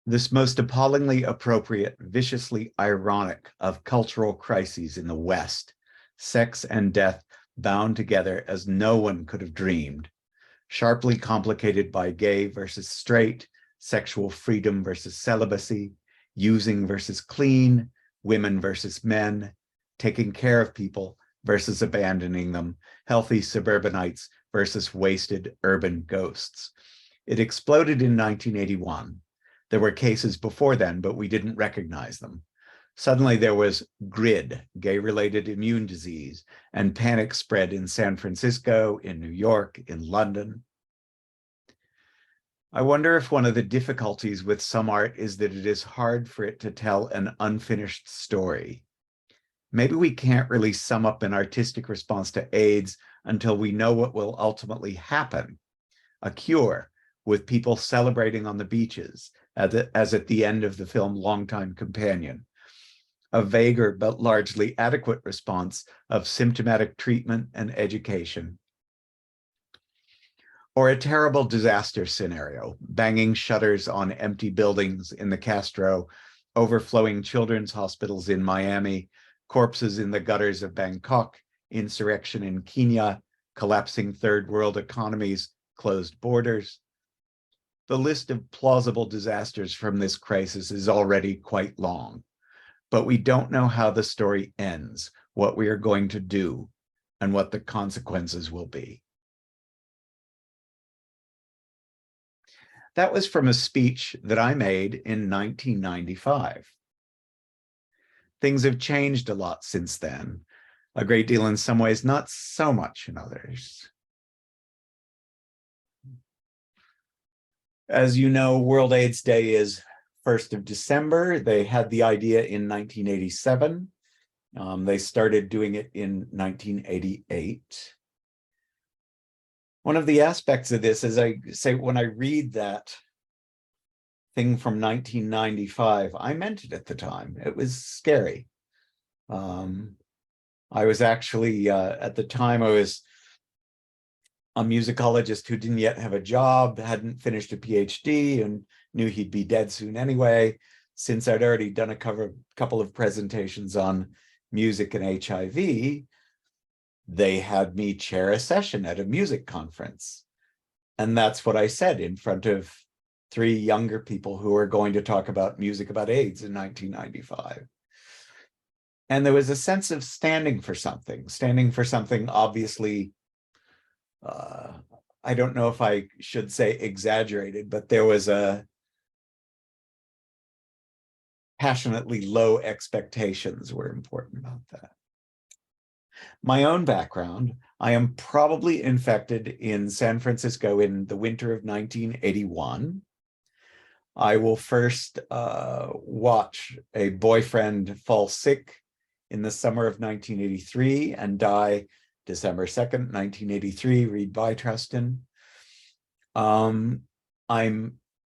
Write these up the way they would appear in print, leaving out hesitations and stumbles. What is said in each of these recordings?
This most appallingly appropriate, viciously ironic of cultural crises in the West, sex and death bound together as no one could have dreamed, sharply complicated by gay versus straight, sexual freedom versus celibacy, using versus clean, women versus men, taking care of people versus abandoning them, healthy suburbanites versus wasted urban ghosts. It exploded in 1981. There were cases before then, but we didn't recognize them. Suddenly there was GRID, gay-related immune disease, and panic spread in San Francisco, in New York, in London. I wonder if one of the difficulties with some art is that it is hard for it to tell an unfinished story. Maybe we can't really sum up an artistic response to AIDS until we know what will ultimately happen. A cure, with people celebrating on the beaches, as at the end of the film Longtime Companion. A vaguer but largely adequate response of symptomatic treatment and education. Or a terrible disaster scenario, banging shutters on empty buildings in the Castro, overflowing children's hospitals in Miami, corpses in the gutters of Bangkok, insurrection in Kenya, collapsing third world economies, closed borders. The list of plausible disasters from this crisis is already quite long, but we don't know how the story ends, what we are going to do, and what the consequences will be. That was from a speech that I made in 1995. Things have changed a lot since then, a great deal in some ways, not so much in others. As you know, World AIDS Day is 1st of December. They had the idea in 1987. They started doing it in 1988. One of the aspects of this, as I say, when I read that thing from 1995, I meant it at the time. It was scary. I was actually, at the time, I was a musicologist who didn't yet have a job, hadn't finished a PhD, and knew he'd be dead soon anyway, since I'd already done a couple of presentations on music and HIV. They had me chair a session at a music conference. And that's what I said in front of 3 younger people who were going to talk about music about AIDS in 1995. And there was a sense of standing for something obviously, I don't know if I should say exaggerated, but there was a passionately low expectations were important about that. My own background, I am probably infected in San Francisco in the winter of 1981. I will first watch a boyfriend fall sick in the summer of 1983 and die December 2nd, 1983, read Beitrustin. I'm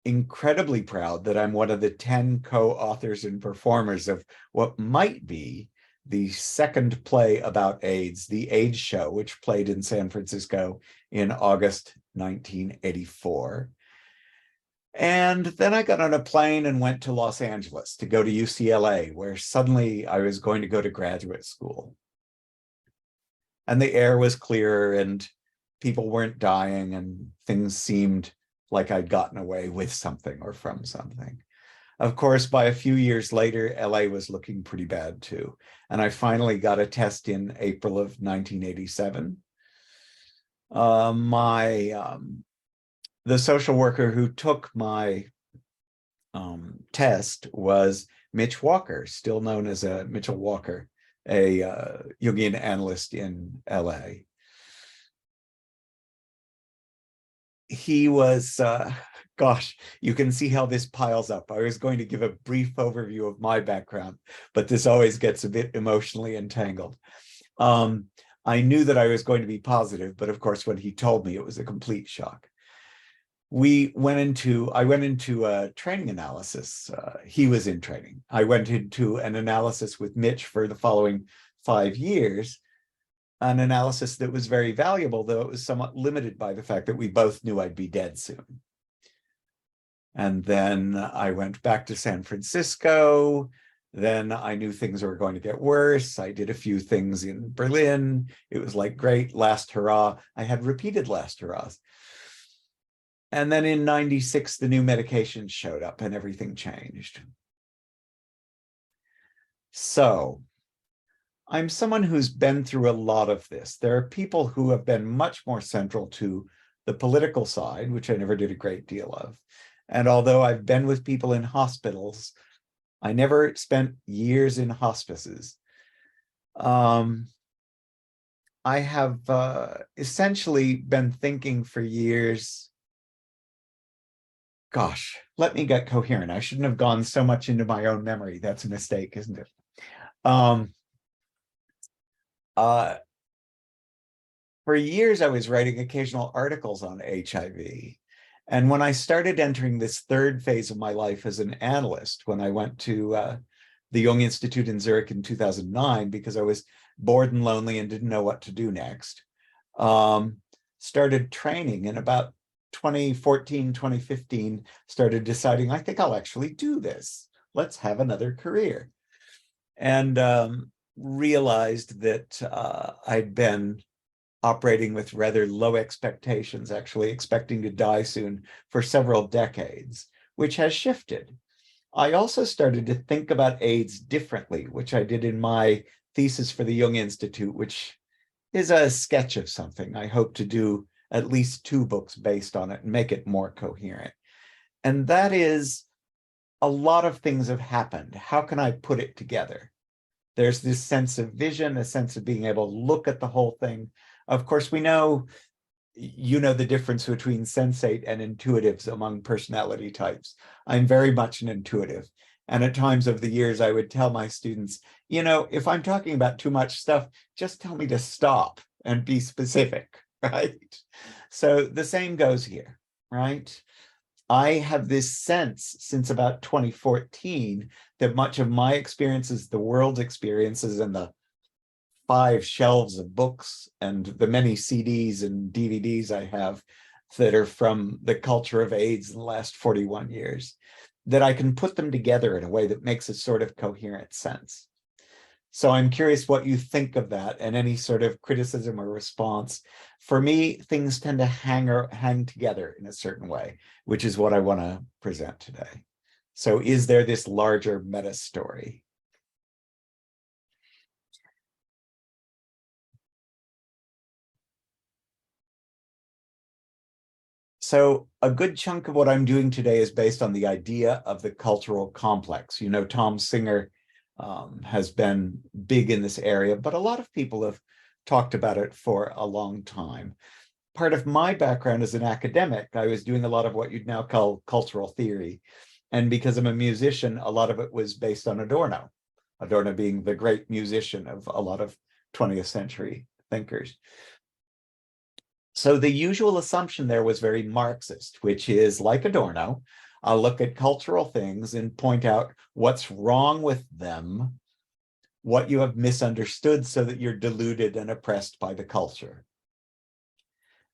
incredibly proud that I'm one of the 10 co-authors and performers of what might be the second play about AIDS, The AIDS Show, which played in San Francisco in August 1984. And then I got on a plane and went to Los Angeles to go to UCLA, where suddenly I was going to go to graduate school. And the air was clearer and people weren't dying and things seemed like I'd gotten away with something or from something. Of course, by a few years later, LA was looking pretty bad too. And I finally got a test in April of 1987. The social worker who took my test was Mitch Walker, still known as Mitchell Walker, a Jungian analyst in LA. He was, gosh, you can see how this piles up. I was going to give a brief overview of my background, but this always gets a bit emotionally entangled. I knew that I was going to be positive, but of course, when he told me, it was a complete shock. I went into a training analysis. He was in training. I went into an analysis with Mitch for the following 5 years, an analysis that was very valuable, though it was somewhat limited by the fact that we both knew I'd be dead soon. And then I went back to San Francisco. Then I knew things were going to get worse. I did a few things in Berlin. It was like, great, last hurrah. I had repeated last hurrahs. And then in 96, the new medications showed up and everything changed. So I'm someone who's been through a lot of this. There are people who have been much more central to the political side, which I never did a great deal of. And although I've been with people in hospitals, I never spent years in hospices. I have essentially been thinking for years, gosh, let me get coherent. I shouldn't have gone so much into my own memory. That's a mistake, isn't it? For years, I was writing occasional articles on HIV. And when I started entering this third phase of my life as an analyst, when I went to the Jung Institute in Zurich in 2009, because I was bored and lonely and didn't know what to do next, started training in about 2014, 2015, started deciding, I think I'll actually do this. Let's have another career. And realized that I'd been operating with rather low expectations, actually expecting to die soon for several decades, which has shifted. I also started to think about AIDS differently, which I did in my thesis for the Jung Institute, which is a sketch of something. I hope to do at least 2 books based on it and make it more coherent. And that is, a lot of things have happened. How can I put it together? There's this sense of vision, a sense of being able to look at the whole thing. Of course, we know, you know, the difference between sensate and intuitives among personality types. I'm very much an intuitive. And at times of the years, I would tell my students, you know, if I'm talking about too much stuff, just tell me to stop and be specific, right? So the same goes here, right? I have this sense since about 2014 that much of my experiences, the world's experiences, and the 5 shelves of books and the many CDs and DVDs I have that are from the culture of AIDS in the last 41 years, that I can put them together in a way that makes a sort of coherent sense. So I'm curious what you think of that and any sort of criticism or response. For me, things tend to hang together in a certain way, which is what I want to present today. So is there this larger meta story? So a good chunk of what I'm doing today is based on the idea of the cultural complex. You know, Tom Singer has been big in this area, but a lot of people have talked about it for a long time. Part of my background as an academic, I was doing a lot of what you'd now call cultural theory. And because I'm a musician, a lot of it was based on Adorno, Adorno being the great musician of a lot of 20th century thinkers. So the usual assumption there was very Marxist, which is, like Adorno, I'll look at cultural things and point out what's wrong with them, what you have misunderstood so that you're deluded and oppressed by the culture.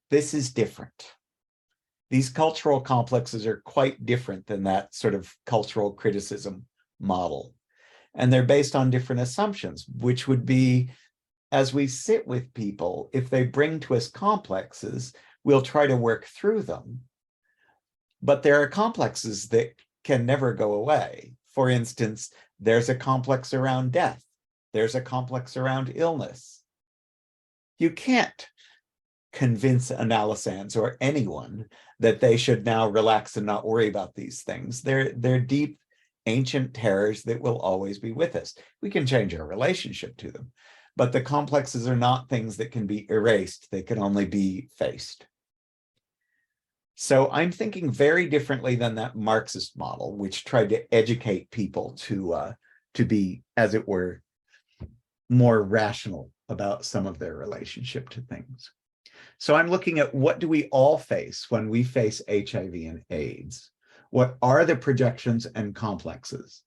This is different. These cultural complexes are quite different than that sort of cultural criticism model. And they're based on different assumptions, which would be, as we sit with people, if they bring to us complexes, we'll try to work through them. But there are complexes that can never go away. For instance, there's a complex around death. There's a complex around illness. You can't convince analysans or anyone that they should now relax and not worry about these things. They're deep, ancient terrors that will always be with us. We can change our relationship to them, but the complexes are not things that can be erased. They can only be faced. So I'm thinking very differently than that Marxist model, which tried to educate people to be, as it were, more rational about some of their relationship to things. So I'm looking at, what do we all face when we face HIV and AIDS? What are the projections and complexes?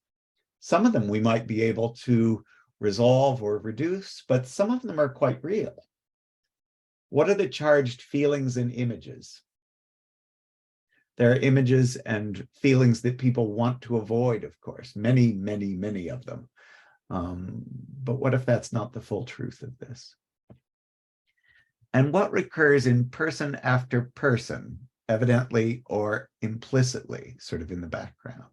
Some of them we might be able to resolve or reduce, but some of them are quite real. What are the charged feelings and images? There are images and feelings that people want to avoid, of course, many, many, many of them. But what if that's not the full truth of this? And what recurs in person after person, evidently or implicitly, sort of in the background?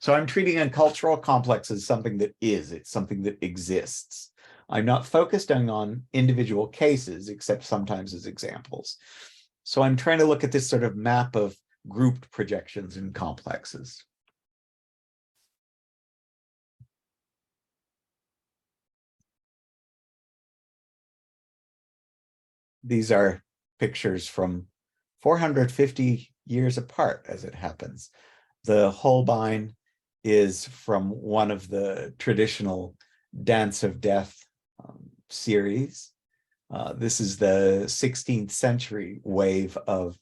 So I'm treating a cultural complex as something that is, it's something that exists. I'm not focusing on individual cases, except sometimes as examples. So I'm trying to look at this sort of map of grouped projections and complexes. These are pictures from 450 years apart, as it happens. The Holbein is from one of the traditional Dance of Death series. This is the 16th century wave of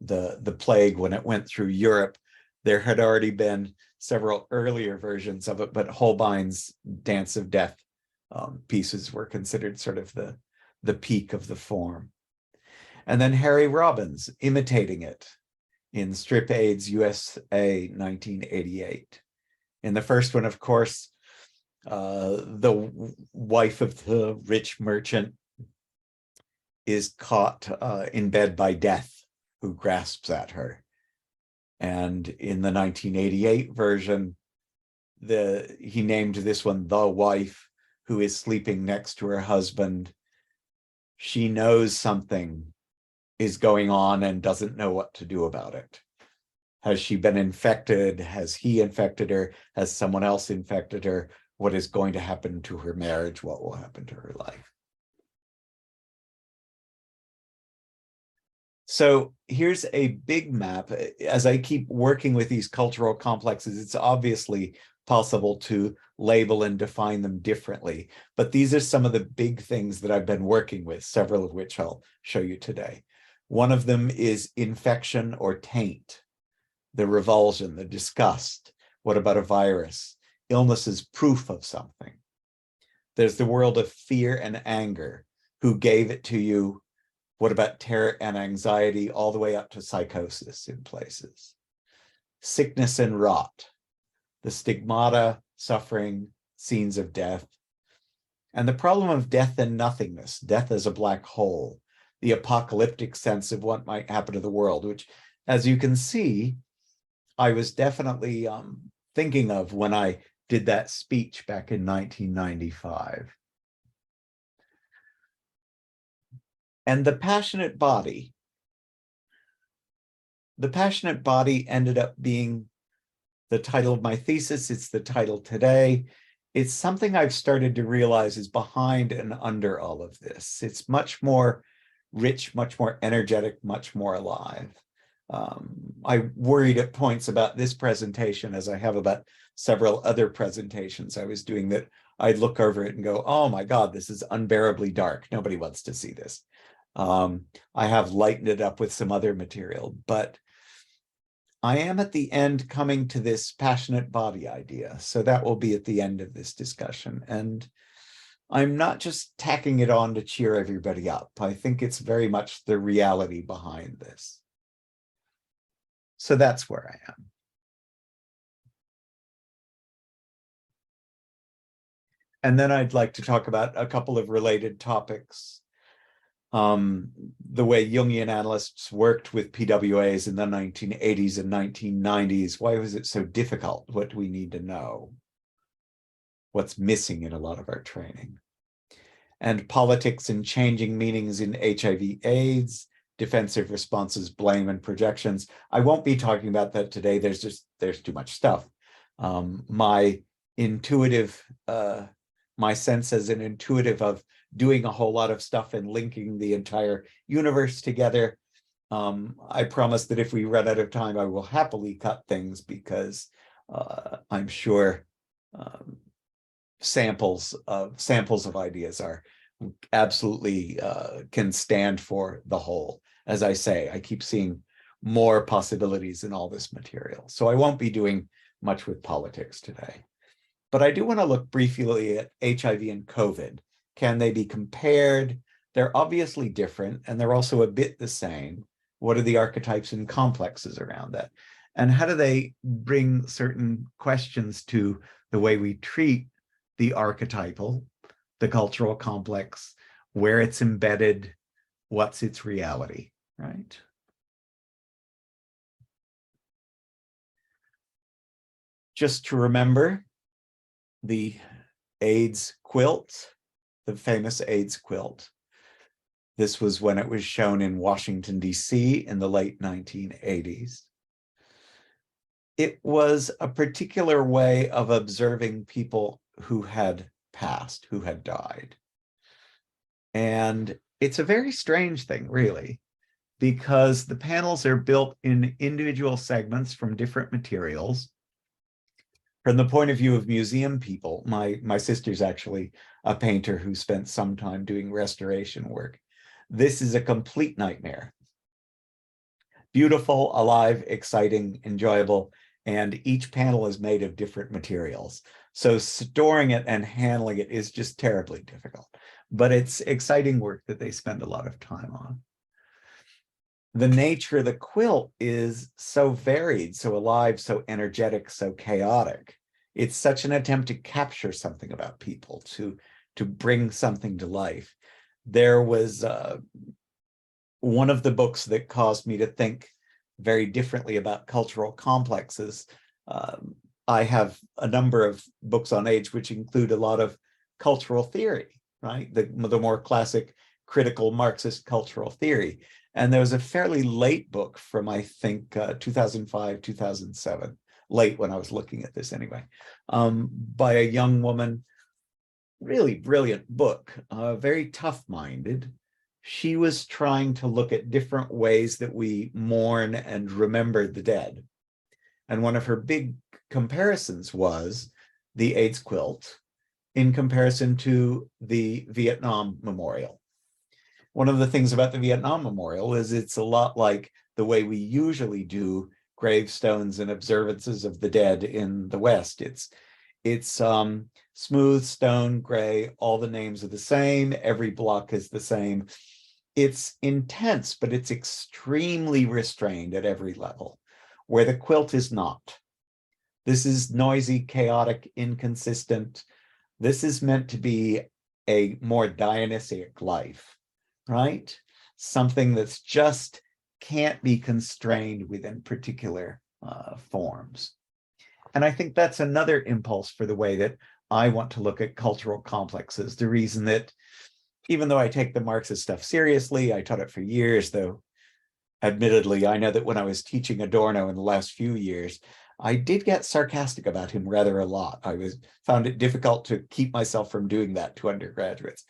the plague when it went through Europe. There had already been several earlier versions of it, but Holbein's Dance of Death pieces were considered sort of the peak of the form. And then Harry Robbins imitating it in Strip AIDS USA 1988. In the first one, of course, the wife of the rich merchant is caught in bed by Death, who grasps at her. And in the 1988 version, he named this one The Wife, who is sleeping next to her husband. She knows something is going on and doesn't know what to do about it. Has she been infected? Has he infected her? Has someone else infected her? What is going to happen to her marriage? What will happen to her life? So here's a big map. As I keep working with these cultural complexes, it's obviously possible to label and define them differently. But these are some of the big things that I've been working with, several of which I'll show you today. One of them is infection or taint, the revulsion, the disgust. What about a virus? Illness is proof of something. There's the world of fear and anger. Who gave it to you? What about terror and anxiety, all the way up to psychosis in places? Sickness and rot, the stigmata, suffering, scenes of death. And the problem of death and nothingness, death as a black hole, the apocalyptic sense of what might happen to the world, which, as you can see, I was definitely thinking of when I did that speech back in 1995. And the passionate body ended up being the title of my thesis. It's the title today. It's something I've started to realize is behind and under all of this. It's much more rich, much more energetic, much more alive. I worried at points about this presentation, as I have about several other presentations I was doing, that I'd look over it and go, oh my God, this is unbearably dark. Nobody wants to see this. I have lightened it up with some other material, but I am at the end coming to this passionate body idea. So that will be at the end of this discussion. And I'm not just tacking it on to cheer everybody up. I think it's very much the reality behind this. So that's where I am. And then I'd like to talk about a couple of related topics. The way Jungian analysts worked with PWAs in the 1980s and 1990s. Why was it so difficult? What do we need to know? What's missing in a lot of our training? And politics and changing meanings in HIV-AIDS, defensive responses, blame, and projections. I won't be talking about that today. There's too much stuff. My sense as an intuitive of doing a whole lot of stuff and linking the entire universe together. I promise that if we run out of time, I will happily cut things, because I'm sure samples of ideas are absolutely can stand for the whole. As I say, I keep seeing more possibilities in all this material. So I won't be doing much with politics today. But I do want to look briefly at HIV and COVID. Can they be compared? They're obviously different, and they're also a bit the same. What are the archetypes and complexes around that? And how do they bring certain questions to the way we treat the archetypal, the cultural complex, where it's embedded, what's its reality, right? Just to remember the AIDS quilt, the famous AIDS quilt. This was when it was shown in Washington, D.C. in the late 1980s. It was a particular way of observing people who had passed, who had died. And it's a very strange thing, really, because the panels are built in individual segments from different materials. From the point of view of museum people, my sister's actually a painter who spent some time doing restoration work. This is a complete nightmare. Beautiful, alive, exciting, enjoyable, and each panel is made of different materials. So storing it and handling it is just terribly difficult, but it's exciting work that they spend a lot of time on. The nature of the quilt is so varied, so alive, so energetic, so chaotic. It's such an attempt to capture something about people, to bring something to life. There was one of the books that caused me to think very differently about cultural complexes. I have a number of books on AIDS, which include a lot of cultural theory, right? The more classic critical Marxist cultural theory. And there was a fairly late book from, I think, 2005, 2007, late when I was looking at this anyway, by a young woman, really brilliant book, very tough-minded. She was trying to look at different ways that we mourn and remember the dead. And one of her big comparisons was the AIDS quilt in comparison to the Vietnam Memorial. One of the things about the Vietnam Memorial is it's a lot like the way we usually do gravestones and observances of the dead in the West. It's smooth stone, gray, all the names are the same, every block is the same. It's intense, but it's extremely restrained at every level, where the quilt is not. This is noisy, chaotic, inconsistent. This is meant to be a more Dionysiac life, right? Something that's just can't be constrained within particular forms. And I think that's another impulse for the way that I want to look at cultural complexes. The reason that, even though I take the Marxist stuff seriously, I taught it for years, though admittedly, I know that when I was teaching Adorno in the last few years, I did get sarcastic about him rather a lot. I found it difficult to keep myself from doing that to undergraduates.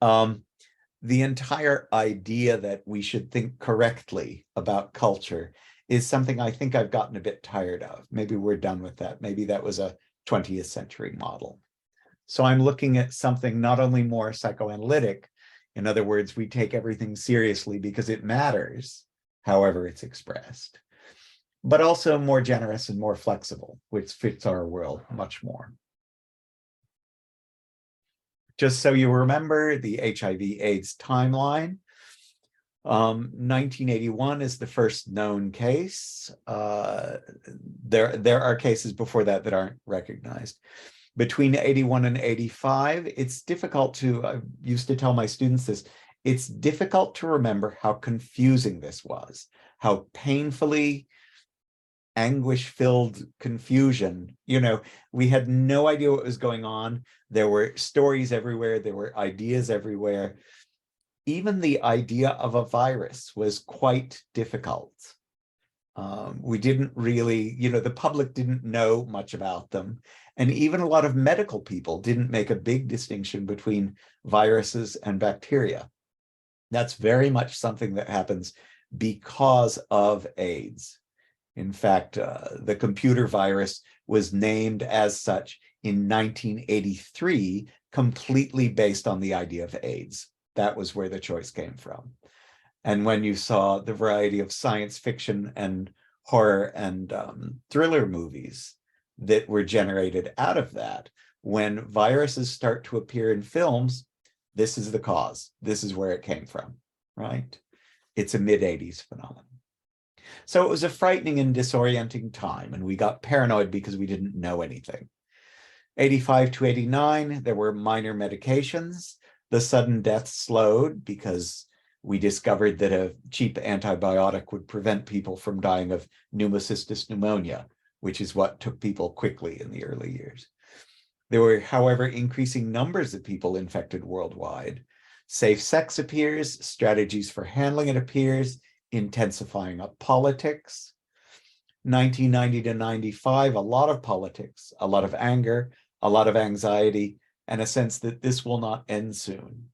The entire idea that we should think correctly about culture is something I think I've gotten a bit tired of. Maybe we're done with that. Maybe that was a 20th century model. So I'm looking at something not only more psychoanalytic, in other words, we take everything seriously because it matters, however it's expressed, but also more generous and more flexible, which fits our world much more. Just so you remember the HIV-AIDS timeline, 1981 is the first known case. There are cases before that that aren't recognized. Between 81 and 85, it's difficult to, I used to tell my students this, it's difficult to remember how confusing this was, how painfully anguish-filled confusion. You know, we had no idea what was going on. There were stories everywhere. There were ideas everywhere. Even the idea of a virus was quite difficult. We didn't really, you know, the public didn't know much about them. And even a lot of medical people didn't make a big distinction between viruses and bacteria. That's very much something that happens because of AIDS. In fact, the computer virus was named as such in 1983, completely based on the idea of AIDS. That was where the choice came from. And when you saw the variety of science fiction and horror and thriller movies that were generated out of that, when viruses start to appear in films, this is the cause. This is where it came from, right? It's a mid-'80s phenomenon. So it was a frightening and disorienting time, and we got paranoid because we didn't know anything. 85 to 89, there were minor medications. The sudden death slowed because we discovered that a cheap antibiotic would prevent people from dying of pneumocystis pneumonia, which is what took people quickly in the early years. There were, however, increasing numbers of people infected worldwide. Safe sex appears, strategies for handling it appears, intensifying up politics. 1990 to 95, a lot of politics, a lot of anger, a lot of anxiety, and a sense that this will not end soon.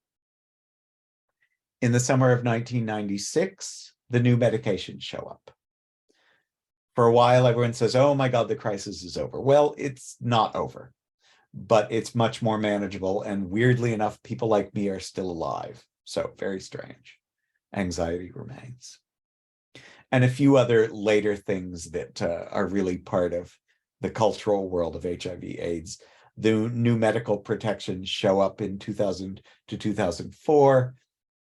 In the summer of 1996, the new medications show up. For a while, everyone says, oh my God, the crisis is over. Well, it's not over, but it's much more manageable. And weirdly enough, people like me are still alive. So very strange. Anxiety remains. And a few other later things that are really part of the cultural world of HIV/AIDS. The new medical protections show up in 2000 to 2004.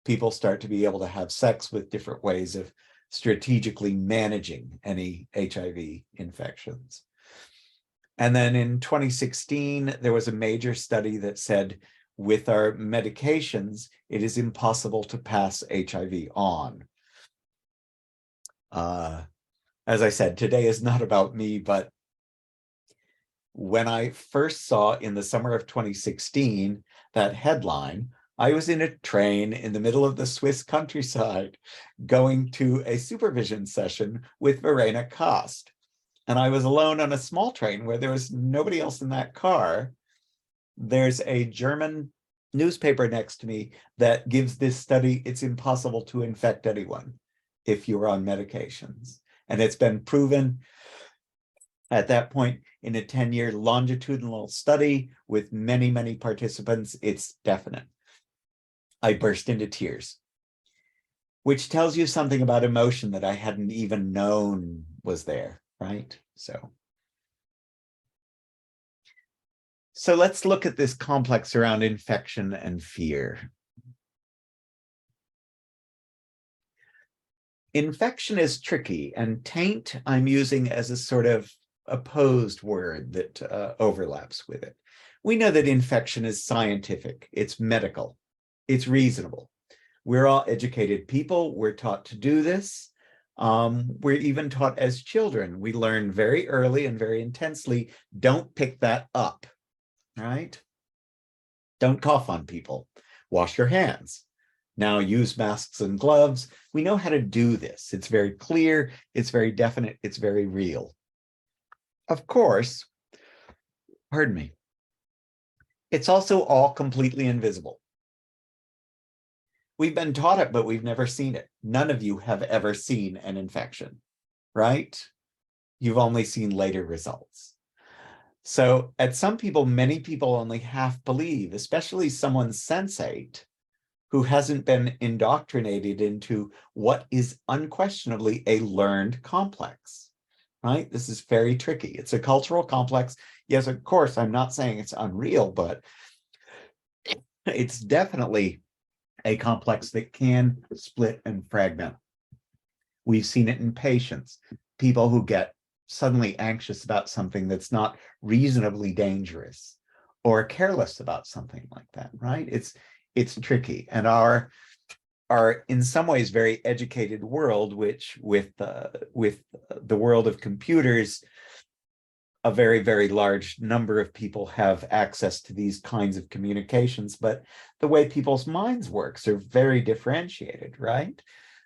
People start to be able to have sex with different ways of strategically managing any HIV infections. And then in 2016, there was a major study that said, with our medications, it is impossible to pass HIV on. As I said, today is not about me, but when I first saw in the summer of 2016 that headline, I was in a train in the middle of the Swiss countryside going to a supervision session with Verena Kost. And I was alone on a small train where there was nobody else in that car. There's a German newspaper next to me that gives this study, it's impossible to infect anyone if you're on medications. And it's been proven at that point in a 10-year longitudinal study with many, many participants, it's definite. I burst into tears, which tells you something about emotion that I hadn't even known was there, right? So let's look at this complex around infection and fear. Infection is tricky, and taint I'm using as a sort of opposed word that overlaps with it. We know that infection is scientific, it's medical, it's reasonable. We're all educated people, we're taught to do this. We're even taught as children. We learn very early and very intensely, don't pick that up, right? Don't cough on people, wash your hands. Now use masks and gloves. We know how to do this. It's very clear, it's very definite, it's very real. Of course, pardon me, it's also all completely invisible. We've been taught it, but we've never seen it. None of you have ever seen an infection, right? You've only seen later results. So at some people, many people only half believe, especially someone sensate, who hasn't been indoctrinated into what is unquestionably a learned complex, right? This is very tricky. It's a cultural complex. Yes, of course, I'm not saying it's unreal, but it's definitely a complex that can split and fragment. We've seen it in patients, people who get suddenly anxious about something that's not reasonably dangerous or careless about something like that, right? It's tricky. And our in some ways very educated world, which with the world of computers, a very, very large number of people have access to these kinds of communications, but the way people's minds works are very differentiated, right?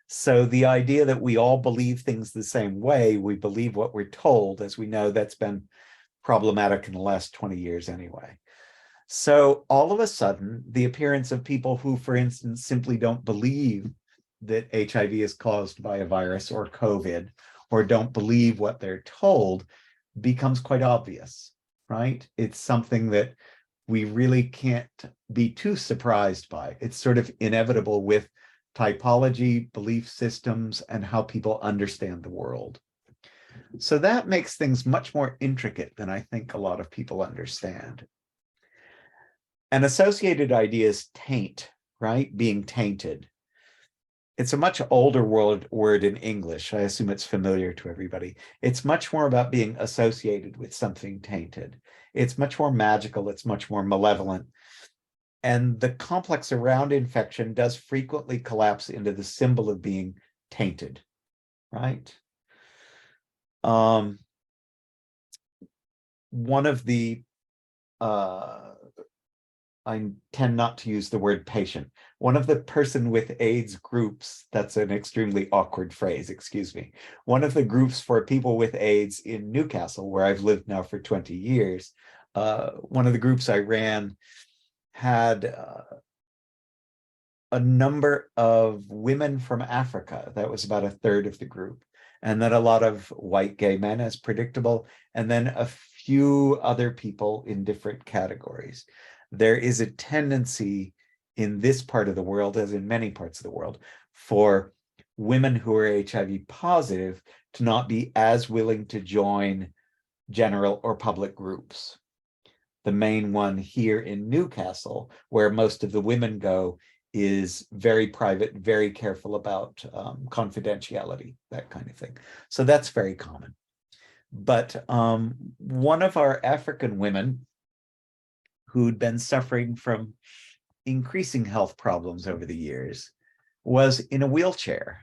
So the idea that we all believe things the same way, we believe what we're told, as we know, that's been problematic in the last 20 years anyway. So all of a sudden, the appearance of people who, for instance, simply don't believe that HIV is caused by a virus or COVID, or don't believe what they're told, becomes quite obvious, right? It's something that we really can't be too surprised by. It's sort of inevitable with typology, belief systems, and how people understand the world. So that makes things much more intricate than I think a lot of people understand. An associated idea is taint, right? Being tainted. it's a much older word in English. I assume it's familiar to everybody. It's much more about being associated with something tainted. It's much more magical. It's much more malevolent. And the complex around infection does frequently collapse into the symbol of being tainted, right? One of the I tend not to use the word patient. One of the person with AIDS groups, that's an extremely awkward phrase, excuse me. One of the groups for people with AIDS in Newcastle, where I've lived now for 20 years, one of the groups I ran had a number of women from Africa. That was about a third of the group. And then a lot of white gay men, as predictable, and then a few other people in different categories. There is a tendency in this part of the world, as in many parts of the world, for women who are HIV positive to not be as willing to join general or public groups. The main one here in Newcastle, where most of the women go, is very private, very careful about confidentiality, that kind of thing. So that's very common. But one of our African women who'd been suffering from increasing health problems over the years was in a wheelchair.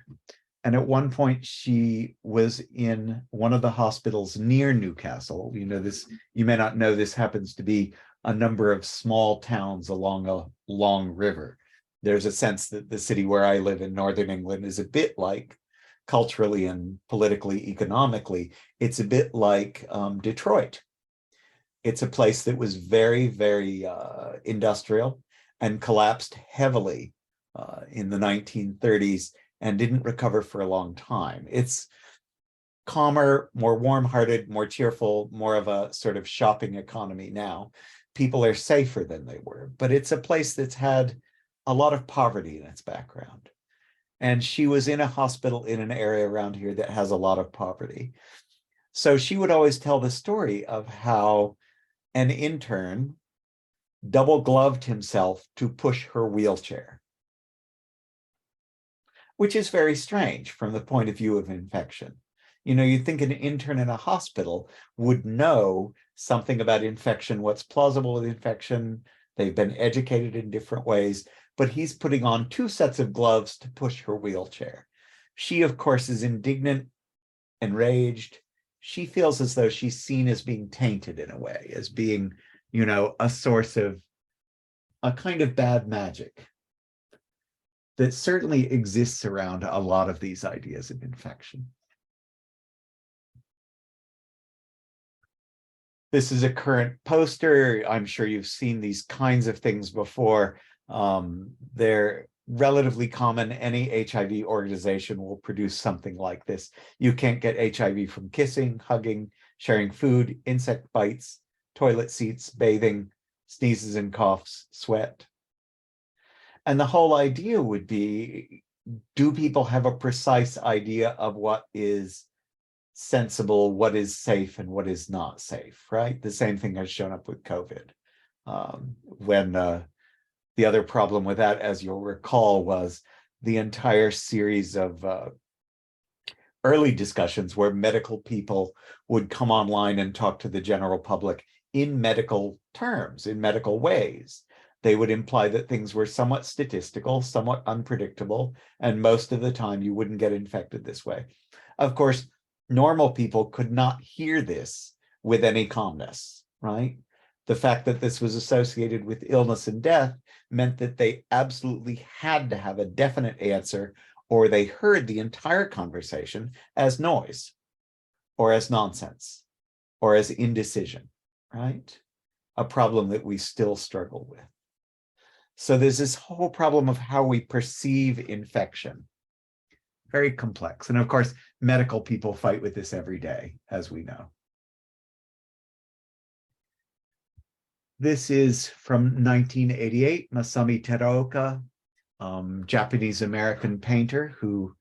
And at one point she was in one of the hospitals near Newcastle. You know, this, you may not know, this happens to be a number of small towns along a long river. There's a sense that the city where I live in Northern England is a bit like, culturally and politically, economically, it's a bit like Detroit. It's a place that was very, very industrial and collapsed heavily in the 1930s and didn't recover for a long time. It's calmer, more warm-hearted, more cheerful, more of a sort of shopping economy now. People are safer than they were, but it's a place that's had a lot of poverty in its background. And she was in a hospital in an area around here that has a lot of poverty. So she would always tell the story of how an intern double gloved himself to push her wheelchair, which is very strange from the point of view of infection. You know, you'd think an intern in a hospital would know something about infection, what's plausible with infection. They've been educated in different ways, but he's putting on 2 sets of gloves to push her wheelchair. She, of course, is indignant, enraged. She feels as though she's seen as being tainted in a way, as being, you know, a source of a kind of bad magic that certainly exists around a lot of these ideas of infection. This is a current poster. I'm sure you've seen these kinds of things before. They're relatively common. Any HIV organization will produce something like this. You can't get HIV from kissing, hugging, sharing food, insect bites, toilet seats, bathing, sneezes and coughs, sweat. And the whole idea would be, do people have a precise idea of what is sensible, what is safe, and what is not safe, right? The same thing has shown up with COVID. When the other problem with that, as you'll recall, was the entire series of early discussions where medical people would come online and talk to the general public in medical terms, in medical ways. They would imply that things were somewhat statistical, somewhat unpredictable, and most of the time you wouldn't get infected this way. Of course, normal people could not hear this with any calmness, right? The fact that this was associated with illness and death meant that they absolutely had to have a definite answer, or they heard the entire conversation as noise, or as nonsense, or as indecision, right? A problem that we still struggle with. So there's this whole problem of how we perceive infection. Very complex. And of course, medical people fight with this every day, as we know. This is from 1988, Masami Teraoka, Japanese-American painter who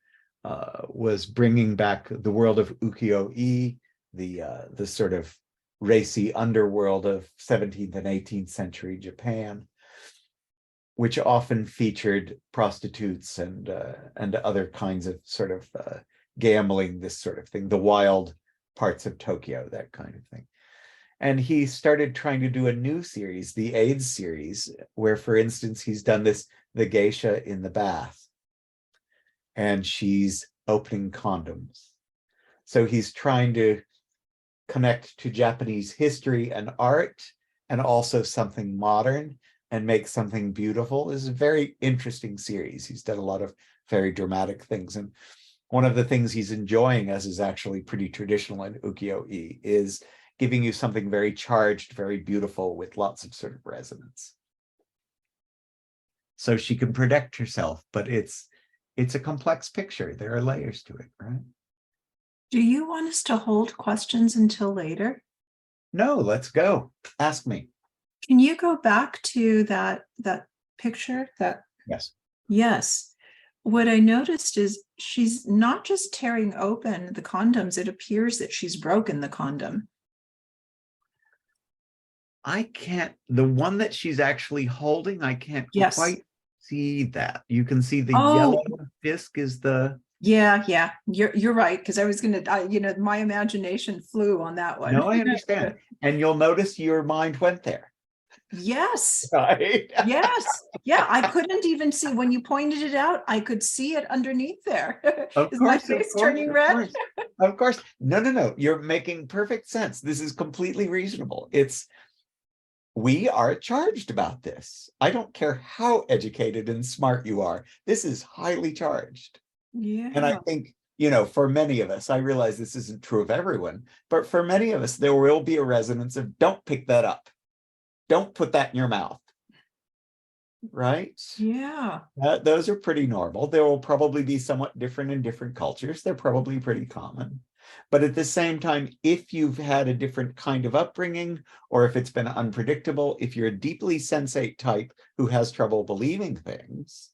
was bringing back the world of ukiyo-e, the sort of racy underworld of 17th and 18th century Japan. which often featured prostitutes and other kinds of sort of gambling, this sort of thing, the wild parts of Tokyo, that kind of thing. And he started trying to do a new series, the AIDS series, where, for instance, he's done this, the geisha in the bath, and she's opening condoms. So he's trying to connect to Japanese history and art, and also something modern, and make something beautiful. This is a very interesting series. He's done a lot of very dramatic things. And one of the things he's enjoying, as is actually pretty traditional in ukiyo-e, is giving you something very charged, very beautiful, with lots of sort of resonance. So she can protect herself, but it's a complex picture. There are layers to it, right? Do you want us to hold questions until later? No, let's go. Ask me. Can you go back to that picture? Yes. Yes. What I noticed is she's not just tearing open the condoms, it appears that she's broken the condom. I can't, the one that she's actually holding, I can't quite see that. You can see the yellow disc is the... Yeah, you're right, because I was gonna, my imagination flew on that one. No, I understand. And you'll notice your mind went there. Yes. Right? Yes. Yeah, I couldn't even see, when you pointed it out, I could see it underneath there. Is my face turning red? Of course. No. You're making perfect sense. This is completely reasonable. We are charged about this. I don't care how educated and smart you are. This is highly charged. Yeah. And I think, for many of us, I realize this isn't true of everyone, but for many of us, there will be a resonance of, don't pick that up. Don't put that in your mouth. Right? Yeah. Those are pretty normal. There will probably be somewhat different in different cultures. They're probably pretty common. But at the same time, if you've had a different kind of upbringing, or if it's been unpredictable, if you're a deeply sensate type who has trouble believing things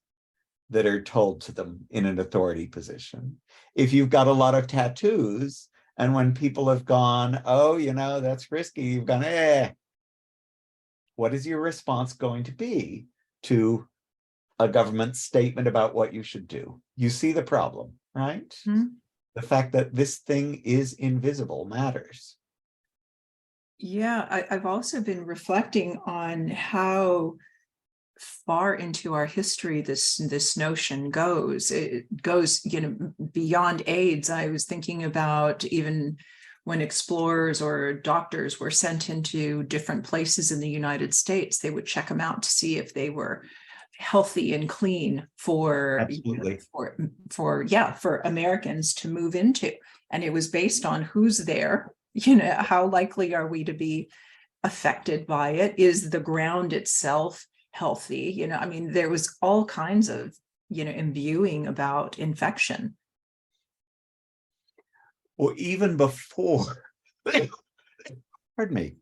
that are told to them in an authority position, if you've got a lot of tattoos, and when people have gone, oh, that's risky, you've gone, what is your response going to be to a government statement about what you should do? You see the problem, right? Mm-hmm. The fact that this thing is invisible matters. Yeah, I've also been reflecting on how far into our history this notion goes. It goes, beyond AIDS. I was thinking about even when explorers or doctors were sent into different places in the United States, they would check them out to see if they were healthy and clean for Americans to move into. And it was based on who's there, how likely are we to be affected by it? Is the ground itself healthy? There was all kinds of imbuing about infection. Well, even before pardon me,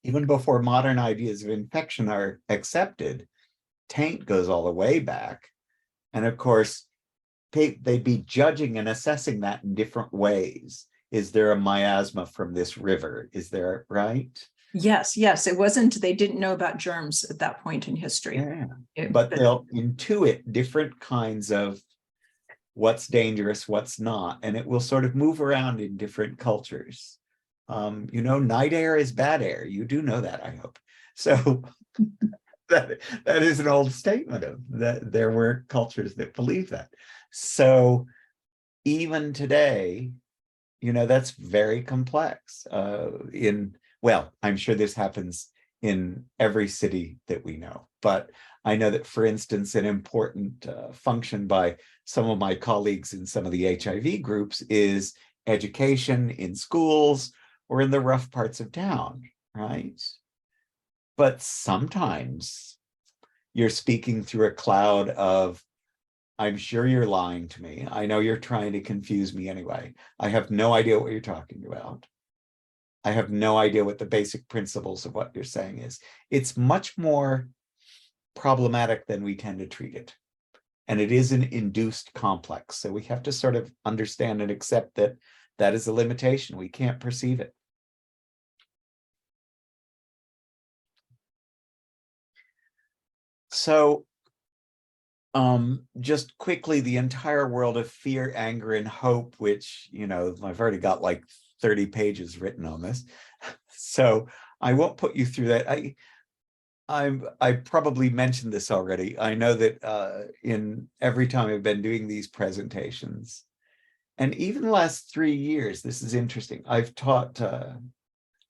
even before modern ideas of infection are accepted, taint goes all the way back. And of course, they'd be judging and assessing that in different ways. Is there a miasma from this river? Is there, right? Yes. It wasn't, they didn't know about germs at that point in history. Yeah. But they'll intuit different kinds of what's dangerous, what's not, and it will sort of move around in different cultures. Night air is bad air. You do know that, I hope. So that is an old statement of that. There were cultures that believe that. So even today, that's very complex. I'm sure this happens in every city that we know, but I know that, for instance, an important function by some of my colleagues in some of the HIV groups is education in schools or in the rough parts of town, right? But sometimes you're speaking through a cloud of, I'm sure you're lying to me. I know you're trying to confuse me anyway. I have no idea what you're talking about. I have no idea what the basic principles of what you're saying is. It's much more problematic than we tend to treat it. And it is an induced complex. So we have to sort of understand and accept that that is a limitation. We can't perceive it. So just quickly, the entire world of fear, anger, and hope, which, I've already got like 30 pages written on this. So I won't put you through that. I probably mentioned this already. I know that in every time I've been doing these presentations, and even the last 3 years, this is interesting. I've taught,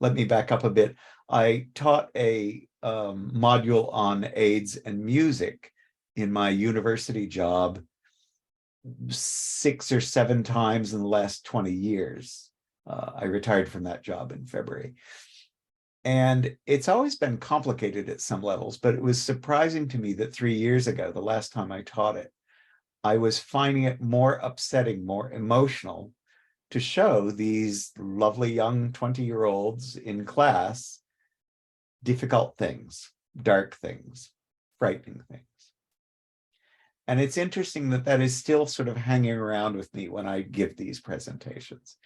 let me back up a bit. I taught a module on AIDS and music in my university job 6 or 7 times in the last 20 years. I retired from that job in February. And it's always been complicated at some levels, but it was surprising to me that 3 years ago, the last time I taught it, I was finding it more upsetting, more emotional to show these lovely young 20-year-olds in class difficult things, dark things, frightening things. And it's interesting that that is still sort of hanging around with me when I give these presentations.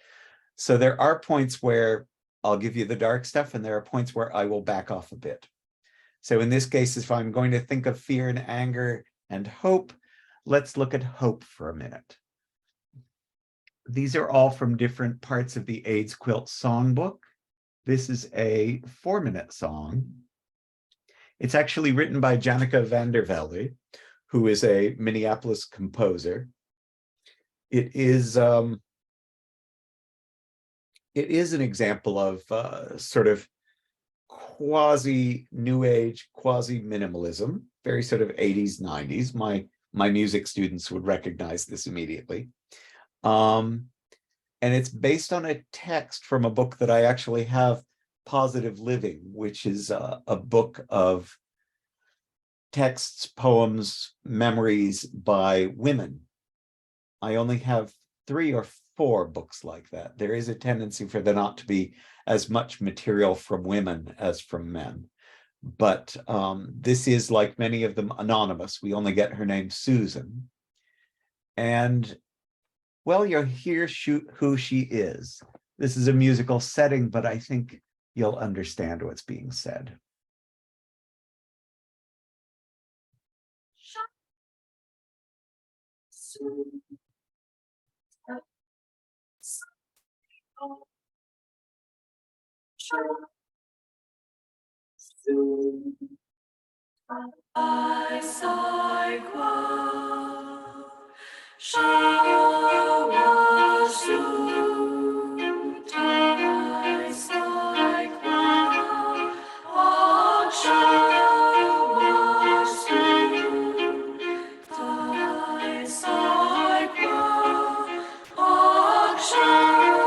So there are points where I'll give you the dark stuff, and there are points where I will back off a bit. So in this case, if I'm going to think of fear and anger and hope, let's look at hope for a minute. These are all from different parts of the AIDS Quilt songbook. This is a 4-minute song. It's actually written by Janneke van der Velde, who is a Minneapolis composer. It is an example of sort of quasi-new age, quasi-minimalism, very sort of 80s, 90s. My music students would recognize this immediately. And it's based on a text from a book that I actually have, Positive Living, which is a book of texts, poems, memories by women. I only have 3 or 4 books like that. There is a tendency for there not to be as much material from women as from men. But this is, like many of them, anonymous. We only get her name, Susan. And, well, you'll hear who she is. This is a musical setting, but I think you'll understand what's being said.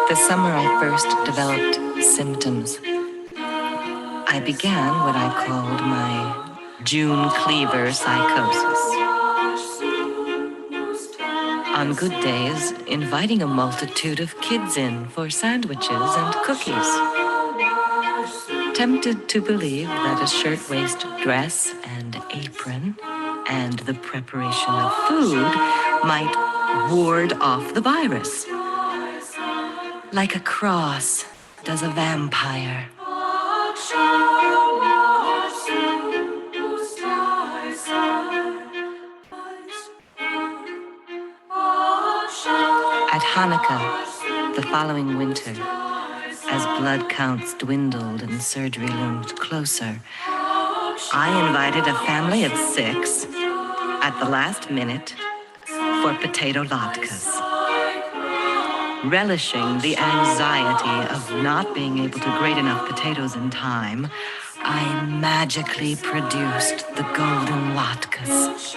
The summer I first developed symptoms, I began what I called my June cleaver psychosis. On good days, inviting a multitude of kids in for sandwiches and cookies. Tempted to believe that a shirtwaist dress and apron and the preparation of food might ward off the virus. Like a cross does a vampire. At Hanukkah, the following winter, as blood counts dwindled and surgery loomed closer, I invited a family of 6 at the last minute for potato latkes. Relishing the anxiety of not being able to grate enough potatoes in time, I magically produced the golden latkes.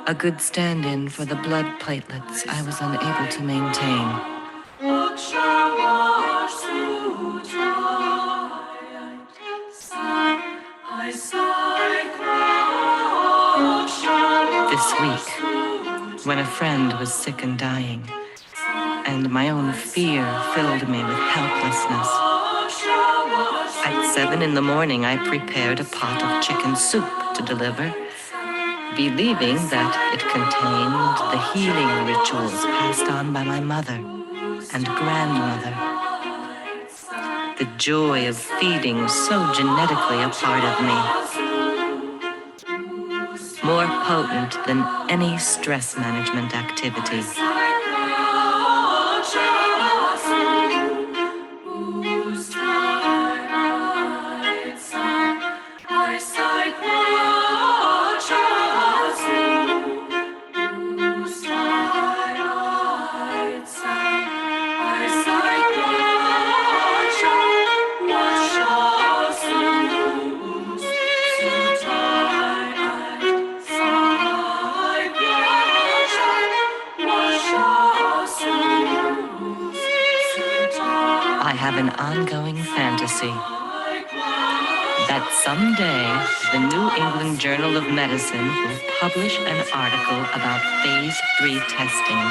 A good stand-in for the blood platelets I was unable to maintain. This week, when a friend was sick and dying, and my own fear filled me with helplessness, at 7 in the morning, I prepared a pot of chicken soup to deliver, believing that it contained the healing rituals passed on by my mother and grandmother. the joy of feeding so genetically a part of me. More potent than any stress management activity. I have an ongoing fantasy that someday the New England Journal of Medicine will publish an article about phase 3 testing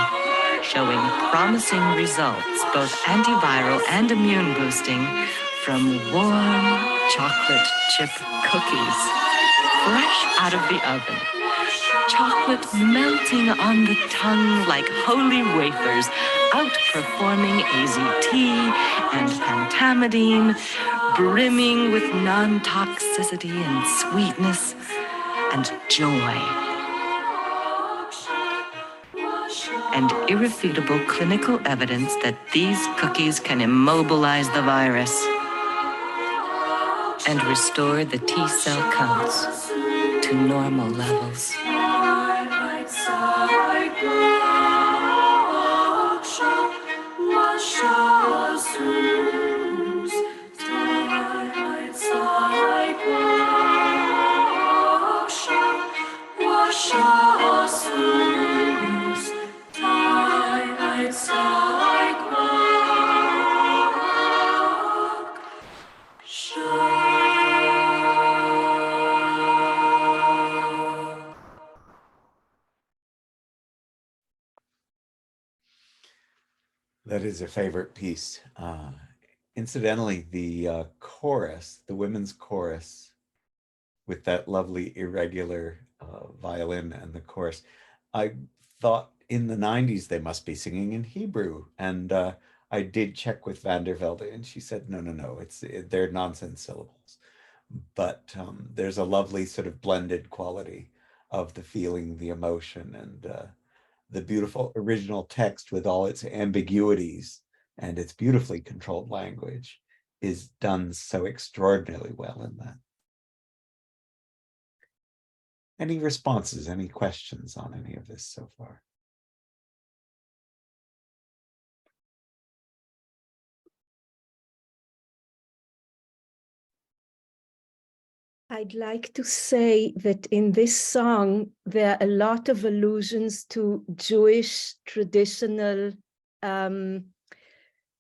showing promising results, both antiviral and immune boosting, from warm chocolate chip cookies, fresh out of the oven. Chocolate melting on the tongue like holy wafers, outperforming AZT and pentamidine, brimming with non-toxicity and sweetness and joy. And irrefutable clinical evidence that these cookies can immobilize the virus and restore the T-cell counts to normal levels. That is a favorite piece. Incidentally, the chorus, the women's chorus, with that lovely irregular violin and the chorus, I thought in the 90s they must be singing in Hebrew. And I did check with Van der Velde, and she said, no, they're nonsense syllables. But there's a lovely sort of blended quality of the feeling, the emotion, and the beautiful original text with all its ambiguities and its beautifully controlled language is done so extraordinarily well in that. Any responses, any questions on any of this so far? I'd like to say that in this song, there are a lot of allusions to Jewish traditional, the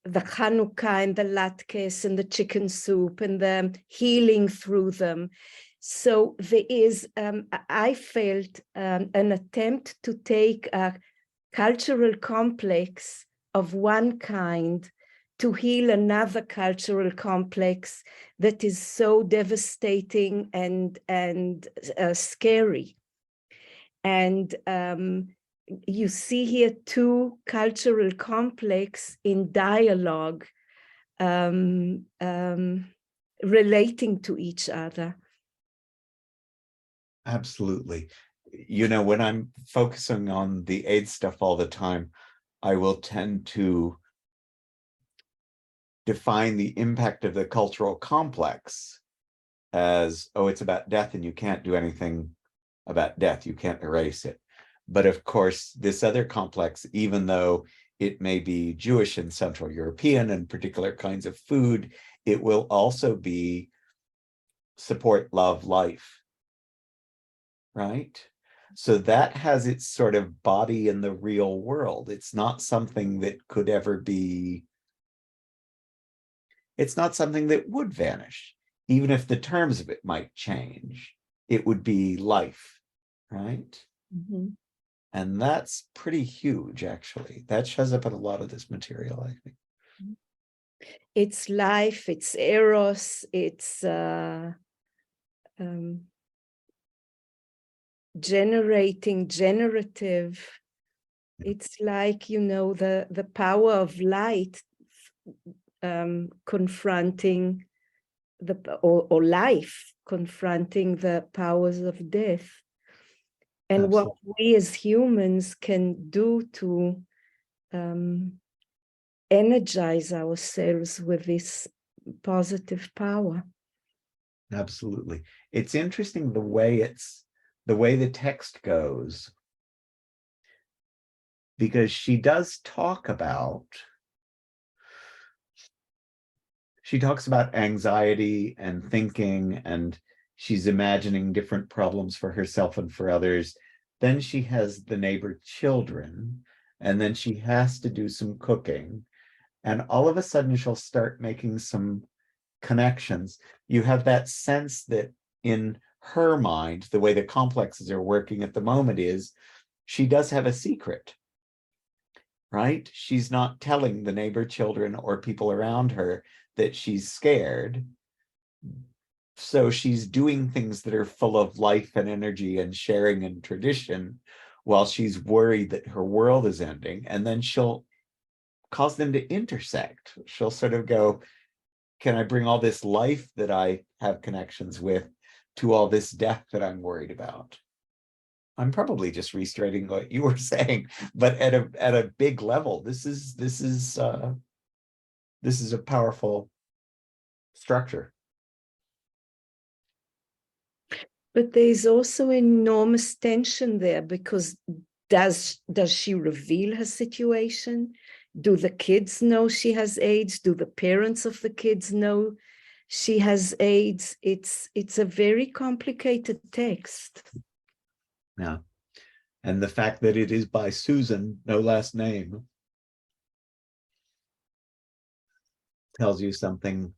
Hanukkah and the latkes and the chicken soup and the healing through them. So there is, I felt, an attempt to take a cultural complex of one kind to heal another cultural complex that is so devastating and scary. And you see here two cultural complex in dialogue relating to each other. Absolutely. You know, when I'm focusing on the AIDS stuff all the time, I will tend to define the impact of the cultural complex as, oh, it's about death and you can't do anything about death. You can't erase it. But of course, this other complex, even though it may be Jewish and Central European and particular kinds of food, it will also be support, love, life, right? So that has its sort of body in the real world. It's not something that could ever be, it's not something that would vanish. Even if the terms of it might change, it would be life, right? Mm-hmm. And that's pretty huge, actually. That shows up in a lot of this material, I think. It's life, it's eros, it's generative. It's like, you know, the power of light confronting or life, confronting the powers of death. And Absolutely. what we as humans can do to energize ourselves with this positive power. Absolutely. It's interesting the way the text goes, because she talks about anxiety and thinking, and she's imagining different problems for herself and for others. Then she has the neighbor children, and then she has to do some cooking. And all of a sudden she'll start making some connections. You have that sense that in her mind, the way the complexes are working at the moment is she does have a secret, right? She's not telling the neighbor children or people around her that she's scared. So she's doing things that are full of life and energy and sharing and tradition while she's worried that her world is ending. And then she'll cause them to intersect. She'll sort of go, can I bring all this life that I have connections with to all this death that I'm worried about? I'm probably just reiterating what you were saying, but at a big level, this is a powerful structure. But there's also enormous tension there, because does she reveal her situation? Do the kids know she has AIDS? Do the parents of the kids know she has AIDS? It's a very complicated text. Yeah. And the fact that it is by Susan, no last name, tells you something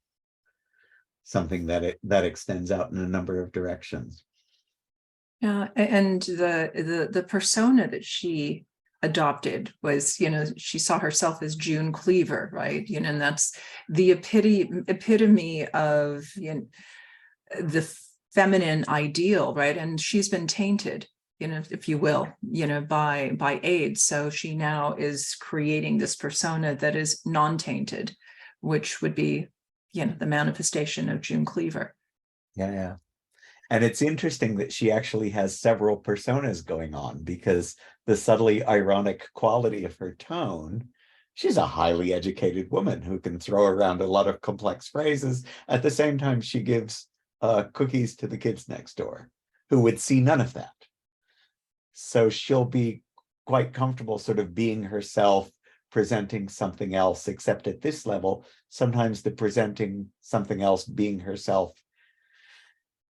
that extends out in a number of directions. Yeah, and the persona that she adopted was, she saw herself as June Cleaver, right? And that's the epitome of the feminine ideal, right? And she's been tainted, if you will, by AIDS. So she now is creating this persona that is non-tainted, which would be, the manifestation of June Cleaver. Yeah. And it's interesting that she actually has several personas going on, because the subtly ironic quality of her tone, she's a highly educated woman who can throw around a lot of complex phrases. At the same time, she gives cookies to the kids next door who would see none of that. So she'll be quite comfortable sort of being herself, presenting something else, except at this level, sometimes the presenting something else, being herself,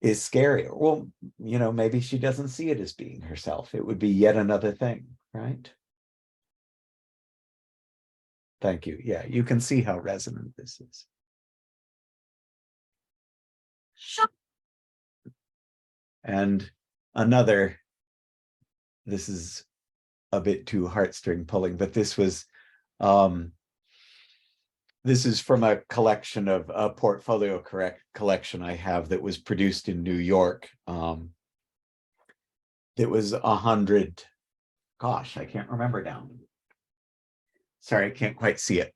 is scarier. Well, maybe she doesn't see it as being herself. It would be yet another thing, right? Thank you. Yeah, you can see how resonant this is. And this is a bit too heartstring pulling, but this is from a collection of a portfolio collection I have that was produced in New York. It was 100, gosh, I can't remember now. Sorry, I can't quite see it.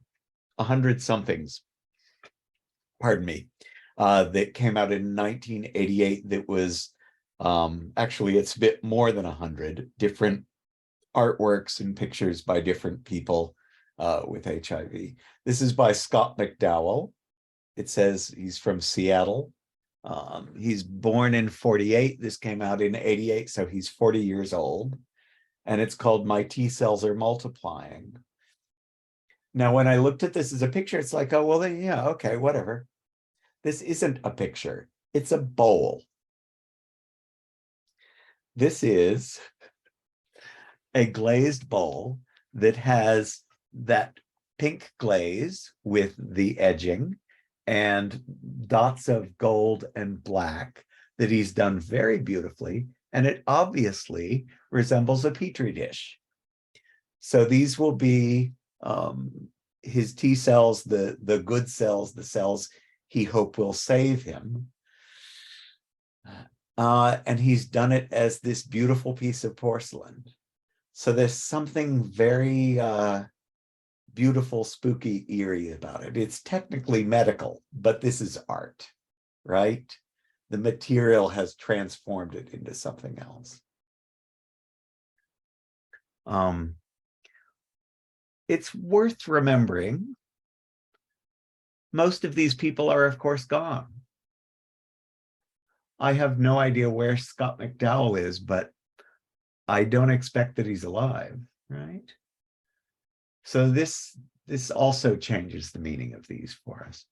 100 somethings, pardon me, that came out in 1988 that was, actually it's a bit more than 100 different artworks and pictures by different people with HIV. This is by Scott McDowell. It says he's from Seattle. He's born in 48. This came out in 88, so he's 40 years old. And it's called My T Cells Are Multiplying. Now, when I looked at this as a picture, it's like, oh, well, then, yeah, okay, whatever. This isn't a picture. It's a bowl. This is a glazed bowl that has that pink glaze with the edging and dots of gold and black that he's done very beautifully. And it obviously resembles a Petri dish. So these will be his T cells, the good cells, the cells he hopes will save him. And he's done it as this beautiful piece of porcelain. So there's something very beautiful, spooky, eerie about it. It's technically medical, but this is art, right? The material has transformed it into something else. It's worth remembering, most of these people are, of course, gone. I have no idea where Scott McDowell is, but I don't expect that he's alive, right? So this also changes the meaning of these for us.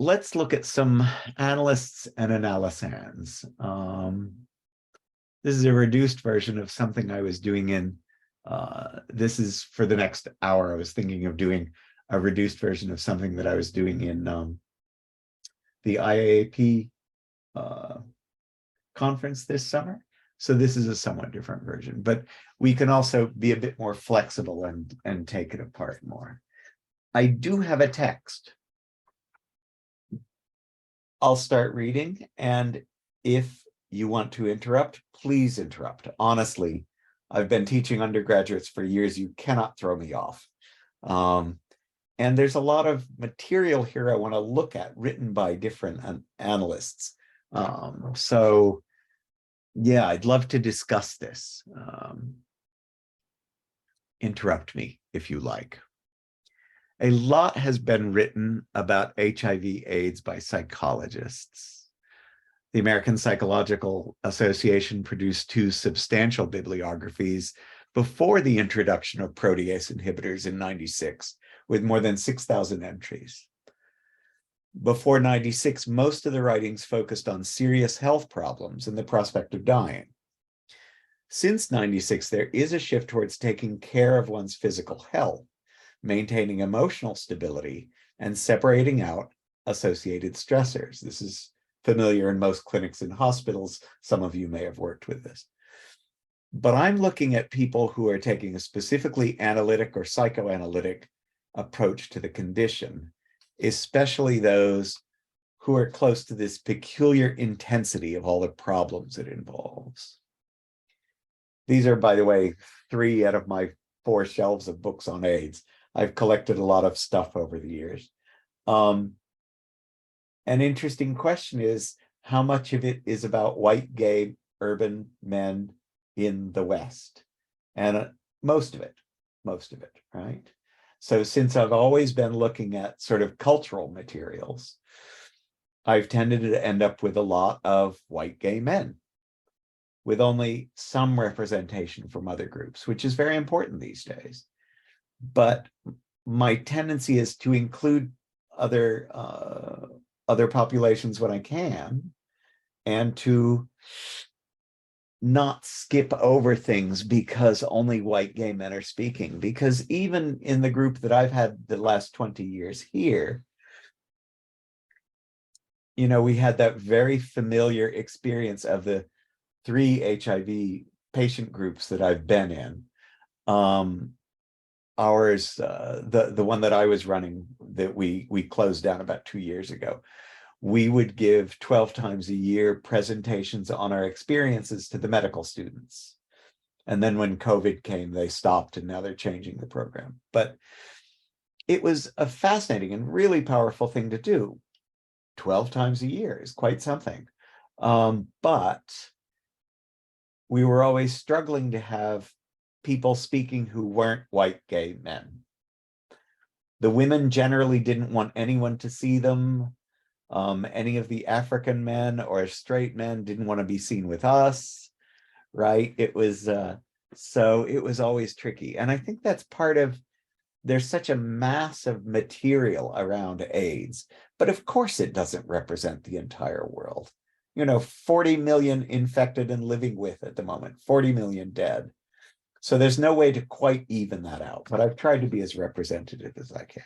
Let's look at some analysts and analysans. This is a reduced version of something I was doing in, this is for the next hour. I was thinking of doing a reduced version of something that I was doing in the IAAP conference this summer. So this is a somewhat different version, but we can also be a bit more flexible and take it apart more. I do have a text. I'll start reading, and if you want to interrupt, please interrupt. Honestly, I've been teaching undergraduates for years. You cannot throw me off. And there's a lot of material here I want to look at, written by different analysts. So yeah, I'd love to discuss this. Interrupt me if you like. A lot has been written about HIV/AIDS by psychologists. The American Psychological Association produced 2 substantial bibliographies before the introduction of protease inhibitors in '96, with more than 6,000 entries. Before '96, most of the writings focused on serious health problems and the prospect of dying. Since '96, there is a shift towards taking care of one's physical health, maintaining emotional stability, and separating out associated stressors. This is familiar in most clinics and hospitals. Some of you may have worked with this. But I'm looking at people who are taking a specifically analytic or psychoanalytic approach to the condition, especially those who are close to this peculiar intensity of all the problems it involves. These are, by the way, 3 out of my 4 shelves of books on AIDS. I've collected a lot of stuff over the years. An interesting question is, how much of it is about white, gay, urban men in the West? And most of it, right? So since I've always been looking at sort of cultural materials, I've tended to end up with a lot of white gay men, with only some representation from other groups, which is very important these days. But my tendency is to include other populations when I can, and to not skip over things because only white gay men are speaking. Because even in the group that I've had the last 20 years here, you know, we had that very familiar experience of the 3 HIV patient groups that I've been in. Ours, the one that I was running, that we closed down about 2 years ago, we would give 12 times a year presentations on our experiences to the medical students. And then when COVID came, they stopped, and now they're changing the program. But it was a fascinating and really powerful thing to do. 12 times a year is quite something. But we were always struggling to have people speaking who weren't white gay men. The women generally didn't want anyone to see them. Any of the African men or straight men didn't want to be seen with us, right? It was, so it was always tricky. And I think that's part of, there's such a massive material around AIDS, but of course it doesn't represent the entire world. You know, 40 million infected and living with at the moment, 40 million dead. So there's no way to quite even that out, but I've tried to be as representative as I can.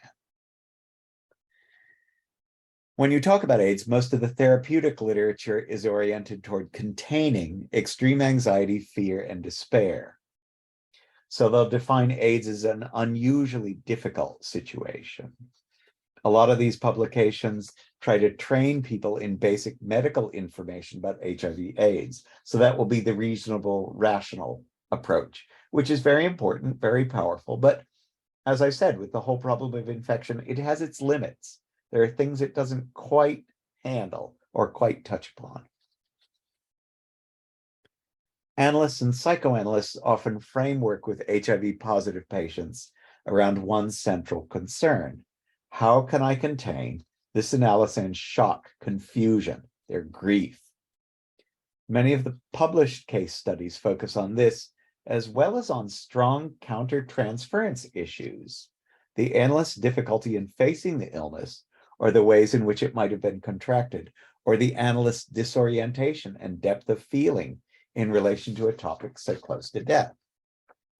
When you talk about AIDS, most of the therapeutic literature is oriented toward containing extreme anxiety, fear, and despair. So they'll define AIDS as an unusually difficult situation. A lot of these publications try to train people in basic medical information about HIV/AIDS. So that will be the reasonable, rational approach, which is very important, very powerful. But as I said, with the whole problem of infection, it has its limits. There are things it doesn't quite handle or quite touch upon. Analysts and psychoanalysts often frame work with HIV-positive patients around one central concern. How can I contain this analysis shock, confusion, their grief? Many of the published case studies focus on this, as well as on strong counter-transference issues, the analyst's difficulty in facing the illness, or the ways in which it might have been contracted, or the analyst's disorientation and depth of feeling in relation to a topic so close to death.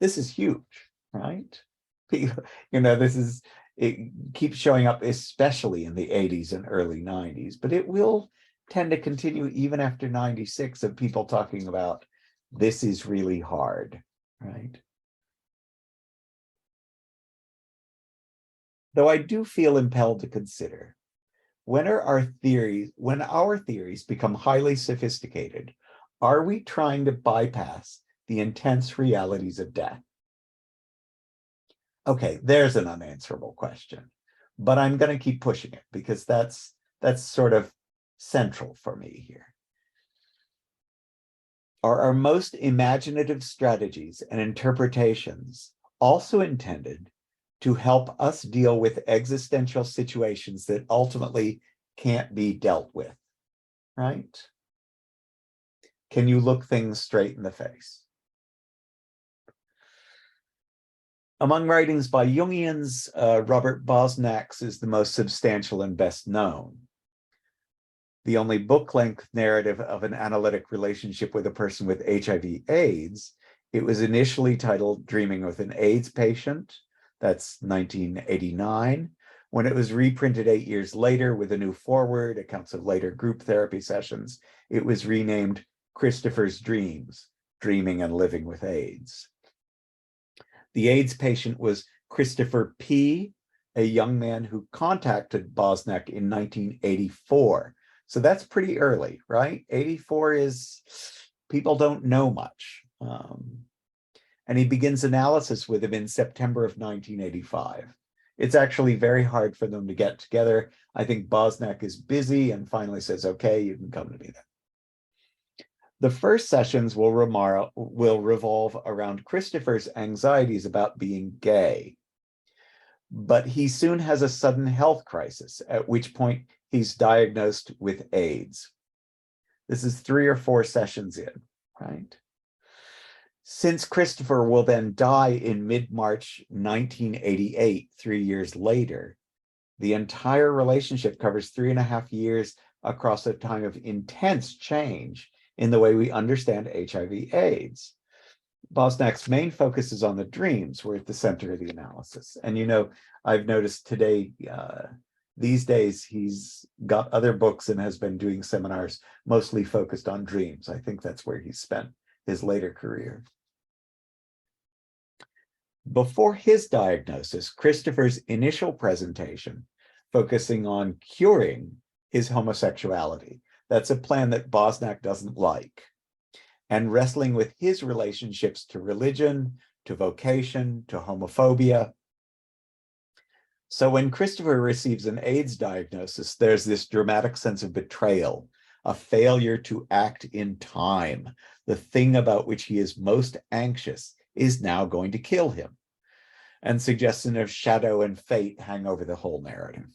This is huge, right? It keeps showing up, especially in the 80s and early 90s, but it will tend to continue even after 96 of people talking about this is really hard, right? Though I do feel impelled to consider, when our theories become highly sophisticated, are we trying to bypass the intense realities of death? Okay, there's an unanswerable question, but I'm going to keep pushing it because that's sort of central for me here. Are our most imaginative strategies and interpretations also intended to help us deal with existential situations that ultimately can't be dealt with, right? Can you look things straight in the face? Among writings by Jungians, Robert Bosnack's is the most substantial and best known. The only book-length narrative of an analytic relationship with a person with HIV-AIDS, it was initially titled Dreaming with an AIDS Patient. That's 1989. When it was reprinted 8 years later with a new foreword, accounts of later group therapy sessions, it was renamed Christopher's Dreams, Dreaming and Living with AIDS. The AIDS patient was Christopher P., a young man who contacted Bosnack in 1984. So that's pretty early, right? 84 is, people don't know much. And he begins analysis with him in September of 1985. It's actually very hard for them to get together. I think Bosnack is busy and finally says, okay, you can come to me then. The first sessions will revolve around Christopher's anxieties about being gay. But he soon has a sudden health crisis, at which point he's diagnosed with AIDS. This is 3 or 4 sessions in, right? Since Christopher will then die in mid-March 1988, 3 years later, the entire relationship covers 3.5 years across a time of intense change in the way we understand HIV-AIDS. Bosnack's main focus is on the dreams. We're at the center of the analysis. And I've noticed today, these days, he's got other books and has been doing seminars mostly focused on dreams. I think that's where he spent his later career. Before his diagnosis, Christopher's initial presentation focusing on curing his homosexuality. That's a plan that Bosnack doesn't like. And wrestling with his relationships to religion, to vocation, to homophobia. So when Christopher receives an AIDS diagnosis, there's this dramatic sense of betrayal, a failure to act in time. The thing about which he is most anxious is now going to kill him. And suggestion of shadow and fate hang over the whole narrative.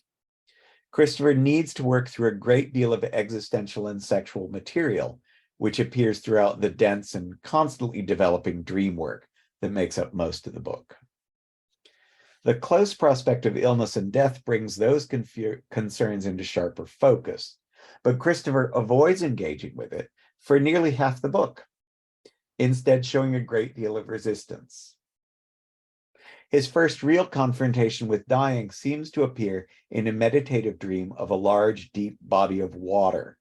Christopher needs to work through a great deal of existential and sexual material, which appears throughout the dense and constantly developing dream work that makes up most of the book. The close prospect of illness and death brings those concerns into sharper focus, but Christopher avoids engaging with it for nearly half the book, instead showing a great deal of resistance. His first real confrontation with dying seems to appear in a meditative dream of a large, deep body of water,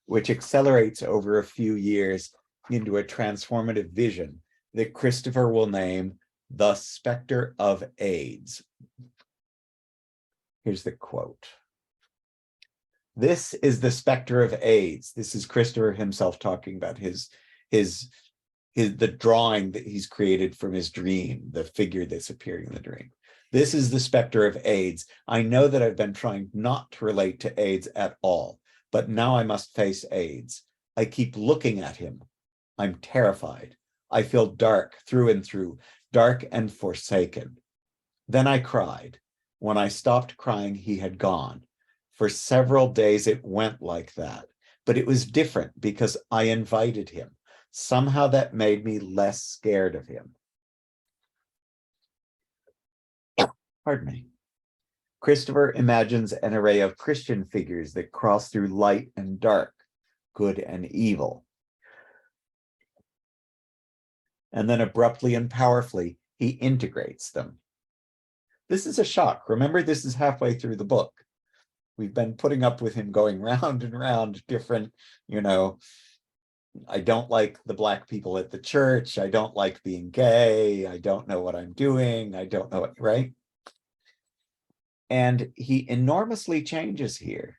which accelerates over a few years into a transformative vision that Christopher will name the Spectre of AIDS. Here's the quote. This is the specter of AIDS. This is Christopher himself talking about his the drawing that he's created from his dream, the figure that's appearing in the dream. This is the specter of AIDS. I know that I've been trying not to relate to AIDS at all, but now I must face AIDS. I keep looking at him. I'm terrified. I feel dark through and through, dark and forsaken. Then I cried. When I stopped crying, he had gone. For several days it went like that, but it was different because I invited him. Somehow that made me less scared of him. Pardon me. Christopher imagines an array of Christian figures that cross through light and dark, good and evil. And then abruptly and powerfully, he integrates them. This is a shock. Remember, this is halfway through the book. We've been putting up with him going round and round different, I don't like the Black people at the church. I don't like being gay. I don't know what I'm doing. I don't know what, right? And he enormously changes here.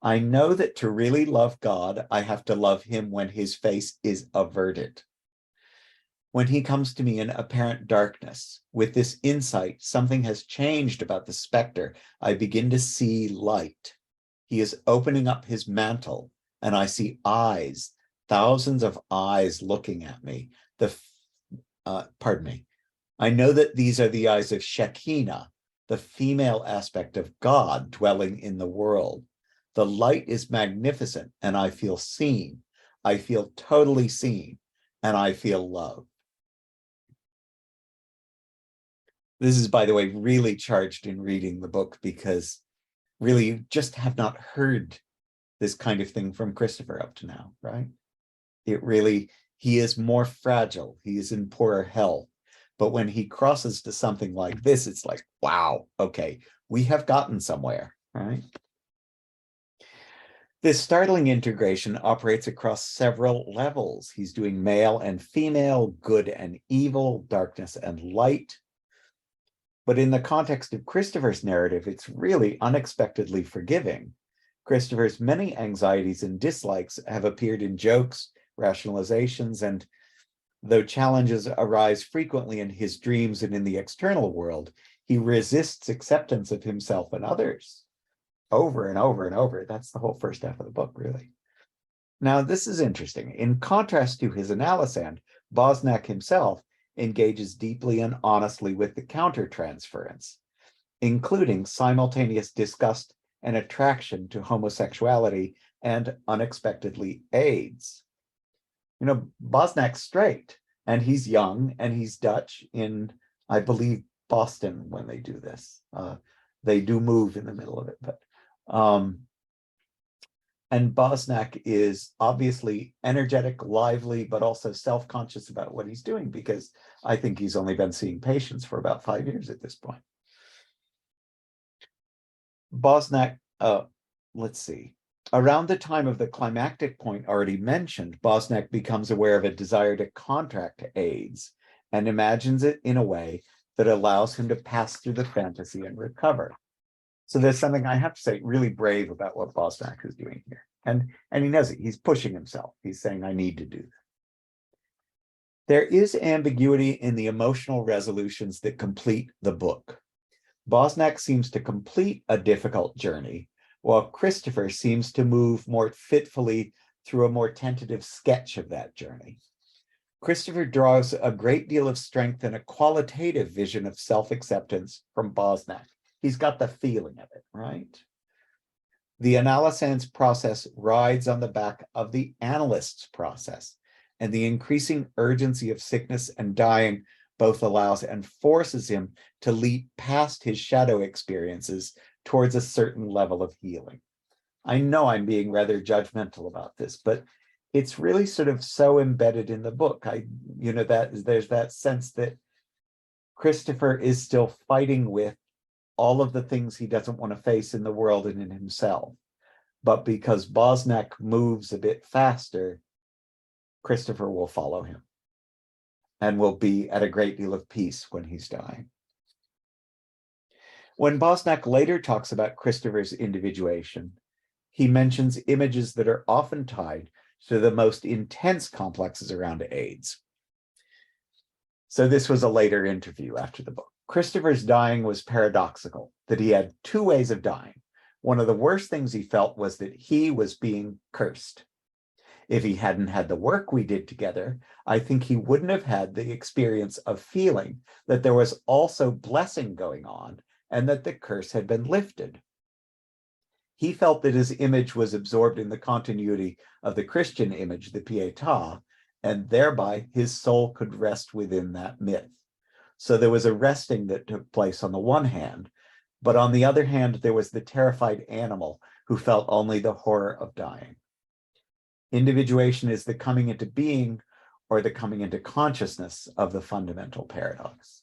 I know that to really love God, I have to love him when his face is averted. When he comes to me in apparent darkness, with this insight, something has changed about the specter. I begin to see light. He is opening up his mantle, and I see eyes, thousands of eyes looking at me. Pardon me. I know that these are the eyes of Shekinah, the female aspect of God dwelling in the world. The light is magnificent, and I feel seen. I feel totally seen, and I feel loved. This is, by the way, really charged in reading the book because really you just have not heard this kind of thing from Christopher up to now, right? He is more fragile. He is in poorer health. But when he crosses to something like this, it's like, wow, okay, we have gotten somewhere, right? This startling integration operates across several levels. He's doing male and female, good and evil, darkness and light. But in the context of Christopher's narrative, it's really unexpectedly forgiving. Christopher's many anxieties and dislikes have appeared in jokes, rationalizations, and though challenges arise frequently in his dreams and in the external world, he resists acceptance of himself and others over and over and over. That's the whole first half of the book, really. Now, this is interesting. In contrast to his analysand, Bosnak himself engages deeply and honestly with the countertransference, including simultaneous disgust and attraction to homosexuality and unexpectedly AIDS. Bosnak's straight, and he's young, and he's Dutch in, I believe, Boston when they do this. They do move in the middle of it, but and Bosnak is obviously energetic, lively, but also self-conscious about what he's doing, because I think he's only been seeing patients for about 5 years at this point. Bosnak, let's see. Around the time of the climactic point already mentioned, Bosnak becomes aware of a desire to contract AIDS and imagines it in a way that allows him to pass through the fantasy and recover. So there's something, I have to say, really brave about what Bosnak is doing here. And he knows it. He's pushing himself. He's saying, I need to do that. There is ambiguity in the emotional resolutions that complete the book. Bosnak seems to complete a difficult journey, while Christopher seems to move more fitfully through a more tentative sketch of that journey. Christopher draws a great deal of strength and a qualitative vision of self-acceptance from Bosnak. He's got the feeling of it, right? The analysand's process rides on the back of the analyst's process, and the increasing urgency of sickness and dying both allows and forces him to leap past his shadow experiences towards a certain level of healing. I know I'm being rather judgmental about this, but it's really sort of so embedded in the book. There's that sense that Christopher is still fighting with all of the things he doesn't want to face in the world and in himself. But because Bosnak moves a bit faster, Christopher will follow him and will be at a great deal of peace when he's dying. When Bosnak later talks about Christopher's individuation, he mentions images that are often tied to the most intense complexes around AIDS. So this was a later interview after the book. Christopher's dying was paradoxical, that he had two ways of dying. One of the worst things he felt was that he was being cursed. If he hadn't had the work we did together, I think he wouldn't have had the experience of feeling that there was also blessing going on and that the curse had been lifted. He felt that his image was absorbed in the continuity of the Christian image, the Pietà, and thereby his soul could rest within that myth. So there was a resting that took place on the one hand, but on the other hand, there was the terrified animal who felt only the horror of dying. Individuation is the coming into being or the coming into consciousness of the fundamental paradox.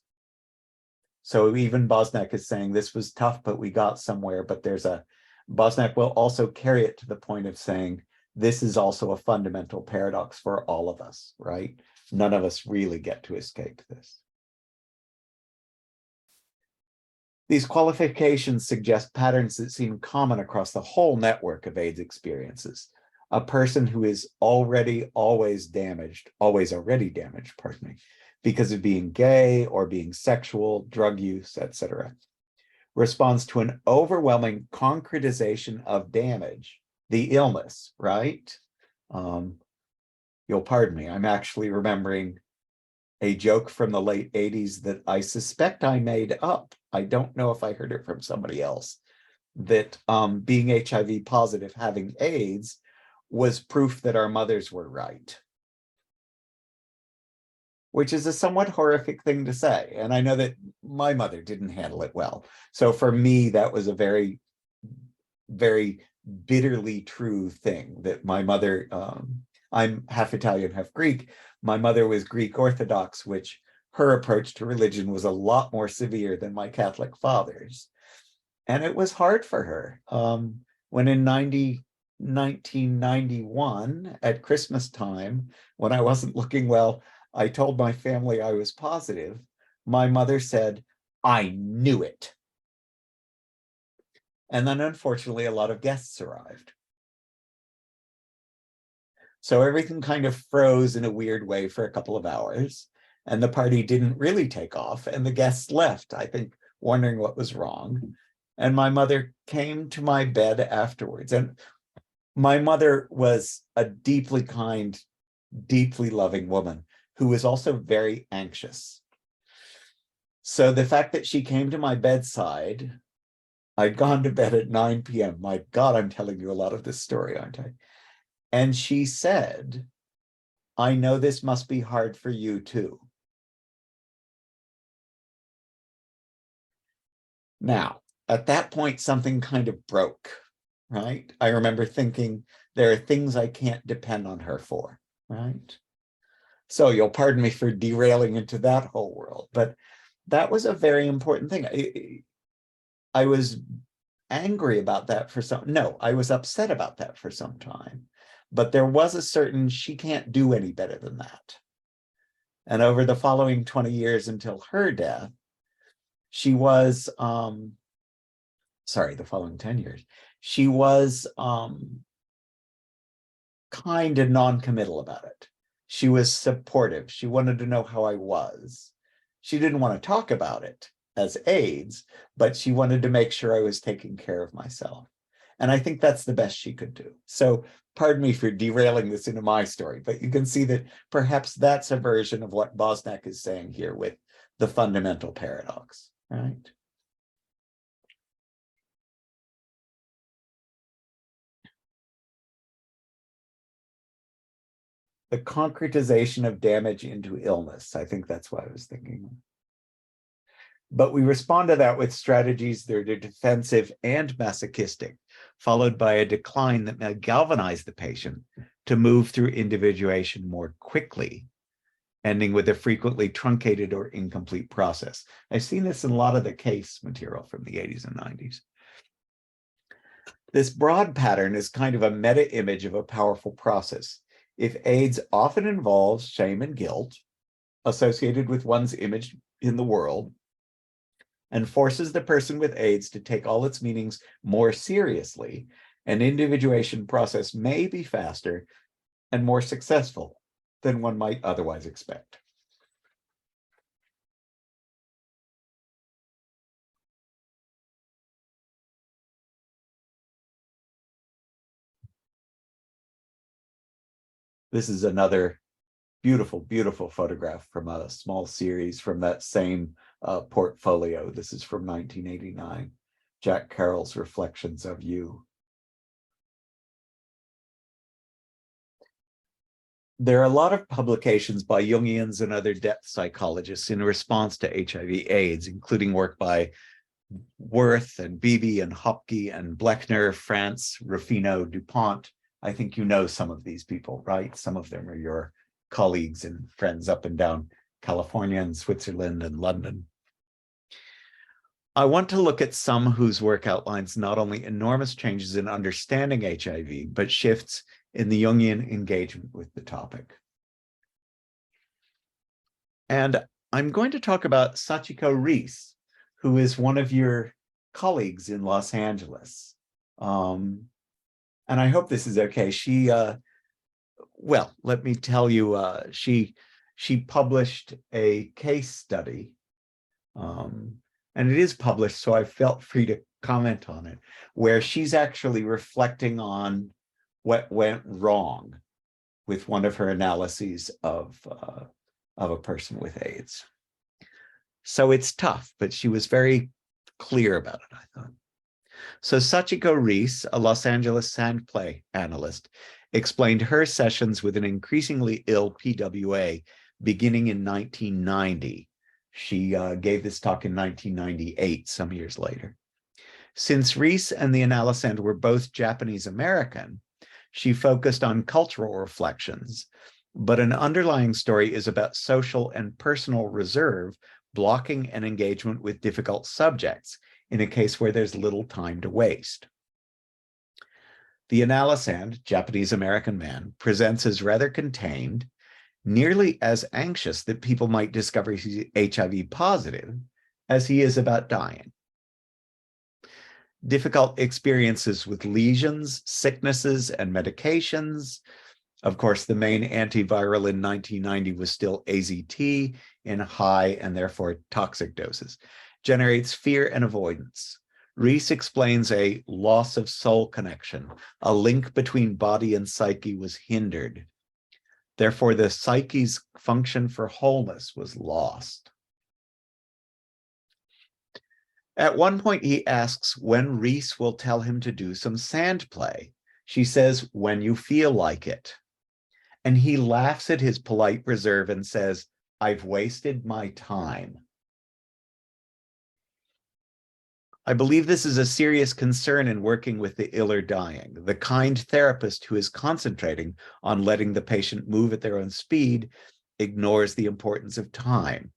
So even Bosnak is saying this was tough, but we got somewhere, but Bosnak will also carry it to the point of saying, this is also a fundamental paradox for all of us, right? None of us really get to escape this. These qualifications suggest patterns that seem common across the whole network of AIDS experiences. A person who is already already damaged, because of being gay or being sexual, drug use, etc., responds to an overwhelming concretization of damage, the illness, right? You'll pardon me, I'm actually remembering a joke from the late 80s that I suspect I made up. I don't know if I heard it from somebody else, that being HIV positive, having AIDS, was proof that our mothers were right, which is a somewhat horrific thing to say. And I know that my mother didn't handle it well. So for me, that was a very, very bitterly true thing that my mother, I'm half Italian, half Greek. My mother was Greek Orthodox, which her approach to religion was a lot more severe than my Catholic father's. And it was hard for her. When in 1991 at Christmas time, when I wasn't looking well, I told my family I was positive. My mother said, "I knew it." And then unfortunately, a lot of guests arrived. So everything kind of froze in a weird way for a couple of hours, and the party didn't really take off, and the guests left, I think, wondering what was wrong. And my mother came to my bed afterwards, and my mother was a deeply kind, deeply loving woman who was also very anxious. So the fact that she came to my bedside, I'd gone to bed at 9 p.m. My God, I'm telling you a lot of this story, aren't I? And she said, "I know this must be hard for you too." Now, at that point, something kind of broke, right? I remember thinking, there are things I can't depend on her for, right? So you'll pardon me for derailing into that whole world, but that was a very important thing. I was angry about that I was upset about that for some time, but there was a certain, she can't do any better than that. And over the following 20 years until her death, she was, the following 10 years, she was kind and non-committal about it. She was supportive. She wanted to know how I was. She didn't want to talk about it as AIDS, but she wanted to make sure I was taking care of myself. And I think that's the best she could do. So pardon me for derailing this into my story, but you can see that perhaps that's a version of what Bosnak is saying here with the fundamental paradox, right? The concretization of damage into illness. I think that's what I was thinking. But we respond to that with strategies that are defensive and masochistic, followed by a decline that may galvanize the patient to move through individuation more quickly, ending with a frequently truncated or incomplete process. I've seen this in a lot of the case material from the 80s and 90s. This broad pattern is kind of a meta image of a powerful process. If AIDS often involves shame and guilt associated with one's image in the world, and forces the person with AIDS to take all its meanings more seriously, an individuation process may be faster and more successful than one might otherwise expect. This is another beautiful, beautiful photograph from a small series from that same portfolio. This is from 1989, Jack Carroll's Reflections of You. There are a lot of publications by Jungians and other depth psychologists in response to HIV/AIDS, including work by Wirth and Beebe and Hopke and Blechner, France, Ruffino, DuPont. I think you know some of these people, right? Some of them are your colleagues and friends up and down California and Switzerland and London. I want to look at some whose work outlines not only enormous changes in understanding HIV, but shifts in the Jungian engagement with the topic. And I'm going to talk about Sachiko Reese, who is one of your colleagues in Los Angeles. And I hope this is okay. She, well, let me tell you, she published a case study, and it is published, so I felt free to comment on it, where she's actually reflecting on what went wrong with one of her analyses of a person with AIDS. So it's tough, but she was very clear about it, I thought. So Sachiko Reese, a Los Angeles sandplay analyst, explained her sessions with an increasingly ill PWA beginning in 1990. She gave this talk in 1998, some years later. Since Reese and the analysand were both Japanese American, she focused on cultural reflections, but an underlying story is about social and personal reserve, blocking an engagement with difficult subjects in a case where there's little time to waste. The analysand, Japanese American man, presents as rather contained, nearly as anxious that people might discover he's HIV positive as he is about dying. Difficult experiences with lesions, sicknesses, and medications. Of course, the main antiviral in 1990 was still AZT in high and therefore toxic doses. Generates fear and avoidance. Reese explains a loss of soul connection. A link between body and psyche was hindered. Therefore, the psyche's function for wholeness was lost. At one point, he asks when Reese will tell him to do some sand play. She says, when you feel like it. And he laughs at his polite reserve and says, I've wasted my time. I believe this is a serious concern in working with the ill or dying. The kind therapist who is concentrating on letting the patient move at their own speed ignores the importance of time.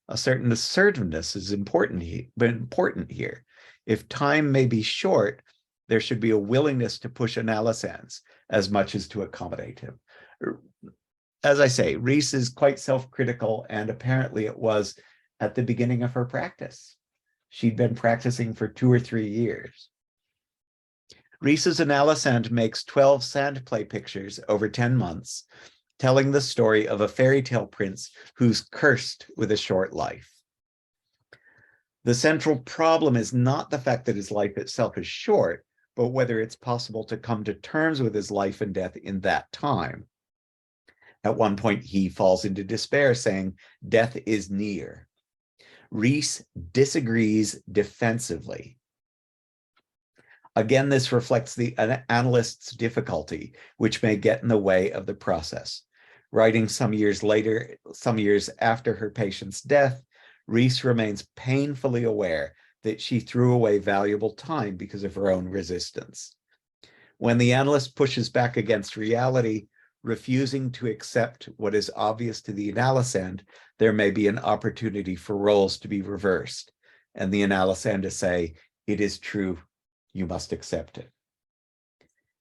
A certain assertiveness is important here. If time may be short, there should be a willingness to push analysands as much as to accommodate him. As I say, Reese is quite self-critical, and apparently it was at the beginning of her practice. She'd been practicing for 2 or 3 years. Reese's analysand makes 12 sand play pictures over 10 months, telling the story of a fairy tale prince who's cursed with a short life. The central problem is not the fact that his life itself is short, but whether it's possible to come to terms with his life and death in that time. At one point, he falls into despair, saying, death is near. Reese disagrees defensively. Again, this reflects the analyst's difficulty, which may get in the way of the process. Writing some years later, some years after her patient's death, Reese remains painfully aware that she threw away valuable time because of her own resistance. When the analyst pushes back against reality, refusing to accept what is obvious to the analysand, there may be an opportunity for roles to be reversed, and the analysand to say, it is true, you must accept it.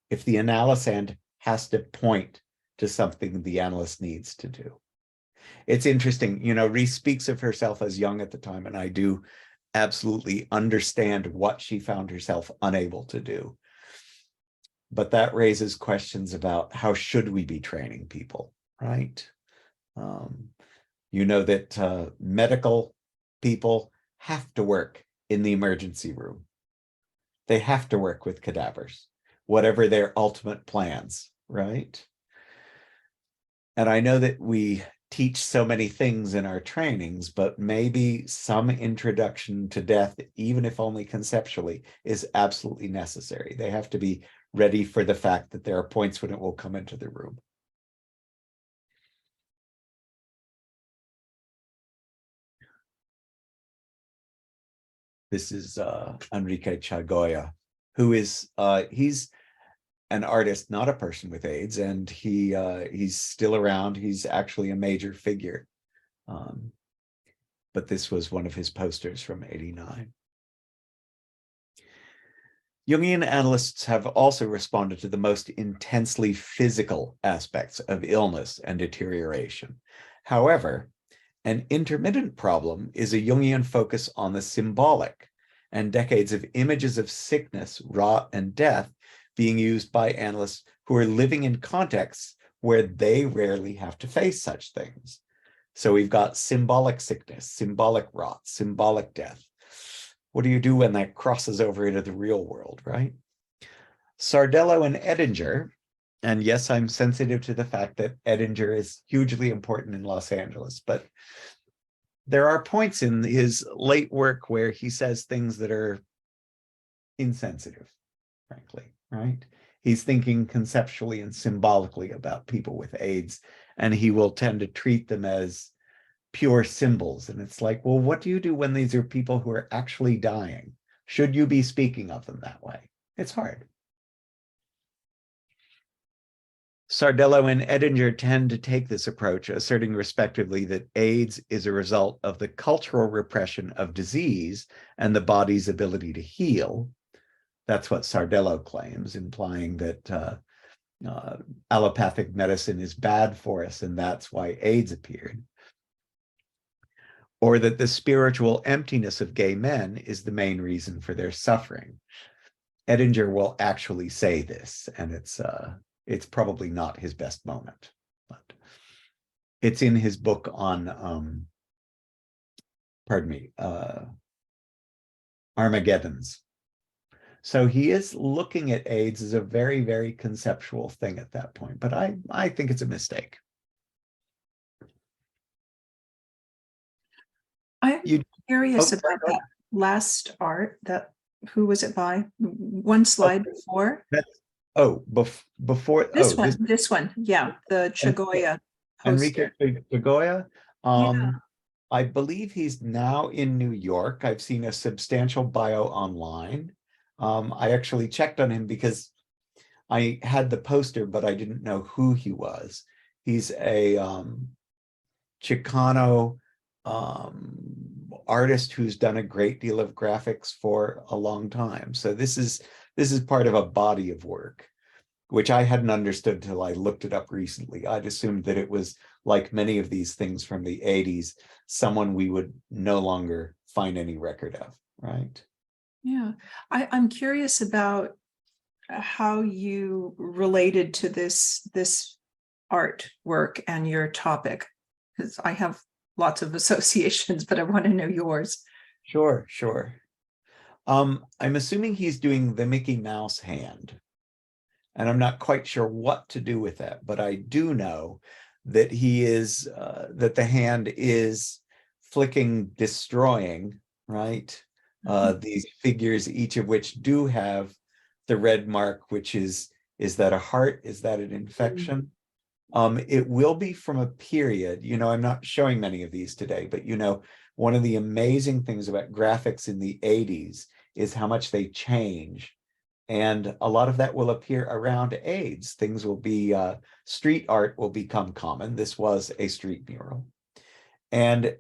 If the analysand has to point to something the analyst needs to do. It's interesting, you know, Reese speaks of herself as young at the time, and I do absolutely understand what she found herself unable to do. But that raises questions about how should we be training people, right? You know that medical people have to work in the emergency room. They have to work with cadavers, whatever their ultimate plans, right? And I know that we teach so many things in our trainings, but maybe some introduction to death, even if only conceptually, is absolutely necessary. They have to be ready for the fact that there are points when it will come into the room. This is Enrique Chagoya, who is, he's an artist, not a person with AIDS, and he's still around. He's actually a major figure. But this was one of his posters from '89. Jungian analysts have also responded to the most intensely physical aspects of illness and deterioration. However, an intermittent problem is a Jungian focus on the symbolic, and decades of images of sickness, rot, and death being used by analysts who are living in contexts where they rarely have to face such things. So we've got symbolic sickness, symbolic rot, symbolic death. What do you do when that crosses over into the real world, right? Sardello and Ettinger, and yes, I'm sensitive to the fact that Ettinger is hugely important in Los Angeles, but there are points in his late work where he says things that are insensitive, frankly, right? He's thinking conceptually and symbolically about people with AIDS, and he will tend to treat them as pure symbols. And it's like, well, what do you do when these are people who are actually dying? Should you be speaking of them that way? It's hard. Sardello and Ettinger tend to take this approach, asserting respectively that AIDS is a result of the cultural repression of disease and the body's ability to heal. That's what Sardello claims, implying that allopathic medicine is bad for us, and that's why AIDS appeared. Or that the spiritual emptiness of gay men is the main reason for their suffering. Ettinger will actually say this, and it's probably not his best moment, but it's in his book on, Armageddons. So he is looking at AIDS as a very, very conceptual thing at that point, but I think it's a mistake. I'm curious about that last art. Who was it by? One slide before. Before this one, yeah, the Chagoya poster. Enrique Chagoya. Yeah. I believe he's now in New York. I've seen a substantial bio online. I actually checked on him because I had the poster, but I didn't know who he was. He's a Chicano artist who's done a great deal of graphics for a long time. So this is part of a body of work, which I hadn't understood till I looked it up recently. I'd assumed that it was like many of these things from the '80s, someone we would no longer find any record of, right? Yeah, I'm curious about how you related to this artwork and your topic, because I have lots of associations, but I want to know yours. Sure. I'm assuming he's doing the Mickey Mouse hand, and I'm not quite sure what to do with that, but I do know that he is, that the hand is flicking, destroying, right? These figures, each of which do have the red mark, which is that a heart? Is that an infection? It will be from a period, I'm not showing many of these today, but one of the amazing things about graphics in the '80s is how much they change. And a lot of that will appear around AIDS. Things will be, street art will become common. This was a street mural. And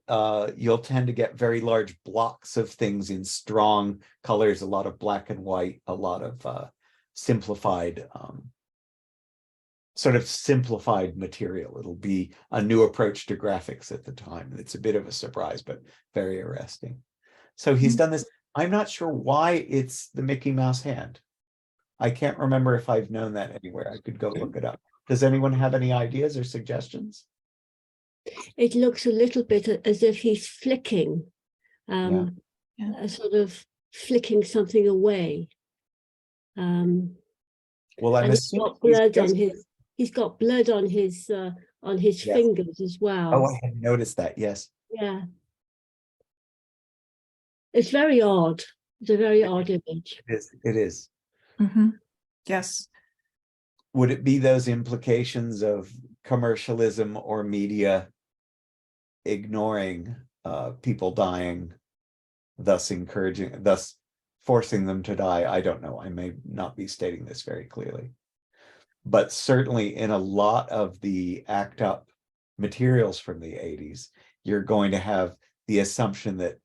you'll tend to get very large blocks of things in strong colors, a lot of black and white, a lot of simplified, sort of simplified material. It'll be a new approach to graphics at the time. It's a bit of a surprise, but very arresting. So he's done this. I'm not sure why it's the Mickey Mouse hand. I can't remember if I've known that anywhere. I could go look it up. Does anyone have any ideas or suggestions? It looks a little bit as if he's flicking, Yeah. sort of flicking something away. Well, I'm and he's got blood on his on his Yes. fingers as well. Oh, I had noticed that. Yes. Yeah. It's very odd. It's a very odd image. It is. It is. Yes. Would it be those implications of commercialism or media ignoring people dying, thus forcing them to die? I don't know. I may not be stating this very clearly. But certainly in a lot of the ACT UP materials from the 80s, you're going to have the assumption that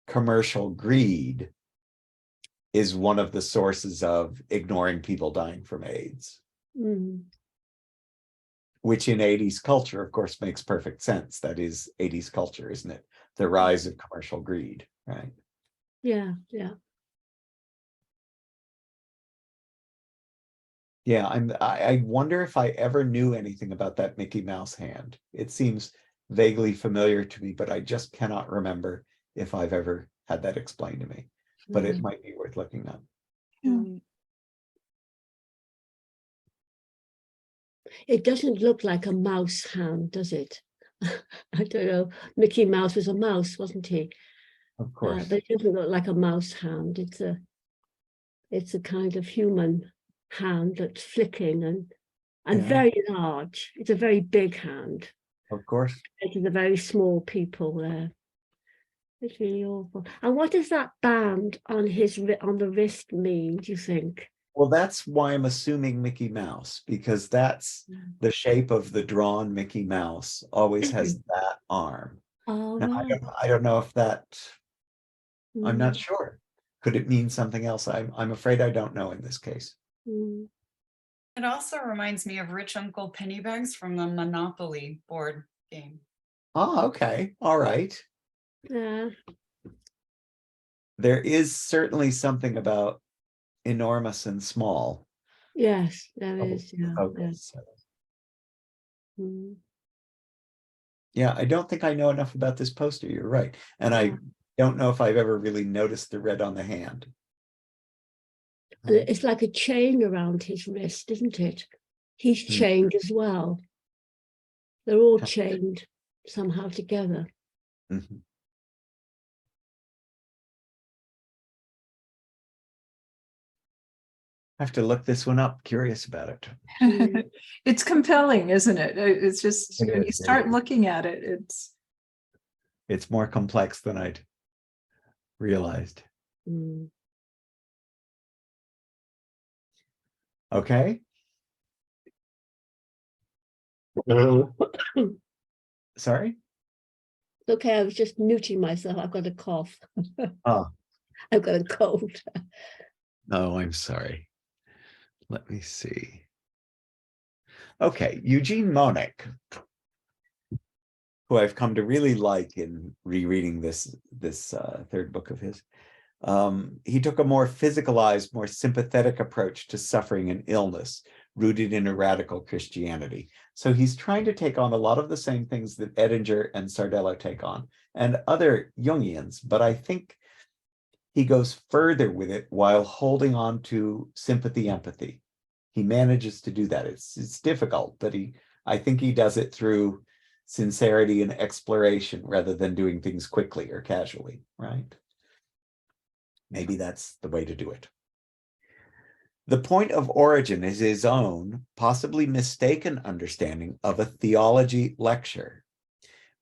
commercial greed is one of the sources of ignoring people dying from AIDS. Which in 80s culture, of course, makes perfect sense. That is 80s culture, isn't it? The rise of commercial greed, right? Yeah, yeah. Yeah, I wonder if I ever knew anything about that Mickey Mouse hand. It seems vaguely familiar to me, but I just cannot remember if I've ever had that explained to me. But it might be worth looking up. Yeah. It doesn't look like a mouse hand, does it? I don't know. Mickey Mouse was a mouse, wasn't he? Of course. But it doesn't look like a mouse hand. It's a kind of human hand that's flicking and very large. It's a very big hand. Of course. It is a very small people there. It's really awful. And what does that band on the wrist mean, do you think? Well, that's why I'm assuming Mickey Mouse, because that's the shape of the drawn Mickey Mouse always has that arm. Oh, Now, right. I don't know if that, I'm not sure. Could it mean something else? I'm afraid I don't know in this case. It also reminds me of Rich Uncle Pennybags from the Monopoly board game. Oh, okay. All right. Yeah. There is certainly something about enormous and small. Yes, there is. Yeah. Focus. Yeah. Yeah, I don't think I know enough about this poster. You're right. And I don't know if I've ever really noticed the red on the hand. It's like a chain around his wrist, isn't it? He's chained as well. They're all chained somehow together. I have to look this one up. Curious about it. It's compelling, isn't it? It's just when you start looking at it, it's more complex than I'd realized. Okay. Sorry? Okay, I was just muting myself. I've got a cough. Oh. I've got a cold. Oh, I'm sorry. Let me see. Okay, Eugene Monick, who I've come to really like in rereading this third book of his. He took a more physicalized, more sympathetic approach to suffering and illness, rooted in a radical Christianity. So he's trying to take on a lot of the same things that Edinger and Sardello take on, and other Jungians, but I think he goes further with it while holding on to sympathy, empathy. He manages to do that. It's difficult, but I think he does it through sincerity and exploration rather than doing things quickly or casually, right? Maybe that's the way to do it. The point of origin is his own, possibly mistaken understanding of a theology lecture,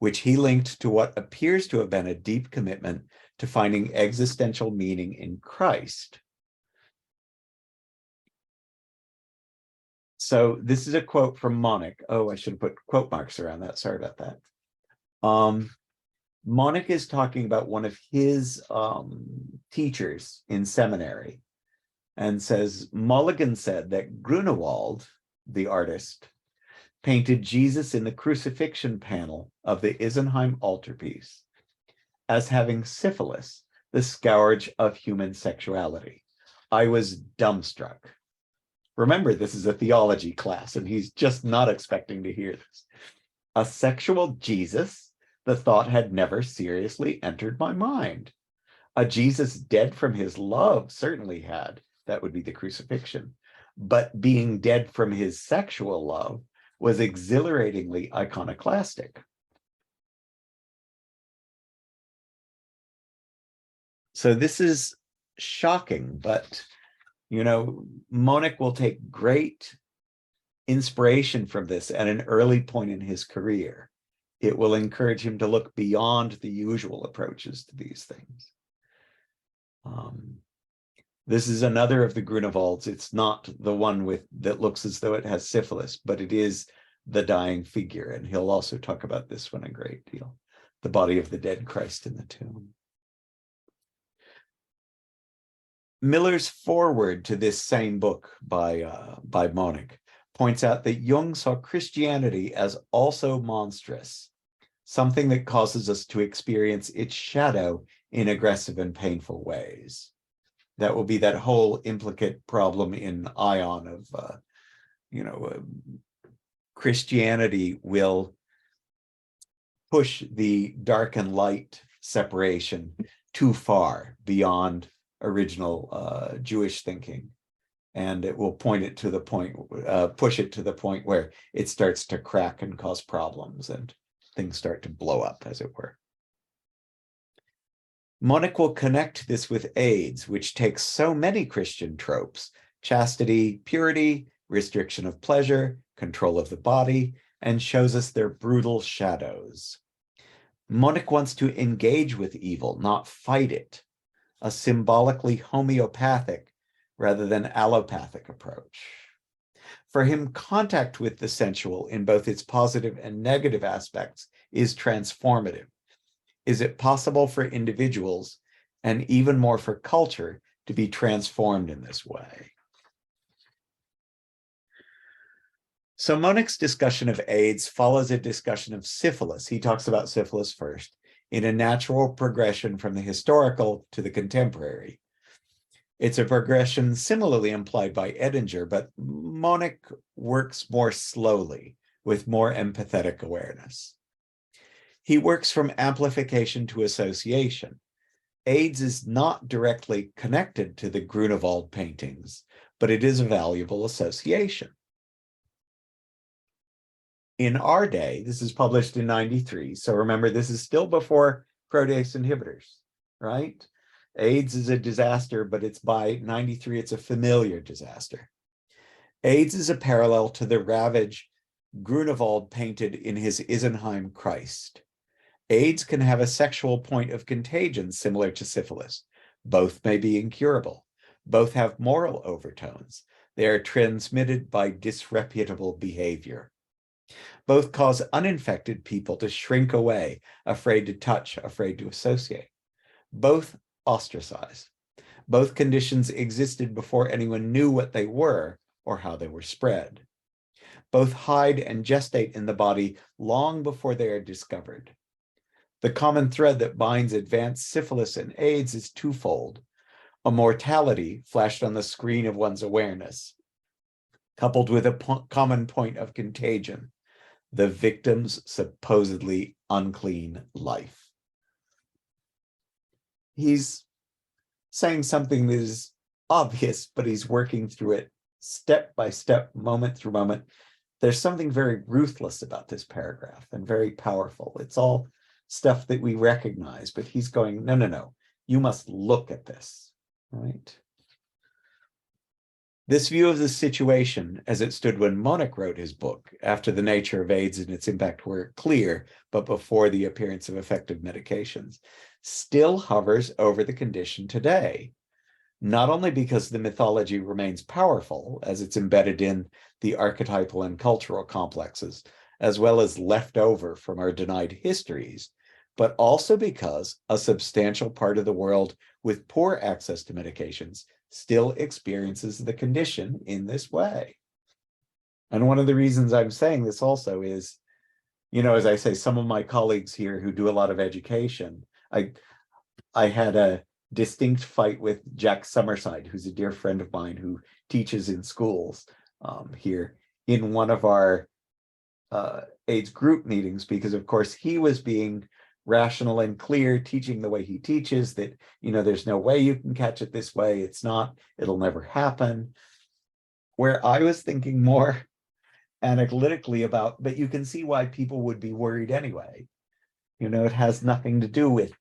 which he linked to what appears to have been a deep commitment to finding existential meaning in Christ. So this is a quote from Monick. Oh, I should have put quote marks around that. Sorry about that. Monick is talking about one of his teachers in seminary and says, Mulligan said that Grunewald, the artist, painted Jesus in the crucifixion panel of the Isenheim altarpiece as having syphilis, the scourge of human sexuality. I was dumbstruck. Remember, this is a theology class, and he's just not expecting to hear this. A sexual Jesus? The thought had never seriously entered my mind. A Jesus dead from his love certainly had. That would be the crucifixion. But being dead from his sexual love was exhilaratingly iconoclastic. So this is shocking, but, Monic will take great inspiration from this at an early point in his career. It will encourage him to look beyond the usual approaches to these things. This is another of the Grunewalds. It's not the one that looks as though it has syphilis, but it is the dying figure. And he'll also talk about this one a great deal, the body of the dead Christ in the tomb. Miller's foreword to this same book by Monic points out that Jung saw Christianity as also monstrous, something that causes us to experience its shadow in aggressive and painful ways. That will be that whole implicate problem in Ion of, Christianity will push the dark and light separation too far beyond original Jewish thinking. And it will push it to the point where it starts to crack and cause problems and things start to blow up, as it were. Monic will connect this with AIDS, which takes so many Christian tropes: chastity, purity, restriction of pleasure, control of the body, and shows us their brutal shadows. Monic wants to engage with evil, not fight it, a symbolically homeopathic rather than allopathic approach. For him, contact with the sensual in both its positive and negative aspects is transformative. Is it possible for individuals, and even more for culture, to be transformed in this way? So Monic's discussion of AIDS follows a discussion of syphilis. He talks about syphilis first, in a natural progression from the historical to the contemporary. It's a progression similarly implied by Edinger, but Monic works more slowly, with more empathetic awareness. He works from amplification to association. AIDS is not directly connected to the Grunewald paintings, but it is a valuable association. In our day, this is published in '93, so remember, this is still before protease inhibitors, right? AIDS is a disaster, but it's by '93, it's a familiar disaster. AIDS is a parallel to the ravage Grunewald painted in his Isenheim Christ. AIDS can have a sexual point of contagion similar to syphilis. Both may be incurable. Both have moral overtones. They are transmitted by disreputable behavior. Both cause uninfected people to shrink away, afraid to touch, afraid to associate. Both ostracize. Both conditions existed before anyone knew what they were or how they were spread. Both hide and gestate in the body long before they are discovered. The common thread that binds advanced syphilis and AIDS is twofold: a mortality flashed on the screen of one's awareness, coupled with a common point of contagion, the victim's supposedly unclean life. He's saying something that is obvious, but he's working through it step by step, moment through moment. There's something very ruthless about this paragraph and very powerful. It's all stuff that we recognize, but he's going, no, you must look at this, right? This view of the situation as it stood when Monic wrote his book, after the nature of AIDS and its impact were clear, but before the appearance of effective medications, still hovers over the condition today. Not only because the mythology remains powerful, as it's embedded in the archetypal and cultural complexes, as well as left over from our denied histories, but also because a substantial part of the world with poor access to medications still experiences the condition in this way. And one of the reasons I'm saying this also is, as I say, some of my colleagues here who do a lot of education, I had a distinct fight with Jack Summerside, who's a dear friend of mine who teaches in schools here, in one of our AIDS group meetings, because of course he was being rational and clear, teaching the way he teaches, that, there's no way you can catch it this way. It'll never happen. Where I was thinking more, analytically about, but you can see why people would be worried anyway. You know, it has nothing to do with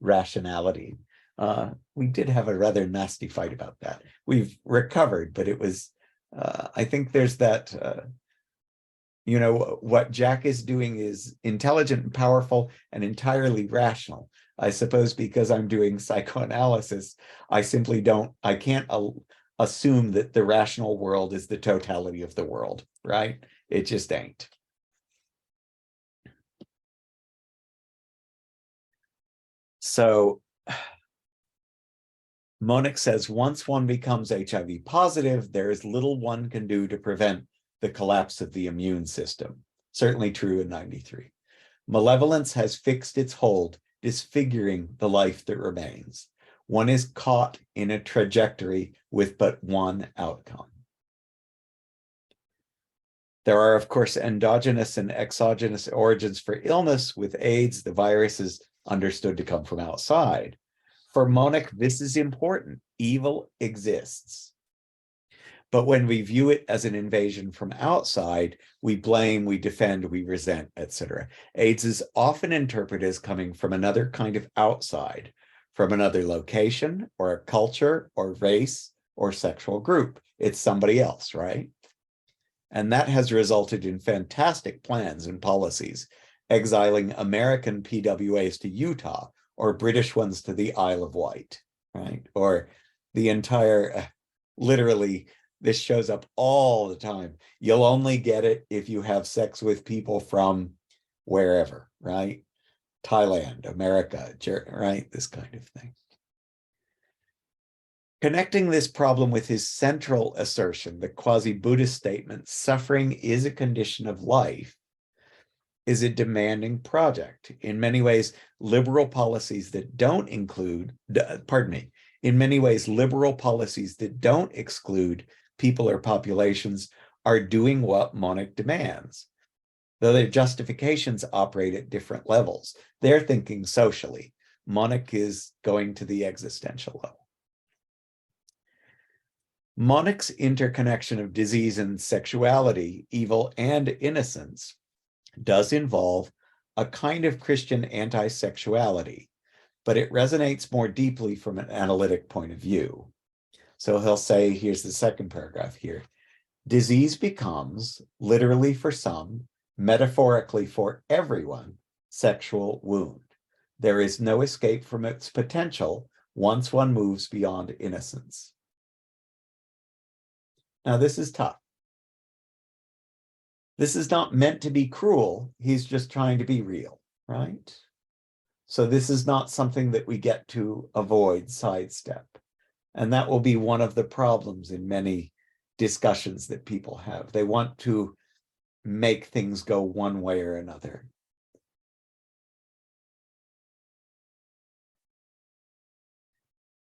rationality. We did have a rather nasty fight about that. We've recovered, but it was, I think there's that, you know, what Jack is doing is intelligent and powerful and entirely rational. I suppose because I'm doing psychoanalysis, I can't assume that the rational world is the totality of the world, right? It just ain't. So Monick says, once one becomes HIV positive, there is little one can do to prevent the collapse of the immune system. Certainly true in 93. Malevolence has fixed its hold, disfiguring the life that remains. One is caught in a trajectory with but one outcome. There are, of course, endogenous and exogenous origins for illness. With AIDS, the virus is understood to come from outside. For Monick, this is important. Evil exists. But when we view it as an invasion from outside, we blame, we defend, we resent, etc. AIDS is often interpreted as coming from another kind of outside, from another location or a culture or race or sexual group. It's somebody else, right? And that has resulted in fantastic plans and policies, exiling American PWAs to Utah or British ones to the Isle of Wight, right? Or the entire, literally, this shows up all the time. You'll only get it if you have sex with people from wherever, right? Thailand, America, right? This kind of thing. Connecting this problem with his central assertion, the quasi-Buddhist statement, suffering is a condition of life, is a demanding project. In many ways, liberal policies that don't include, in many ways, liberal policies that don't exclude people or populations are doing what Monick demands. Though their justifications operate at different levels. They're thinking socially. Monick is going to the existential level. Monick's interconnection of disease and sexuality, evil and innocence, does involve a kind of Christian anti-sexuality, but it resonates more deeply from an analytic point of view. So he'll say, here's the second paragraph here, disease becomes, literally for some, metaphorically for everyone, sexual wound. There is no escape from its potential once one moves beyond innocence. Now, this is tough. This is not meant to be cruel. He's just trying to be real, right? So this is not something that we get to avoid, sidestep. And that will be one of the problems in many discussions that people have. They want to make things go one way or another.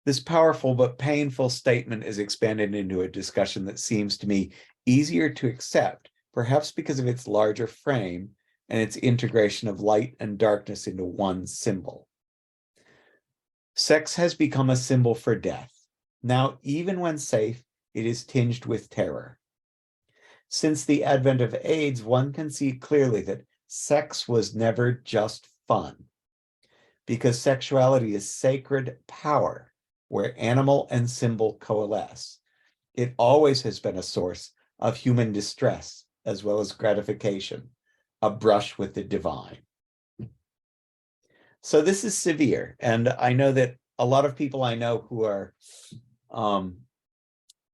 This powerful but painful statement is expanded into a discussion that seems to me easier to accept, perhaps because of its larger frame and its integration of light and darkness into one symbol. Sex has become a symbol for death. Now, even when safe, it is tinged with terror. Since the advent of AIDS, one can see clearly that sex was never just fun, because sexuality is sacred power, where animal and symbol coalesce. It always has been a source of human distress as well as gratification, a brush with the divine. So this is severe, and I know that a lot of people I know who are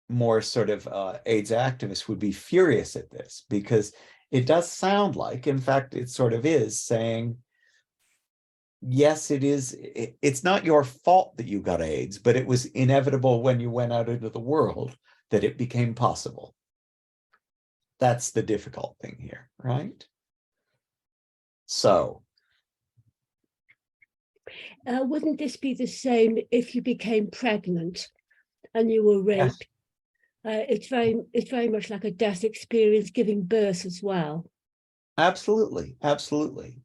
more sort of AIDS activists would be furious at this, because it does sound like, in fact, it sort of is saying, yes, it's not your fault that you got AIDS, but it was inevitable when you went out into the world that it became possible. That's the difficult thing here, right? So. Wouldn't this be the same if you became pregnant and you were raped? Yes. It's very much like a death experience, giving birth as well. Absolutely, absolutely.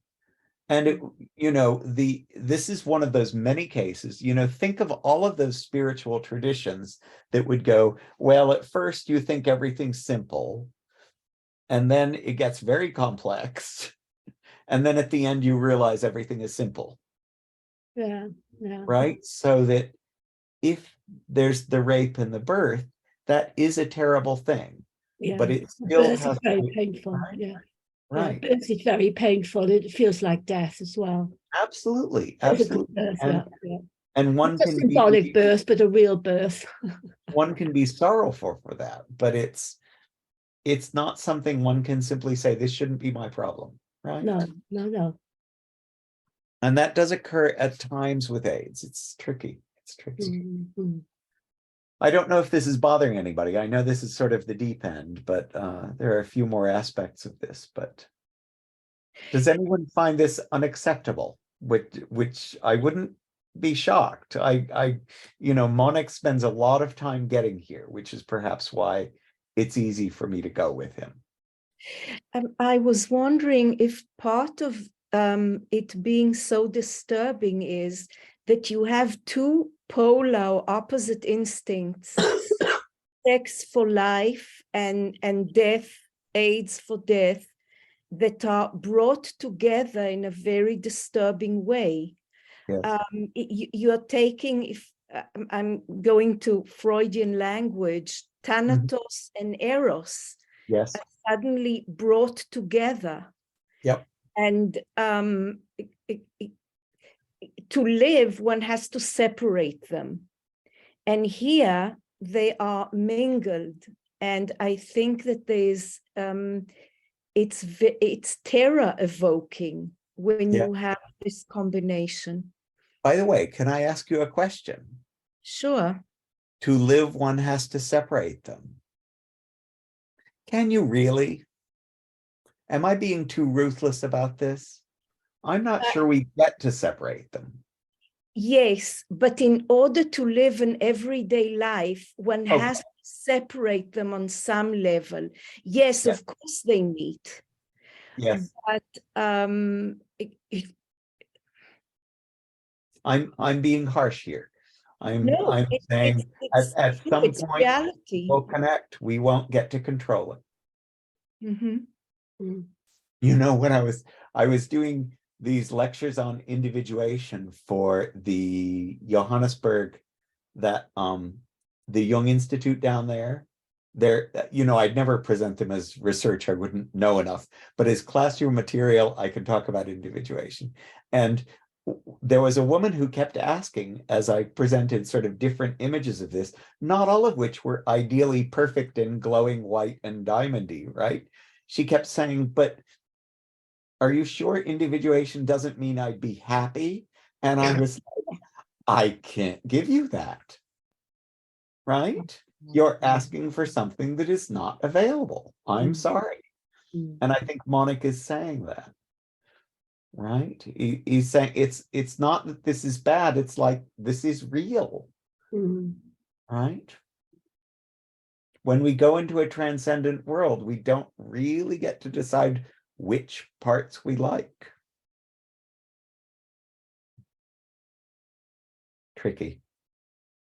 And this is one of those many cases, think of all of those spiritual traditions that would go, well, at first you think everything's simple, and then it gets very complex. And then at the end, you realize everything is simple. Yeah, yeah. Right? So that if there's the rape and the birth, that is a terrible thing. Yeah. But it The still birth has is very to, painful. right? Yeah. Right. Yeah, birth is very painful. It feels like death as well. Absolutely. Physical Absolutely. birth, yeah, yeah. And Not one a can symbolic be birth, but a real birth. one can be sorrowful for that, but it's not something one can simply say, this shouldn't be my problem, right? No, no, no. And that does occur at times with AIDS. It's tricky. It's tricky. Mm-hmm. I don't know if this is bothering anybody. I know this is sort of the deep end, but there are a few more aspects of this. But does anyone find this unacceptable? Which I wouldn't be shocked. Monic spends a lot of time getting here, which is perhaps why it's easy for me to go with him. I was wondering if part of it being so disturbing is that you have two polar opposite instincts, sex for life and death, AIDS for death, that are brought together in a very disturbing way. Yes. You're taking, if I'm going to Freudian language, Thanatos and Eros, Yes. suddenly brought together. Yep. And to live, one has to separate them. And here they are mingled. And I think that there's, it's terror evoking when you have this combination. By the way, can I ask you a question? Sure. To live, one has to separate them. Can you really? Am I being too ruthless about this? I'm not sure we get to separate them. Yes, but in order to live an everyday life, one has to separate them on some level. Yes, of course they meet. Yes. But I'm being harsh here. I'm saying at some point reality. we'll connect. We won't get to control it. Mm-hmm. You know, when I was doing these lectures on individuation for the Johannesburg, that the Jung Institute down there, I'd never present them as research. I wouldn't know enough, but as classroom material, I can talk about individuation. And there was a woman who kept asking, as I presented sort of different images of this, not all of which were ideally perfect and glowing white and diamondy, right? She kept saying, but are you sure individuation doesn't mean I'd be happy? And I was like, I can't give you that, right? You're asking for something that is not available. I'm sorry. And I think Monic is saying that, right? He's saying it's not that this is bad. It's like, this is real, right? When we go into a transcendent world, we don't really get to decide which parts we like. Tricky.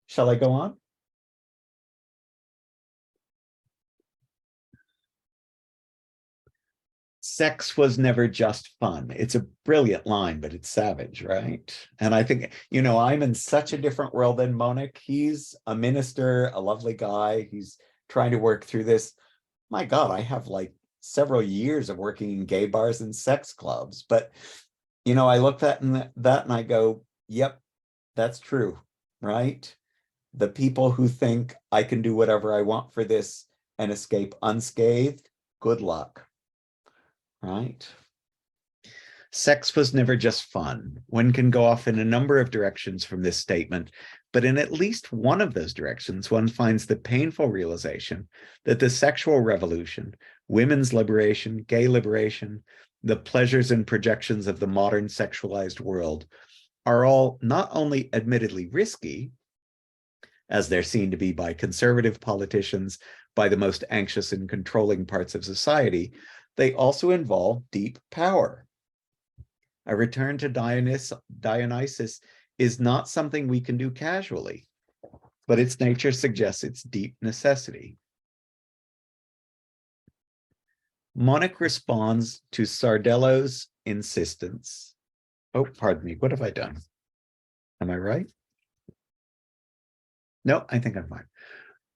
Shall I go on? Sex was never just fun. It's a brilliant line, but it's savage, right? And I think, I'm in such a different world than Monic. He's a minister, a lovely guy. He's trying to work through this. My God, I have like several years of working in gay bars and sex clubs. But, I look at that and I go, yep, that's true, right? The people who think I can do whatever I want for this and escape unscathed, good luck, right? Sex was never just fun. One can go off in a number of directions from this statement, but in at least one of those directions, one finds the painful realization that the sexual revolution, women's liberation, gay liberation, the pleasures and projections of the modern sexualized world are all not only admittedly risky, as they're seen to be by conservative politicians, by the most anxious and controlling parts of society, they also involve deep power. A return to Dionysus is not something we can do casually, but its nature suggests its deep necessity. Monic responds to Sardello's insistence. Oh, pardon me, what have I done? Am I right? No, I think I'm fine.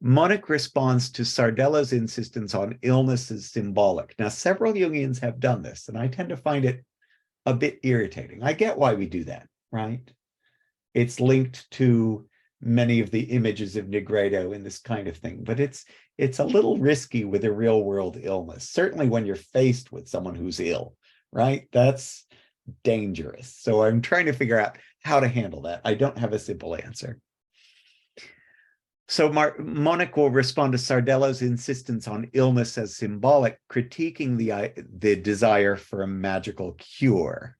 Monic responds to Sardello's insistence on illness as symbolic. Now, several Jungians have done this, and I tend to find it a bit irritating. I get why we do that, right? It's linked to many of the images of Negredo and this kind of thing, but it's a little risky with a real world illness, certainly when you're faced with someone who's ill, right? That's dangerous. So I'm trying to figure out how to handle that. I don't have a simple answer. So Monic will respond to Sardello's insistence on illness as symbolic, critiquing the desire for a magical cure.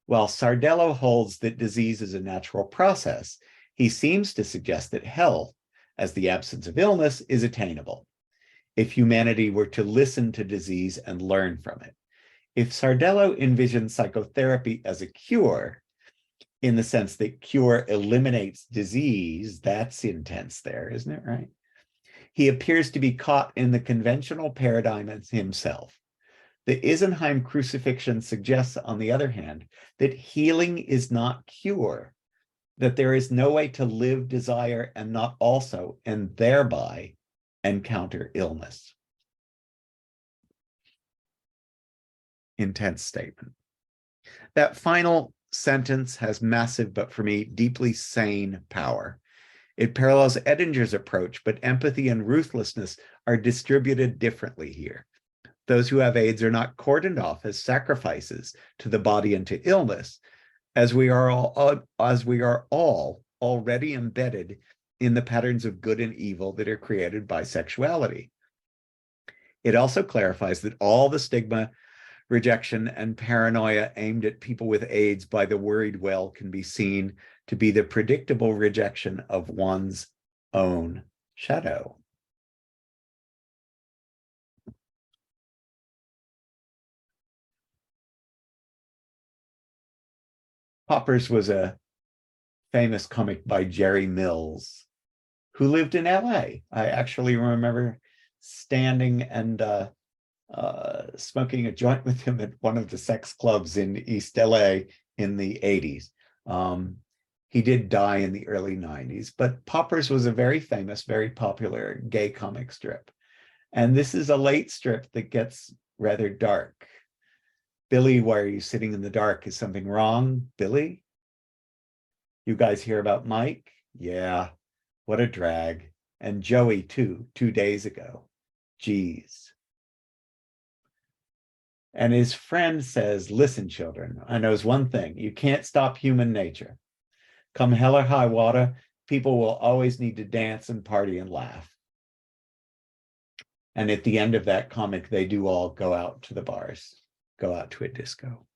While Sardello holds that disease is a natural process, he seems to suggest that health, as the absence of illness, is attainable if humanity were to listen to disease and learn from it. If Sardello envisions psychotherapy as a cure, in the sense that cure eliminates disease, that's intense there, isn't it, right? He appears to be caught in the conventional paradigm as himself. The Isenheim crucifixion suggests, on the other hand, that healing is not cure, that there is no way to live desire and not also, and thereby, encounter illness. Intense statement. That final sentence has massive, but for me, deeply sane power. It parallels Ettinger's approach, but empathy and ruthlessness are distributed differently here. Those who have AIDS are not cordoned off as sacrifices to the body and to illness, as we are all already embedded in the patterns of good and evil that are created by sexuality. It also clarifies that all the stigma, rejection, and paranoia aimed at people with AIDS by the worried well can be seen to be the predictable rejection of one's own shadow. Poppers was a famous comic by Jerry Mills, who lived in LA. I actually remember standing and smoking a joint with him at one of the sex clubs in East LA in the 80s. He did die in the early 90s, but Poppers was a very famous, very popular gay comic strip. And this is a late strip that gets rather dark. Billy, why are you sitting in the dark? Is something wrong, Billy? You guys hear about Mike? Yeah, what a drag. And Joey too, 2 days ago. Geez. And his friend says, listen, children, I knows one thing. You can't stop human nature. Come hell or high water, people will always need to dance and party and laugh. And at the end of that comic, they do all go out to the bars, go out to a disco.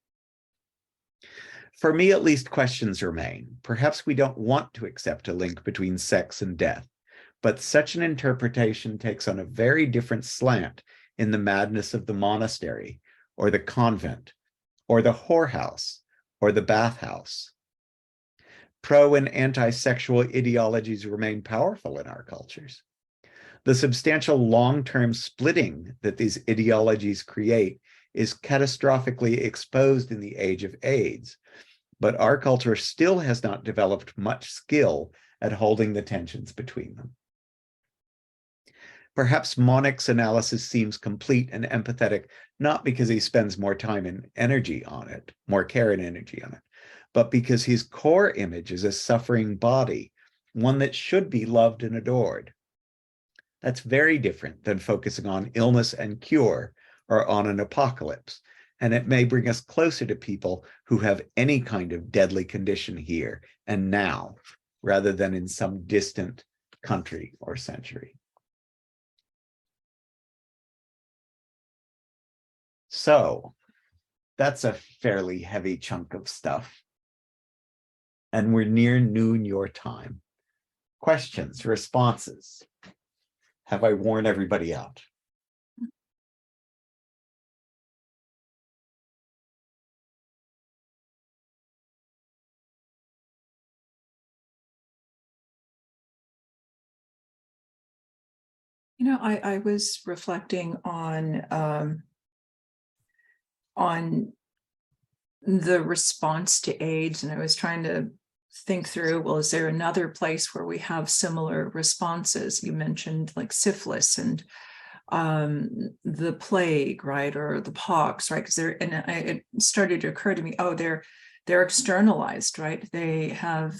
For me, at least, questions remain. Perhaps we don't want to accept a link between sex and death, but such an interpretation takes on a very different slant in the madness of the monastery, or the convent, or the whorehouse, or the bathhouse. Pro and anti-sexual ideologies remain powerful in our cultures. The substantial long-term splitting that these ideologies create is catastrophically exposed in the age of AIDS, but our culture still has not developed much skill at holding the tensions between them. Perhaps Monic's analysis seems complete and empathetic, not because he spends more time and energy on it, more care and energy on it, but because his core image is a suffering body, one that should be loved and adored. That's very different than focusing on illness and cure or on an apocalypse, and it may bring us closer to people who have any kind of deadly condition here and now, rather than in some distant country or century. So that's a fairly heavy chunk of stuff. And we're near noon your time. Questions, responses? Have I worn everybody out? I was reflecting on the response to AIDS, and I was trying to think through, well, is there another place where we have similar responses? You mentioned like syphilis and the plague, right, or the pox, right? Because it started to occur to me, oh, they're externalized, right? They have,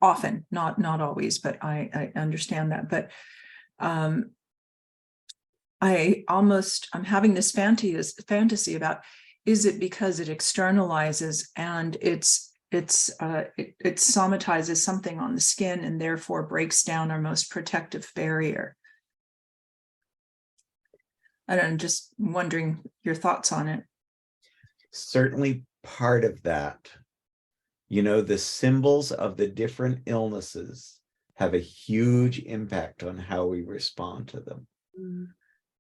often, not always, but I understand that. But I'm having this fantasy about, is it because it externalizes and it somatizes something on the skin and therefore breaks down our most protective barrier? I'm just wondering your thoughts on it. Certainly part of that. The symbols of the different illnesses have a huge impact on how we respond to them.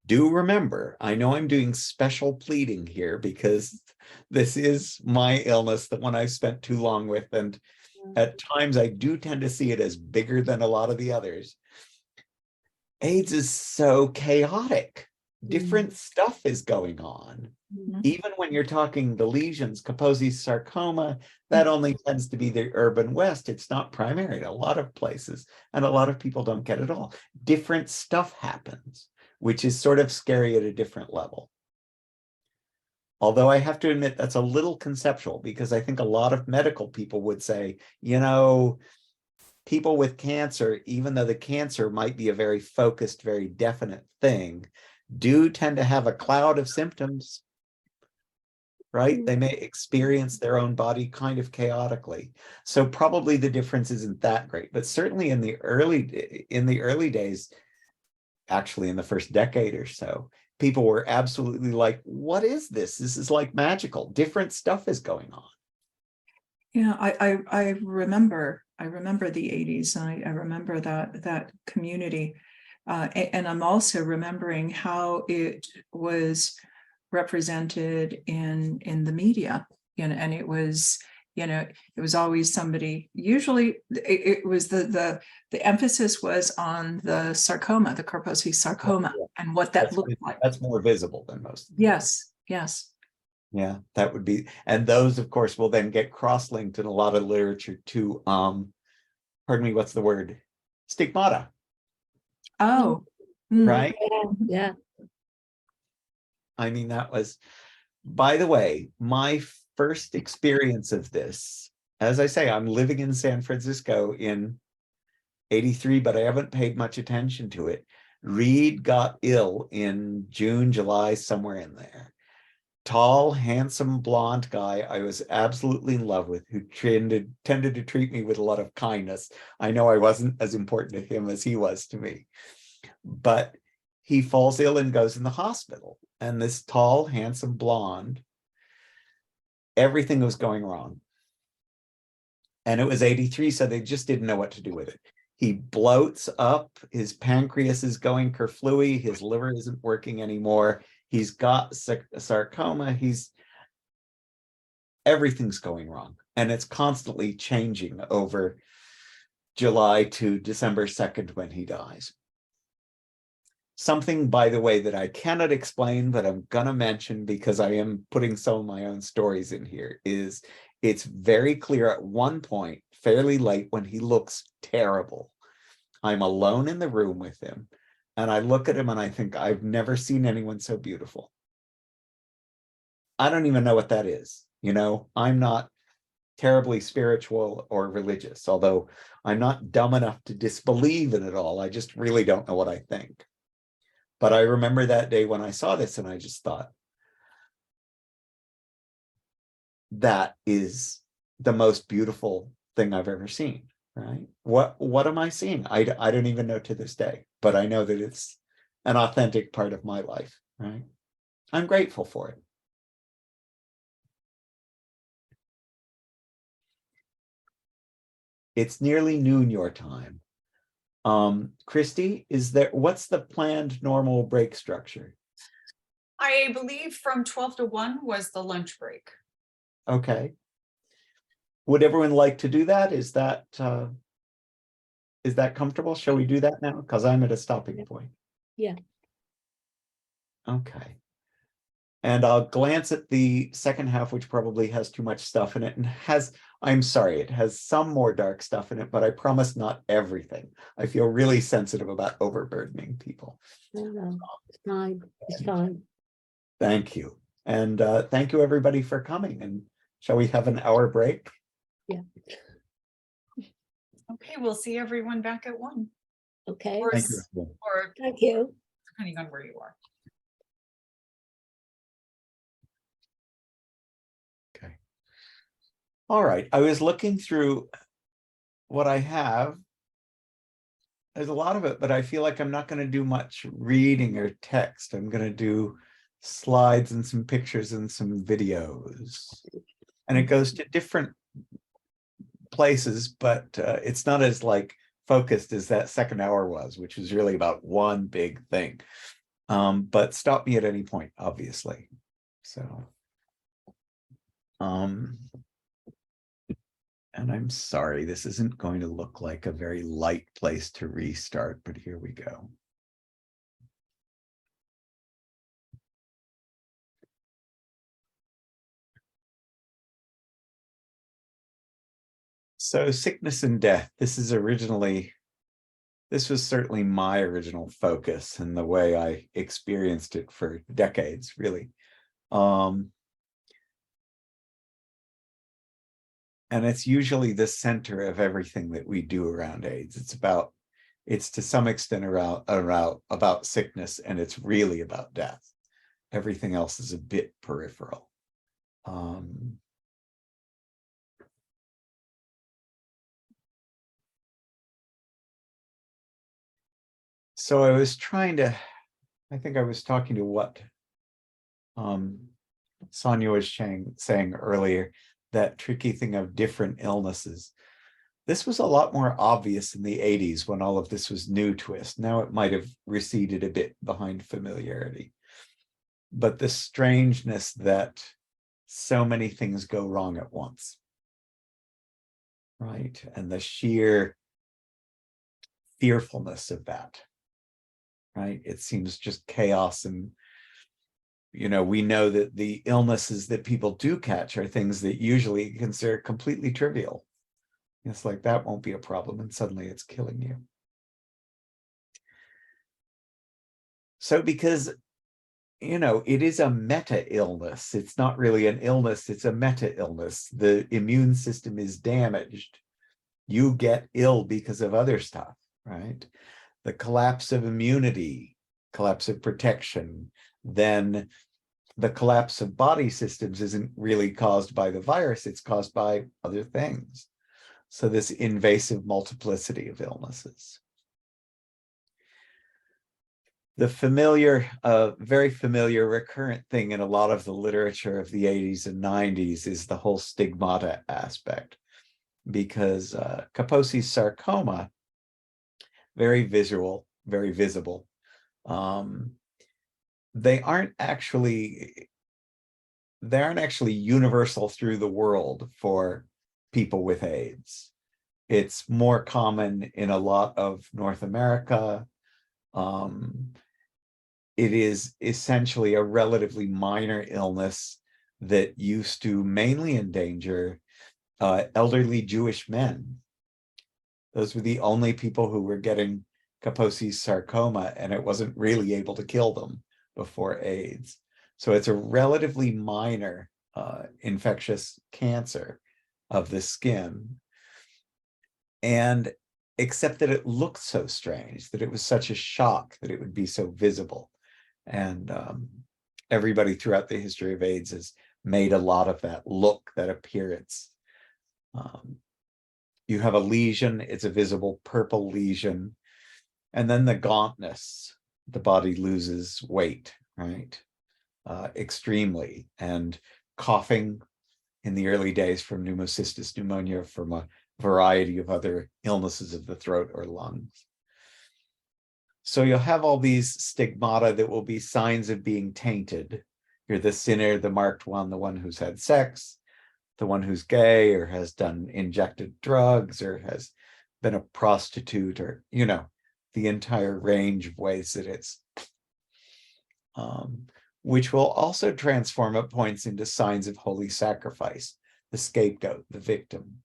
Do remember, I know I'm doing special pleading here because this is my illness, the one I've spent too long with, and at times I do tend to see it as bigger than a lot of the others. AIDS is so chaotic. Different stuff is going on. Even when you're talking the lesions, Kaposi's sarcoma, that only tends to be the urban West. It's not primary in a lot of places, and a lot of people don't get it all. Different stuff happens, which is sort of scary at a different level. Although I have to admit that's a little conceptual, because I think a lot of medical people would say, people with cancer, even though the cancer might be a very focused, very definite thing, do tend to have a cloud of symptoms, right? They may experience their own body kind of chaotically. So probably the difference isn't that great, but certainly in the early days, actually in the first decade or so, people were absolutely like, what is this? This is like magical. Different stuff is going on. Yeah, I remember the 80s. I remember that community. And I'm also remembering how it was represented in the media, and it was always somebody, usually it was the emphasis was on the sarcoma, the Kaposi sarcoma, and what that looked like. That's more visible than most of them. Yes. Yeah, that would be, and those of course will then get cross-linked in a lot of literature to pardon me, what's the word? Stigmata. Oh. Right? Yeah. I mean, that was, by the way, my first experience of this. As I say, I'm living in San Francisco in 83, but I haven't paid much attention to it. Reed got ill in June, July, somewhere in there. Tall, handsome, blonde guy I was absolutely in love with, who tended to treat me with a lot of kindness. I know I wasn't as important to him as he was to me. But he falls ill and goes in the hospital. And this tall, handsome blonde, everything was going wrong. And it was 83, so they just didn't know what to do with it. He bloats up, his pancreas is going kerflooey, his liver isn't working anymore. He's got sarcoma, everything's going wrong. And it's constantly changing over July to December 2nd when he dies. Something, by the way, that I cannot explain, but I'm gonna mention because I am putting some of my own stories in here, is it's very clear at one point, fairly late, when he looks terrible. I'm alone in the room with him, and I look at him and I think, I've never seen anyone so beautiful. I don't even know what that is. I'm not terribly spiritual or religious, although I'm not dumb enough to disbelieve in it all. I just really don't know what I think. But I remember that day when I saw this and I just thought, that is the most beautiful thing I've ever seen, right? What am I seeing? I don't even know to this day, but I know that it's an authentic part of my life, right? I'm grateful for it. It's nearly noon your time. Christy, what's the planned normal break structure? I believe from 12 to 1 was the lunch break. Okay. Would everyone like to do that? Is that comfortable? Shall we do that now? Because I'm at a stopping point. Yeah. Okay. And I'll glance at the second half, which probably has too much stuff in it and I'm sorry, it has some more dark stuff in it, but I promise not everything. I feel really sensitive about overburdening people. No, it's fine. It's fine. Thank you. And thank you everybody for coming. And shall we have an hour break? Yeah. Okay, we'll see everyone back at 1. Okay. Or, Thank you. or Thank you. depending on where you are. Okay. All right. I was looking through what I have. There's a lot of it, but I feel like I'm not going to do much reading or text. I'm going to do slides and some pictures and some videos. And it goes to different places, but it's not as like focused as that second hour was, which was really about one big thing. But stop me at any point, obviously. So, and I'm sorry, this isn't going to look like a very light place to restart, but here we go. So sickness and death, this was certainly my original focus and the way I experienced it for decades, really. And it's usually the center of everything that we do around AIDS. It's to some extent about sickness, and it's really about death. Everything else is a bit peripheral. So I was trying to, I think I was talking to what Sonia was saying earlier, that tricky thing of different illnesses. This was a lot more obvious in the 80s when all of this was new to us. Now it might have receded a bit behind familiarity. But the strangeness that so many things go wrong at once, right? And the sheer fearfulness of that, right? It seems just chaos. And, you know, we know that the illnesses that people do catch are things that usually consider completely trivial. It's like, that won't be a problem, and suddenly it's killing you. So because, you know, it is a meta illness. It's not really an illness, it's a meta illness. The immune system is damaged. You get ill because of other stuff, right? The collapse of immunity, collapse of protection, then the collapse of body systems isn't really caused by the virus, it's caused by other things. So this invasive multiplicity of illnesses. The familiar, very familiar recurrent thing in a lot of the literature of the 80s and 90s is the whole stigmata aspect, because Kaposi's sarcoma, very visual, very visible. They aren't actually universal through the world for people with AIDS. It's more common in a lot of North America. It is essentially a relatively minor illness that used to mainly endanger elderly Jewish men. Those were the only people who were getting Kaposi's sarcoma, and it wasn't really able to kill them before AIDS. So it's a relatively minor infectious cancer of the skin. And except that it looked so strange, that it was such a shock that it would be so visible. And everybody throughout the history of AIDS has made a lot of that look, that appearance. You have a lesion, it's a visible purple lesion. And then the gauntness, the body loses weight, right? Extremely. And coughing in the early days from pneumocystis pneumonia, from a variety of other illnesses of the throat or lungs. So you'll have all these stigmata that will be signs of being tainted. You're the sinner, the marked one, the one who's had sex, the one who's gay or has done injected drugs or has been a prostitute, or, you know, the entire range of ways that it's which will also transform at points into signs of holy sacrifice, the scapegoat, the victim.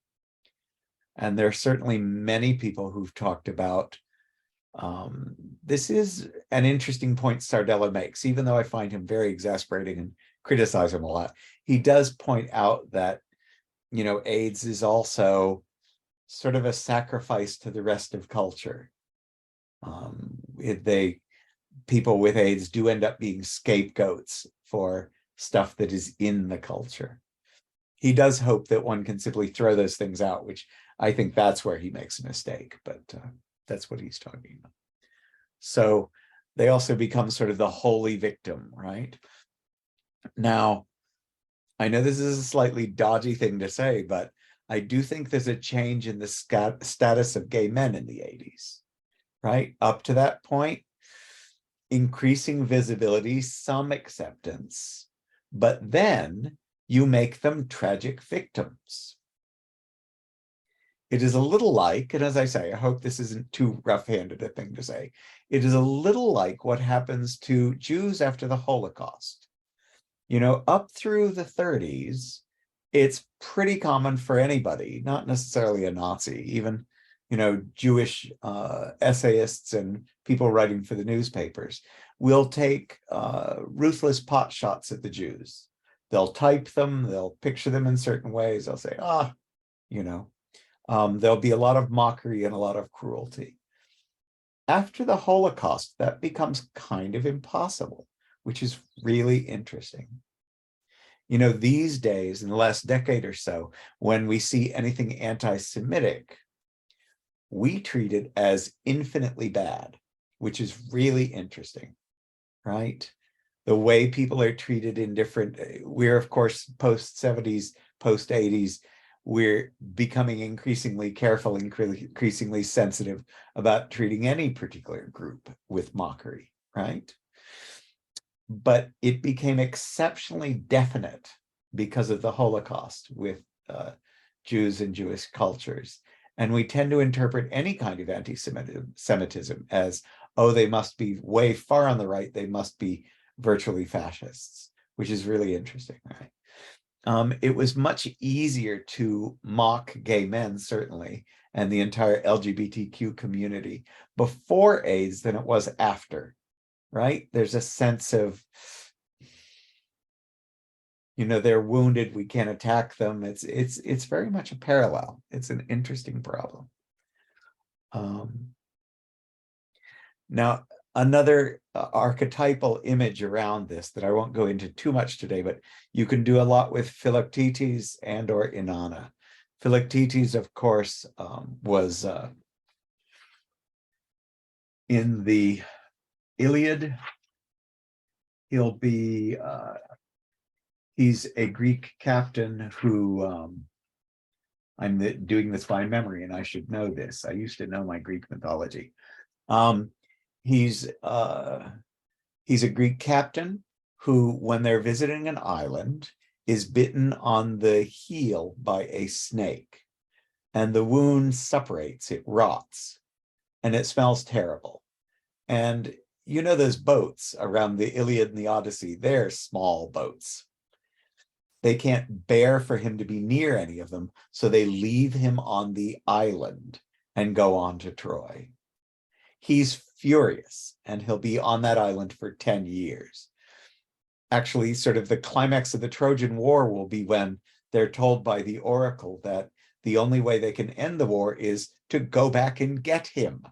And there are certainly many people who've talked about, this is an interesting point Sardella makes, even though I find him very exasperating and criticize him a lot. He does point out that, you know, AIDS is also sort of a sacrifice to the rest of culture. People with AIDS do end up being scapegoats for stuff that is in the culture. He does hope that one can simply throw those things out, which I think that's where he makes a mistake, but that's what he's talking about. So they also become sort of the holy victim, right? Now, I know this is a slightly dodgy thing to say, but I do think there's a change in the status of gay men in the 80s, right? Up to that point, increasing visibility, some acceptance, but then you make them tragic victims. It is a little like, and as I say, I hope this isn't too rough-handed a thing to say, it is a little like what happens to Jews after the Holocaust. You know, up through the 30s, it's pretty common for anybody, not necessarily a Nazi, even, you know, Jewish essayists and people writing for the newspapers will take ruthless pot shots at the Jews. They'll type them, they'll picture them in certain ways. They'll say, you know, there'll be a lot of mockery and a lot of cruelty. After the Holocaust, that becomes kind of impossible, which is really interesting. You know, these days, in the last decade or so, when we see anything anti-Semitic, we treat it as infinitely bad, which is really interesting, right? The way people are treated in different, we're of course post-70s, post-80s, we're becoming increasingly careful, increasingly sensitive about treating any particular group with mockery, right? But it became exceptionally definite because of the Holocaust with Jews and Jewish cultures. And we tend to interpret any kind of anti-Semitism as, oh, they must be way far on the right, they must be virtually fascists, which is really interesting, right? It was much easier to mock gay men, certainly, and the entire LGBTQ community before AIDS than it was after, right? There's a sense of, you know, they're wounded, we can't attack them. It's very much a parallel. It's an interesting problem. Now, another archetypal image around this that I won't go into too much today, but you can do a lot with Philoctetes and or Inanna. Philoctetes, of course, was in the Iliad. He'll be, he's a Greek captain who, I'm doing this by memory and I should know this. I used to know my Greek mythology. He's a Greek captain who, when they're visiting an island, is bitten on the heel by a snake, and the wound suppurates, it rots, and it smells terrible. And you know those boats around the Iliad and the Odyssey, they're small boats. They can't bear for him to be near any of them, so they leave him on the island and go on to Troy. He's furious, and he'll be on that island for 10 years. Actually, sort of the climax of the Trojan War will be when they're told by the oracle that the only way they can end the war is to go back and get him.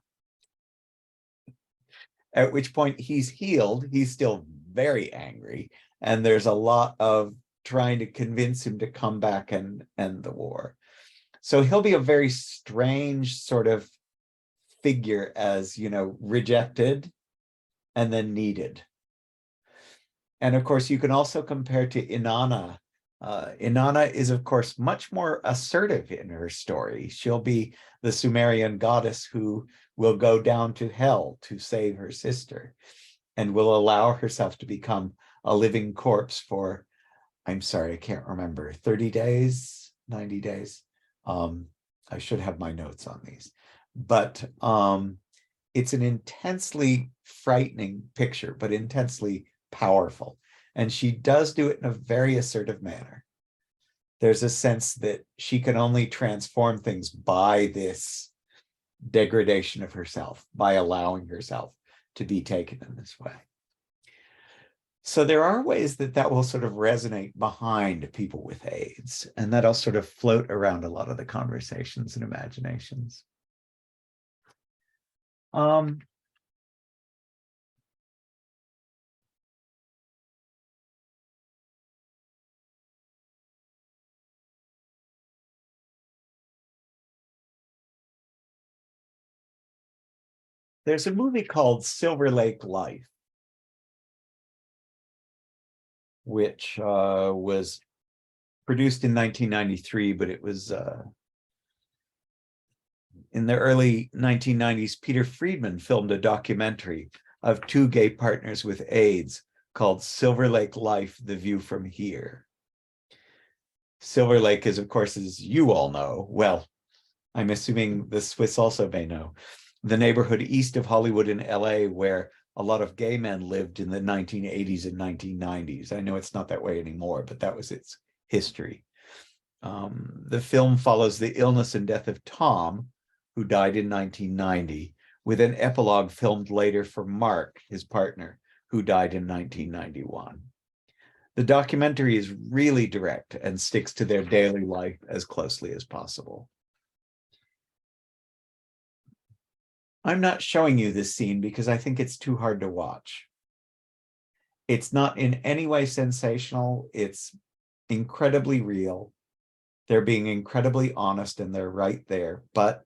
At which point he's healed, he's still very angry, and there's a lot of trying to convince him to come back and end the war. So he'll be a very strange sort of figure as, you know, rejected and then needed. And of course, you can also compare to Inanna. Inanna is, of course, much more assertive in her story. She'll be the Sumerian goddess who will go down to hell to save her sister and will allow herself to become a living corpse for, I'm sorry, I can't remember, 30 days, 90 days. I should have my notes on these. But it's an intensely frightening picture, but intensely powerful. And she does do it in a very assertive manner. There's a sense that she can only transform things by this degradation of herself, by allowing herself to be taken in this way. So there are ways that that will sort of resonate behind people with AIDS, and that'll sort of float around a lot of the conversations and imaginations. There's a movie called Silver Lake Life, which was produced in 1993, but it was in the early 1990s, Peter Friedman filmed a documentary of two gay partners with AIDS called Silver Lake Life, The View from Here. Silver Lake is, of course, as you all know, well, I'm assuming the Swiss also may know, the neighborhood east of Hollywood in LA where a lot of gay men lived in the 1980s and 1990s. I know it's not that way anymore, but that was its history. The film follows the illness and death of Tom, who died in 1990, with an epilogue filmed later for Mark, his partner, who died in 1991. The documentary is really direct and sticks to their daily life as closely as possible. I'm not showing you this scene because I think it's too hard to watch. It's not in any way sensational. It's incredibly real. They're being incredibly honest and they're right there, but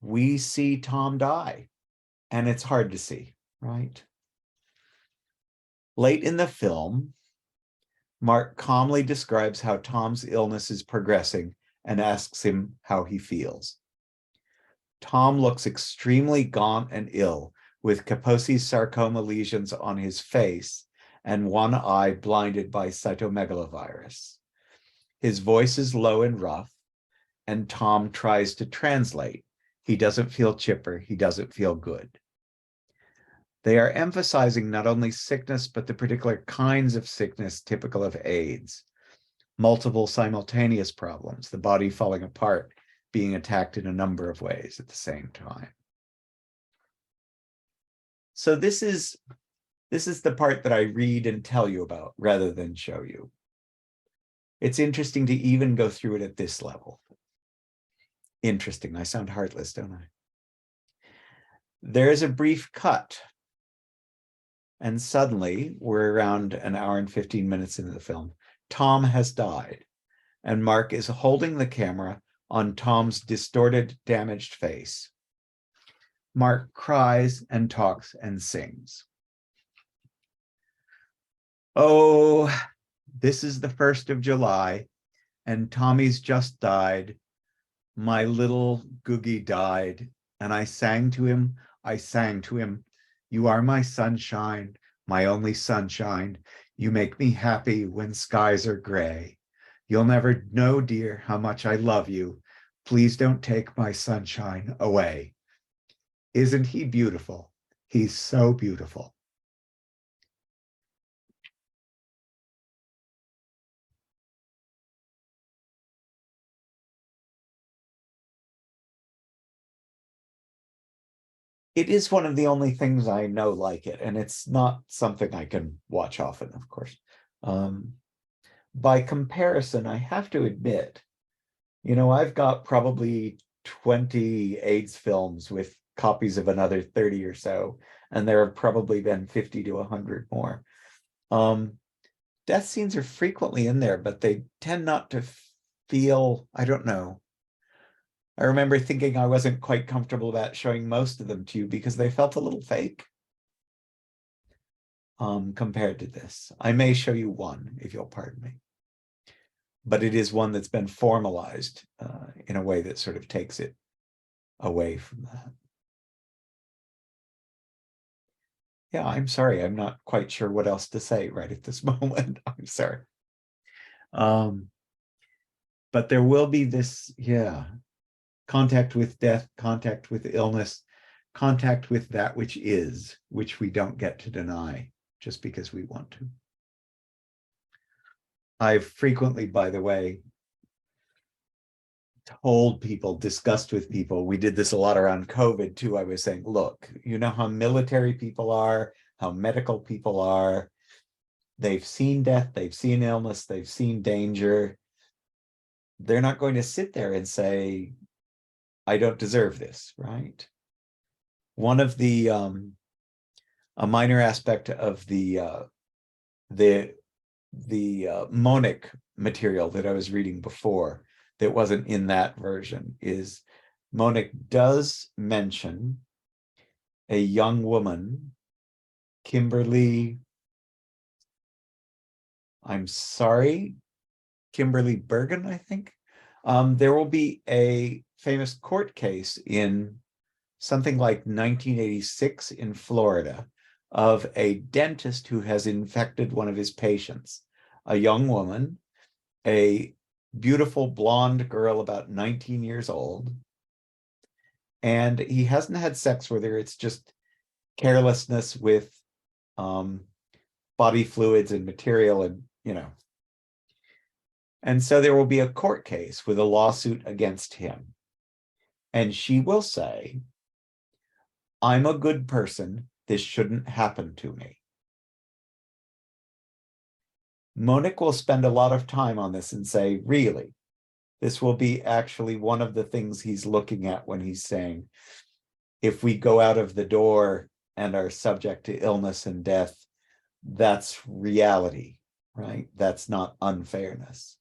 we see Tom die and it's hard to see, right? Late in the film, Mark calmly describes how Tom's illness is progressing and asks him how he feels. Tom looks extremely gaunt and ill, with Kaposi's sarcoma lesions on his face and one eye blinded by cytomegalovirus. His voice is low and rough, and Tom tries to translate. He doesn't feel chipper, he doesn't feel good. They are emphasizing not only sickness, but the particular kinds of sickness typical of AIDS. Multiple simultaneous problems, the body falling apart, being attacked in a number of ways at the same time. So this is the part that I read and tell you about rather than show you. It's interesting to even go through it at this level. Interesting, I sound heartless, don't I? There is a brief cut. And suddenly, we're around an hour and 15 minutes into the film. Tom has died, and Mark is holding the camera on Tom's distorted, damaged face. Mark cries and talks and sings. Oh, this is the 1st of July, and Tommy's just died. My little Googie died, and I sang to him, you are my sunshine, my only sunshine. You make me happy when skies are gray. You'll never know, dear, how much I love you. Please don't take my sunshine away. Isn't he beautiful? He's so beautiful. It is one of the only things I know like it, and it's not something I can watch often, of course. By comparison, I have to admit, you know, I've got probably 20 AIDS films with copies of another 30 or so, and there have probably been 50 to 100 more. Death scenes are frequently in there, but they tend not to feel, I don't know. I remember thinking I wasn't quite comfortable about showing most of them to you because they felt a little fake compared to this. I may show you one, if you'll pardon me. But it is one that's been formalized in a way that sort of takes it away from that. Yeah, I'm sorry. I'm not quite sure what else to say right at this moment. I'm sorry. But there will be this, yeah, contact with death, contact with illness, contact with that which is, which we don't get to deny just because we want to. I've frequently, by the way, told people, discussed with people, we did this a lot around COVID too. I was saying, look, you know how military people are, how medical people are. They've seen death, they've seen illness, they've seen danger. They're not going to sit there and say, I don't deserve this, right? One of the, a minor aspect of the Monic material that I was reading before that wasn't in that version is Monic does mention a young woman, Kimberly, I'm sorry, Kimberly Bergen, I think. There will be a famous court case in something like 1986 in Florida of a dentist who has infected one of his patients, a young woman, a beautiful blonde girl about 19 years old. And he hasn't had sex with her. It's just carelessness with body fluids and material and, you know. And so there will be a court case with a lawsuit against him. And she will say, I'm a good person. This shouldn't happen to me. Monic will spend a lot of time on this and say, really, this will be actually one of the things he's looking at when he's saying, if we go out of the door and are subject to illness and death, that's reality, right? That's not unfairness.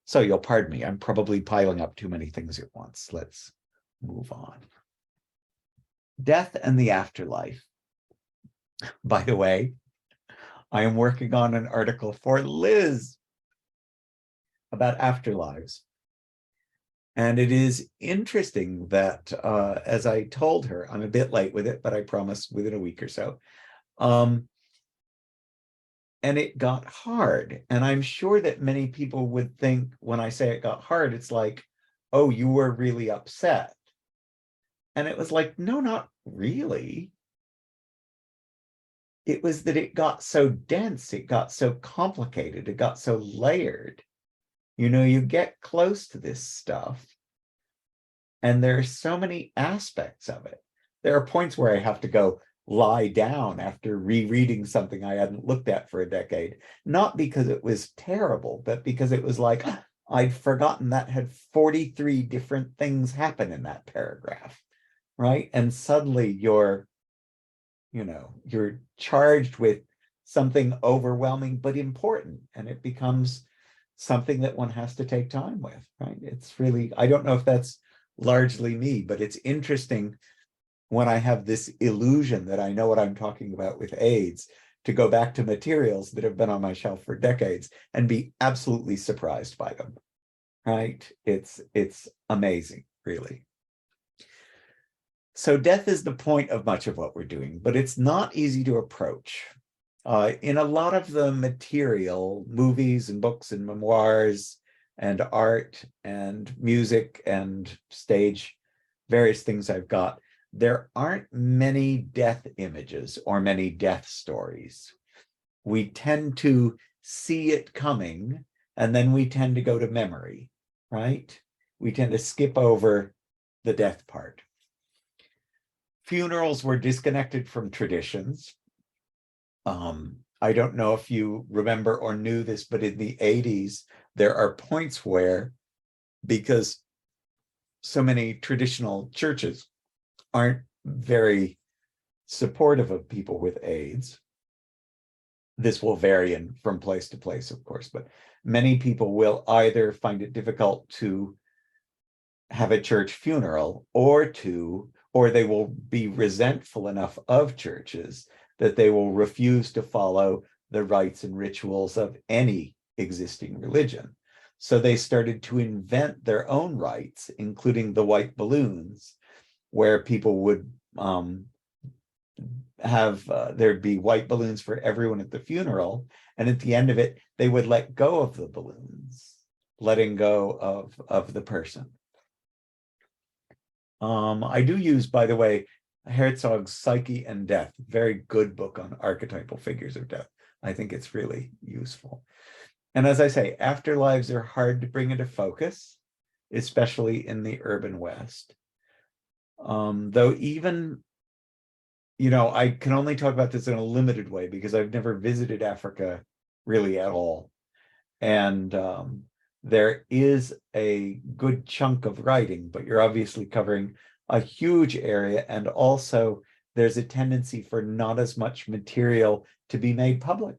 So you'll pardon me, I'm probably piling up too many things at once. Let's move on. Death and the afterlife. By the way, I am working on an article for Liz about afterlives. And it is interesting that, as I told her, I'm a bit late with it, but I promise within a week or so. And it got hard. And I'm sure that many people would think when I say it got hard, it's like, oh, you were really upset. And it was like, no, not really. It was that it got so dense, it got so complicated, it got so layered. You know, you get close to this stuff, and there are so many aspects of it. There are points where I have to go lie down after rereading something I hadn't looked at for a decade, not because it was terrible, but because it was like, I'd forgotten that had 43 different things happen in that paragraph, right? And suddenly you're charged with something overwhelming but important, and it becomes something that one has to take time with, right? It's really, I don't know if that's largely me, but it's interesting when I have this illusion that I know what I'm talking about with AIDS, to go back to materials that have been on my shelf for decades and be absolutely surprised by them, right? It's amazing, really. So death is the point of much of what we're doing, but it's not easy to approach. In a lot of the material, movies and books and memoirs and art and music and stage, various things I've got, there aren't many death images or many death stories. We tend to see it coming, and then we tend to go to memory, right? We tend to skip over the death part. Funerals were disconnected from traditions. I don't know if you remember or knew this, but in the 80s, there are points where, because so many traditional churches aren't very supportive of people with AIDS, this will vary from place to place, of course, but many people will either find it difficult to have a church funeral, or they will be resentful enough of churches that they will refuse to follow the rites and rituals of any existing religion. So they started to invent their own rites, including the white balloons, where people would there'd be white balloons for everyone at the funeral. And at the end of it, they would let go of the balloons, letting go of the person. I do use, by the way, Herzog's Psyche and Death, very good book on archetypal figures of death. I think it's really useful. And as I say, afterlives are hard to bring into focus, especially in the urban West. Though even, I can only talk about this in a limited way because I've never visited Africa really at all. And there is a good chunk of writing, but you're obviously covering a huge area. And also there's a tendency for not as much material to be made public.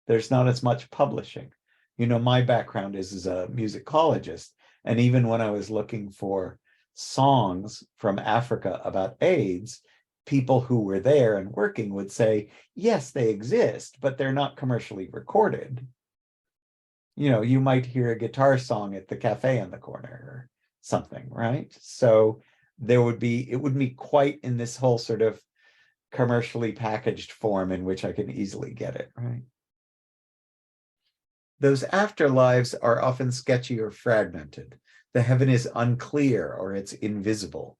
There's not as much publishing. My background is as a musicologist. And even when I was looking for songs from Africa about AIDS, people who were there and working would say, yes, they exist, but they're not commercially recorded. You might hear a guitar song at the cafe on the corner or something, right? So it would be quite in this whole sort of commercially packaged form in which I can easily get it, right? Those afterlives are often sketchy or fragmented. The heaven is unclear or it's invisible.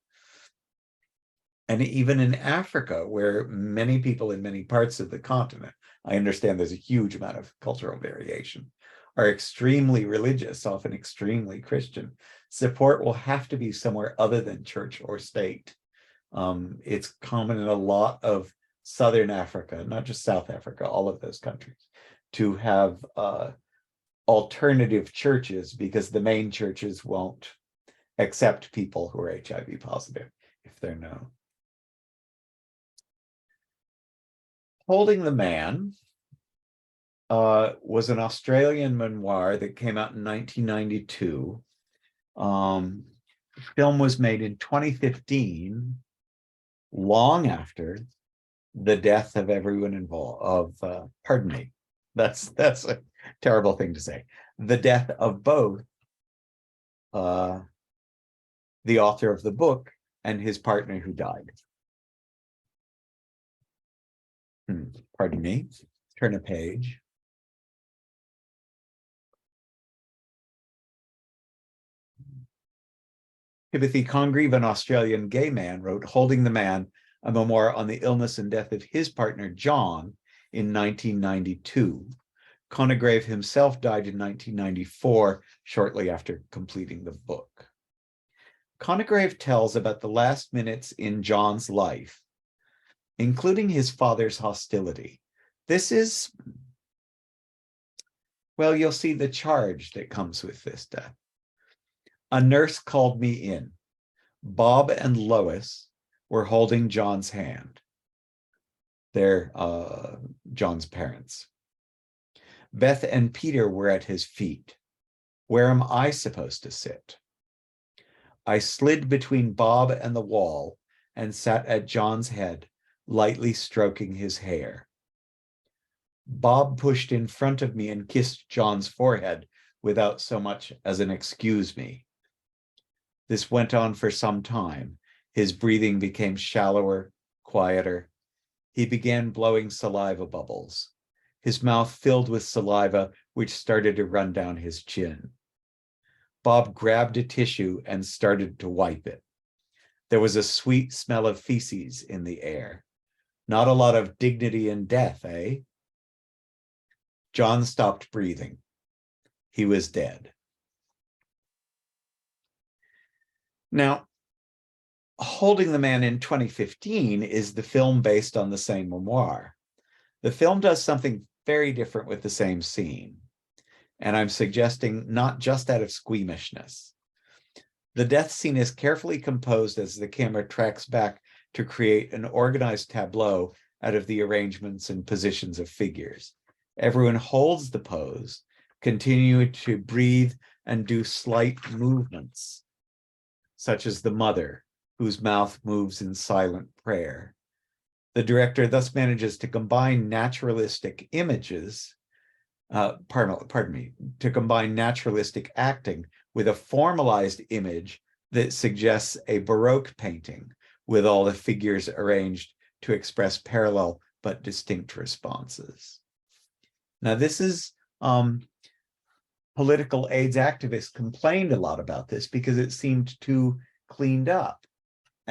And even in Africa, where many people in many parts of the continent, I understand there's a huge amount of cultural variation, are extremely religious, often extremely Christian, support will have to be somewhere other than church or state. It's common in a lot of Southern Africa, not just South Africa, all of those countries, to have alternative churches because the main churches won't accept people who are HIV positive if they're known. Holding the Man was an Australian memoir that came out in 1992. The film was made in 2015, long after the death of everyone involved, pardon me, that's a terrible thing to say. The death of both the author of the book and his partner who died. Pardon me, turn a page. Timothy Congreve, an Australian gay man, wrote Holding the Man, a memoir on the illness and death of his partner, John, in 1992. Congreve himself died in 1994, shortly after completing the book. Congreve tells about the last minutes in John's life, including his father's hostility. This is, well, you'll see the charge that comes with this death. A nurse called me in. Bob and Lois were holding John's hand. They're John's parents. Beth and Peter were at his feet. Where am I supposed to sit? I slid between Bob and the wall and sat at John's head, lightly stroking his hair. Bob pushed in front of me and kissed John's forehead without so much as an excuse me. This went on for some time. His breathing became shallower, quieter. He began blowing saliva bubbles. His mouth filled with saliva, which started to run down his chin. Bob grabbed a tissue and started to wipe it. There was a sweet smell of feces in the air. Not a lot of dignity in death, eh? John stopped breathing. He was dead. Now, Holding the Man in 2015 is the film based on the same memoir. The film does something very different with the same scene, and I'm suggesting not just out of squeamishness. The death scene is carefully composed as the camera tracks back to create an organized tableau out of the arrangements and positions of figures. Everyone holds the pose, continuing to breathe and do slight movements, such as the mother, whose mouth moves in silent prayer. The director thus manages to combine naturalistic images, to combine naturalistic acting with a formalized image that suggests a Baroque painting with all the figures arranged to express parallel but distinct responses. Now, this is political AIDS activists complained a lot about this because it seemed too cleaned up.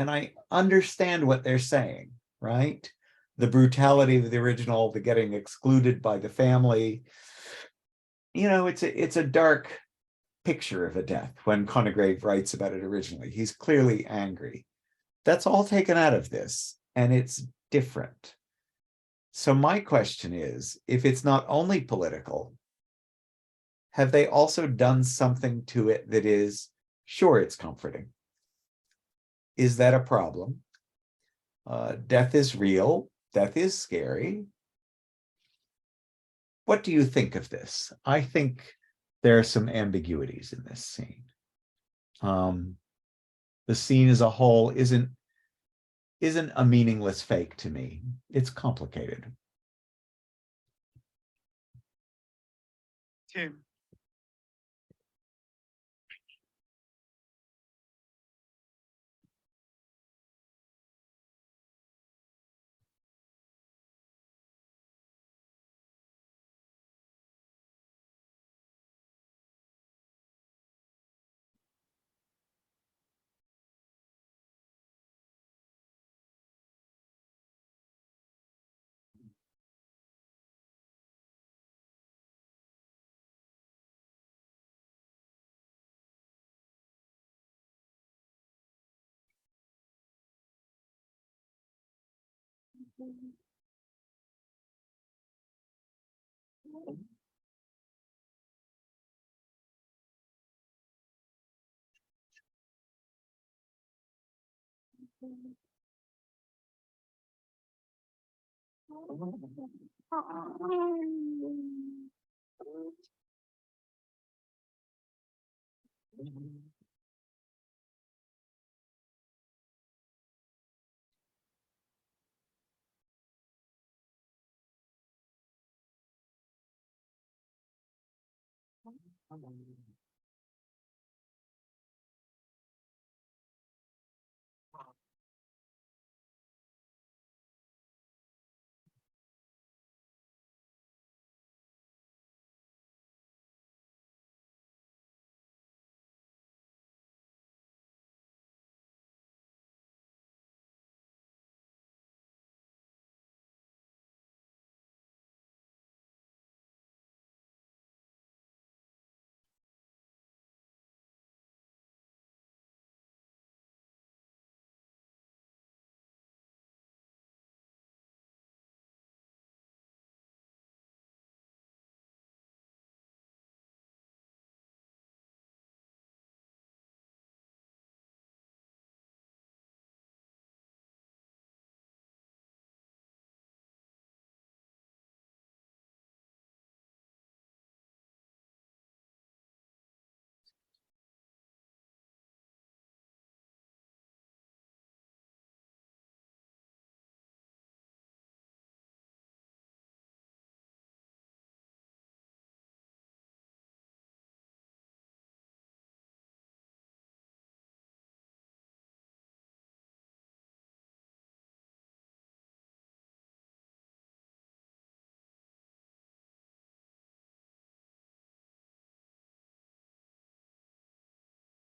and I understand what they're saying, right? The brutality of the original, the getting excluded by the family. You know, it's a dark picture of a death when Congreve writes about it originally. He's clearly angry. That's all taken out of this, and it's different. So my question is, if it's not only political, have they also done something to it that is, sure, it's comforting? Is that a problem? Death is real. Death is scary. What do you think of this? I think there are some ambiguities in this scene. The scene as a whole isn't a meaningless fake to me. It's complicated. Tim.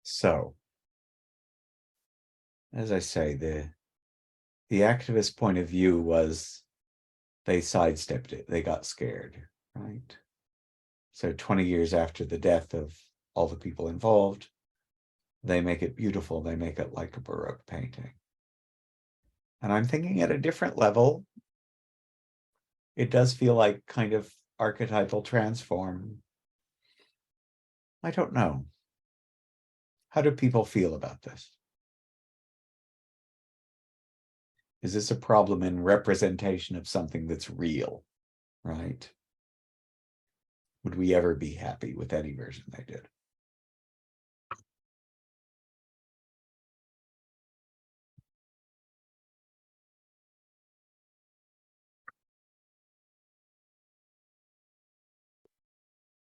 So, as I say, the activist point of view was they sidestepped it. They got scared, right? So 20 years after the death of all the people involved, they make it beautiful. They make it like a Baroque painting. And I'm thinking at a different level, it does feel like kind of archetypal transform. I don't know. How do people feel about this? Is this a problem in representation of something that's real, right? Would we ever be happy with any version they did?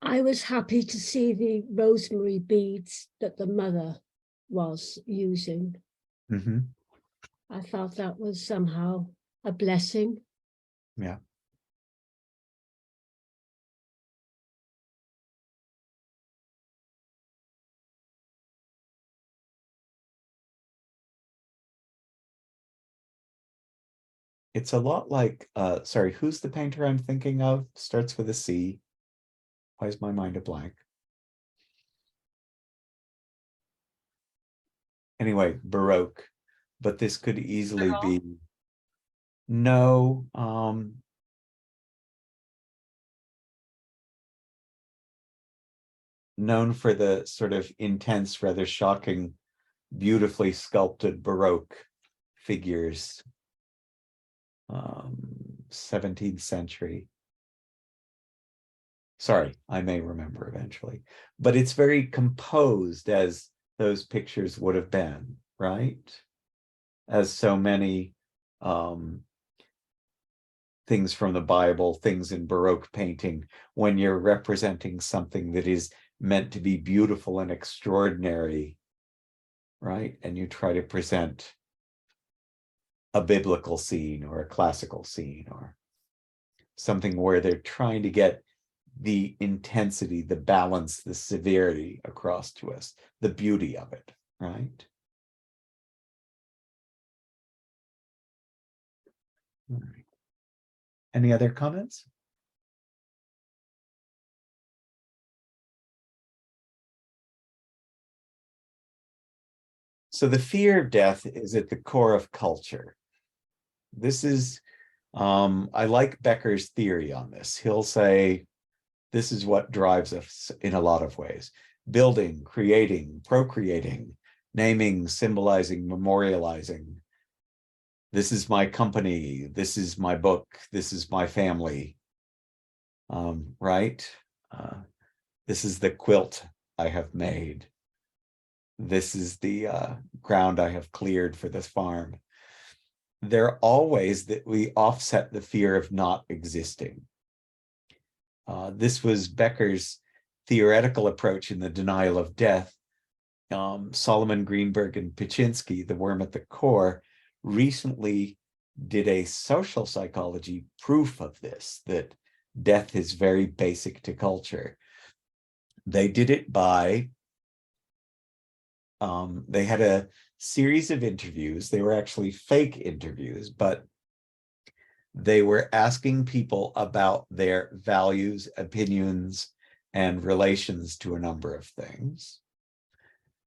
I was happy to see the rosemary beads that the mother was using. Mm-hmm. I felt that was somehow a blessing. Yeah. It's a lot like, sorry, who's the painter I'm thinking of? Starts with a C. Why is my mind a blank? Anyway, Baroque, but this could easily be, no, known for the sort of intense, rather shocking, beautifully sculpted Baroque figures, 17th century. Sorry, I may remember eventually, but it's very composed as those pictures would have been, right? As so many things from the Bible, things in Baroque painting, when you're representing something that is meant to be beautiful and extraordinary, right? And you try to present a biblical scene or a classical scene or something where they're trying to get the intensity, the balance, the severity across to us, the beauty of it, right? All right. Any other comments? So the fear of death is at the core of culture. This is, I like Becker's theory on this. He'll say, this is what drives us in a lot of ways. Building, creating, procreating, naming, symbolizing, memorializing. This is my company. This is my book. This is my family. Right? This is the quilt I have made. This is the ground I have cleared for this farm. There are all ways that we offset the fear of not existing. This was Becker's theoretical approach in the denial of death. Solomon Greenberg and Pyczynski, The Worm at the Core, recently did a social psychology proof of this, that death is very basic to culture. They did it by, they had a series of interviews. They were actually fake interviews, but they were asking people about their values, opinions, and relations to a number of things.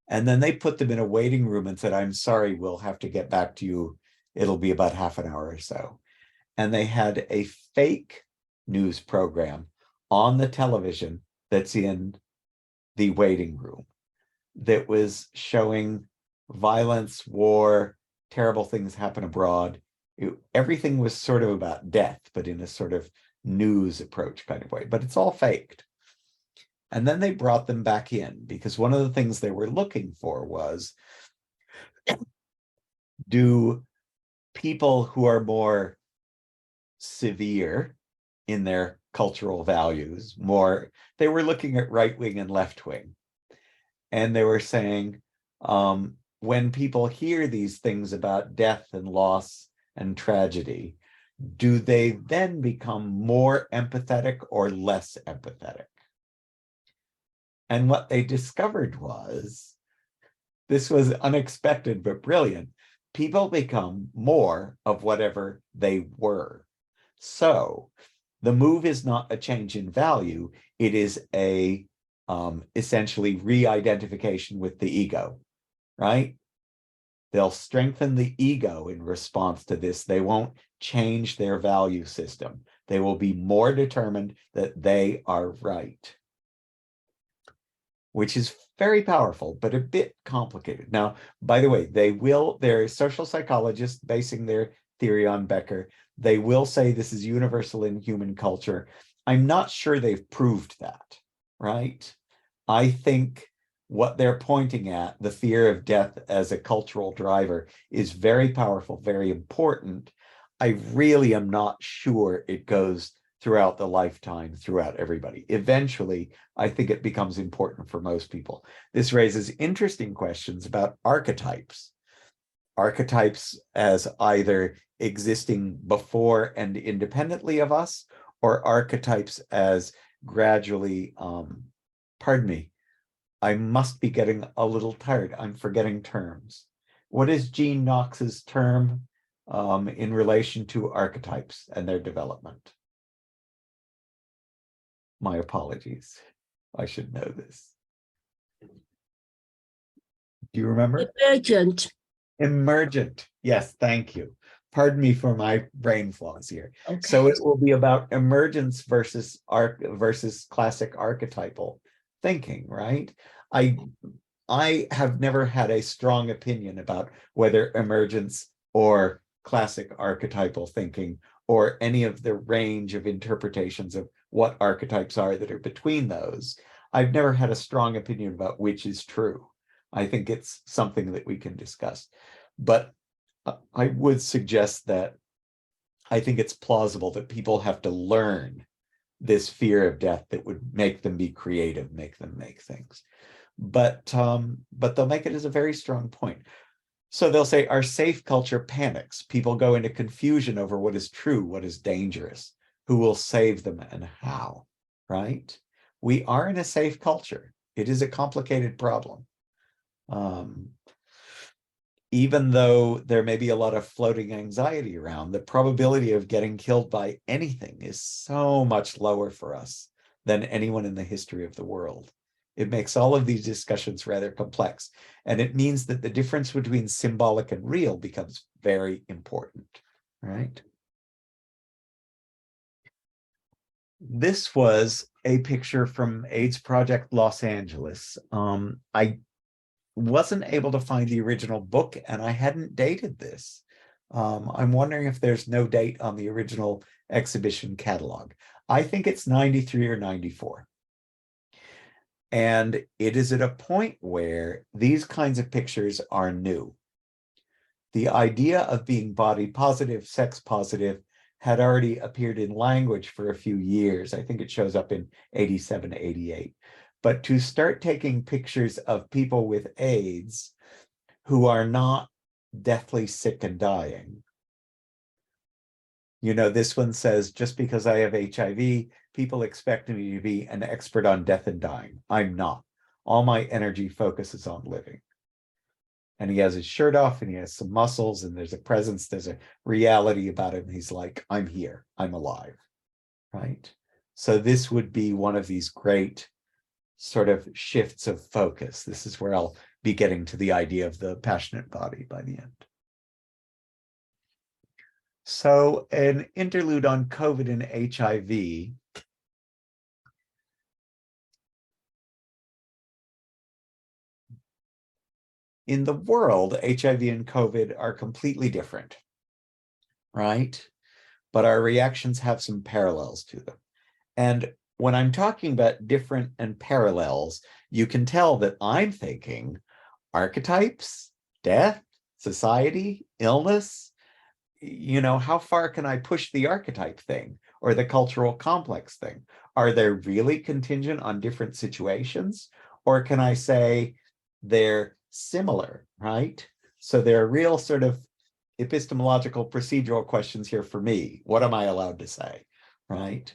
And then they put them in a waiting room and said, I'm sorry, we'll have to get back to you. It'll be about half an hour or so. And they had a fake news program on the television that's in the waiting room that was showing violence, war, terrible things happen abroad. Everything was sort of about death, but in a sort of news approach kind of way, but it's all faked. And then they brought them back in because one of the things they were looking for was, do people who are more severe in their cultural values, they were looking at right wing and left wing. And they were saying, when people hear these things about death and loss and tragedy, do they then become more empathetic or less empathetic? And what they discovered was, this was unexpected but brilliant, people become more of whatever they were. So the move is not a change in value, it is a essentially re-identification with the ego, right? They'll strengthen the ego in response to this. They won't change their value system. They will be more determined that they are right, which is very powerful, but a bit complicated. Now, by the way, they're social psychologists basing their theory on Becker. They will say this is universal in human culture. I'm not sure they've proved that, right? I think what they're pointing at, the fear of death as a cultural driver, is very powerful, very important. I really am not sure it goes throughout the lifetime, throughout everybody. Eventually, I think it becomes important for most people. This raises interesting questions about archetypes. Archetypes as either existing before and independently of us, or archetypes as gradually, pardon me, I must be getting a little tired. I'm forgetting terms. What is Jean Knox's term? in relation to archetypes and their development. My apologies. I should know this. Do you remember? Emergent. Emergent. Yes, thank you. Pardon me for my brain flaws here. Okay. So it will be about emergence versus classic archetypal thinking, right? I have never had a strong opinion about whether emergence or classic archetypal thinking or any of the range of interpretations of what archetypes are that are between those. I've never had a strong opinion about which is true. I think it's something that we can discuss. But I would suggest that I think it's plausible that people have to learn this fear of death that would make them be creative, make them make things. But they'll make it as a very strong point. So they'll say our safe culture panics. People go into confusion over what is true, what is dangerous, who will save them and how, right? We are in a safe culture. It is a complicated problem. Even though there may be a lot of floating anxiety around, the probability of getting killed by anything is so much lower for us than anyone in the history of the world. It makes all of these discussions rather complex, and it means that the difference between symbolic and real becomes very important, right? This was a picture from AIDS Project Los Angeles. I wasn't able to find the original book, and I hadn't dated this. I'm wondering if there's no date on the original exhibition catalog. I think it's 93 or 94. And it is at a point where these kinds of pictures are new. The idea of being body positive, sex positive, had already appeared in language for a few years. I think it shows up in 87, 88. But to start taking pictures of people with AIDS who are not deathly sick and dying. You know, this one says, just because I have HIV, people expect me to be an expert on death and dying. I'm not. All my energy focuses on living. And he has his shirt off and he has some muscles and there's a presence, there's a reality about him. He's like, I'm here, I'm alive, right? So this would be one of these great sort of shifts of focus. This is where I'll be getting to the idea of the passionate body by the end. So an interlude on COVID and HIV. In the world, HIV and COVID are completely different, right? But our reactions have some parallels to them. And when I'm talking about different and parallels, you can tell that I'm thinking archetypes, death, society, illness. You know, how far can I push the archetype thing or the cultural complex thing? Are they really contingent on different situations? Or can I say they're similar, right? So there are real sort of epistemological procedural questions here for me. What am I allowed to say, right?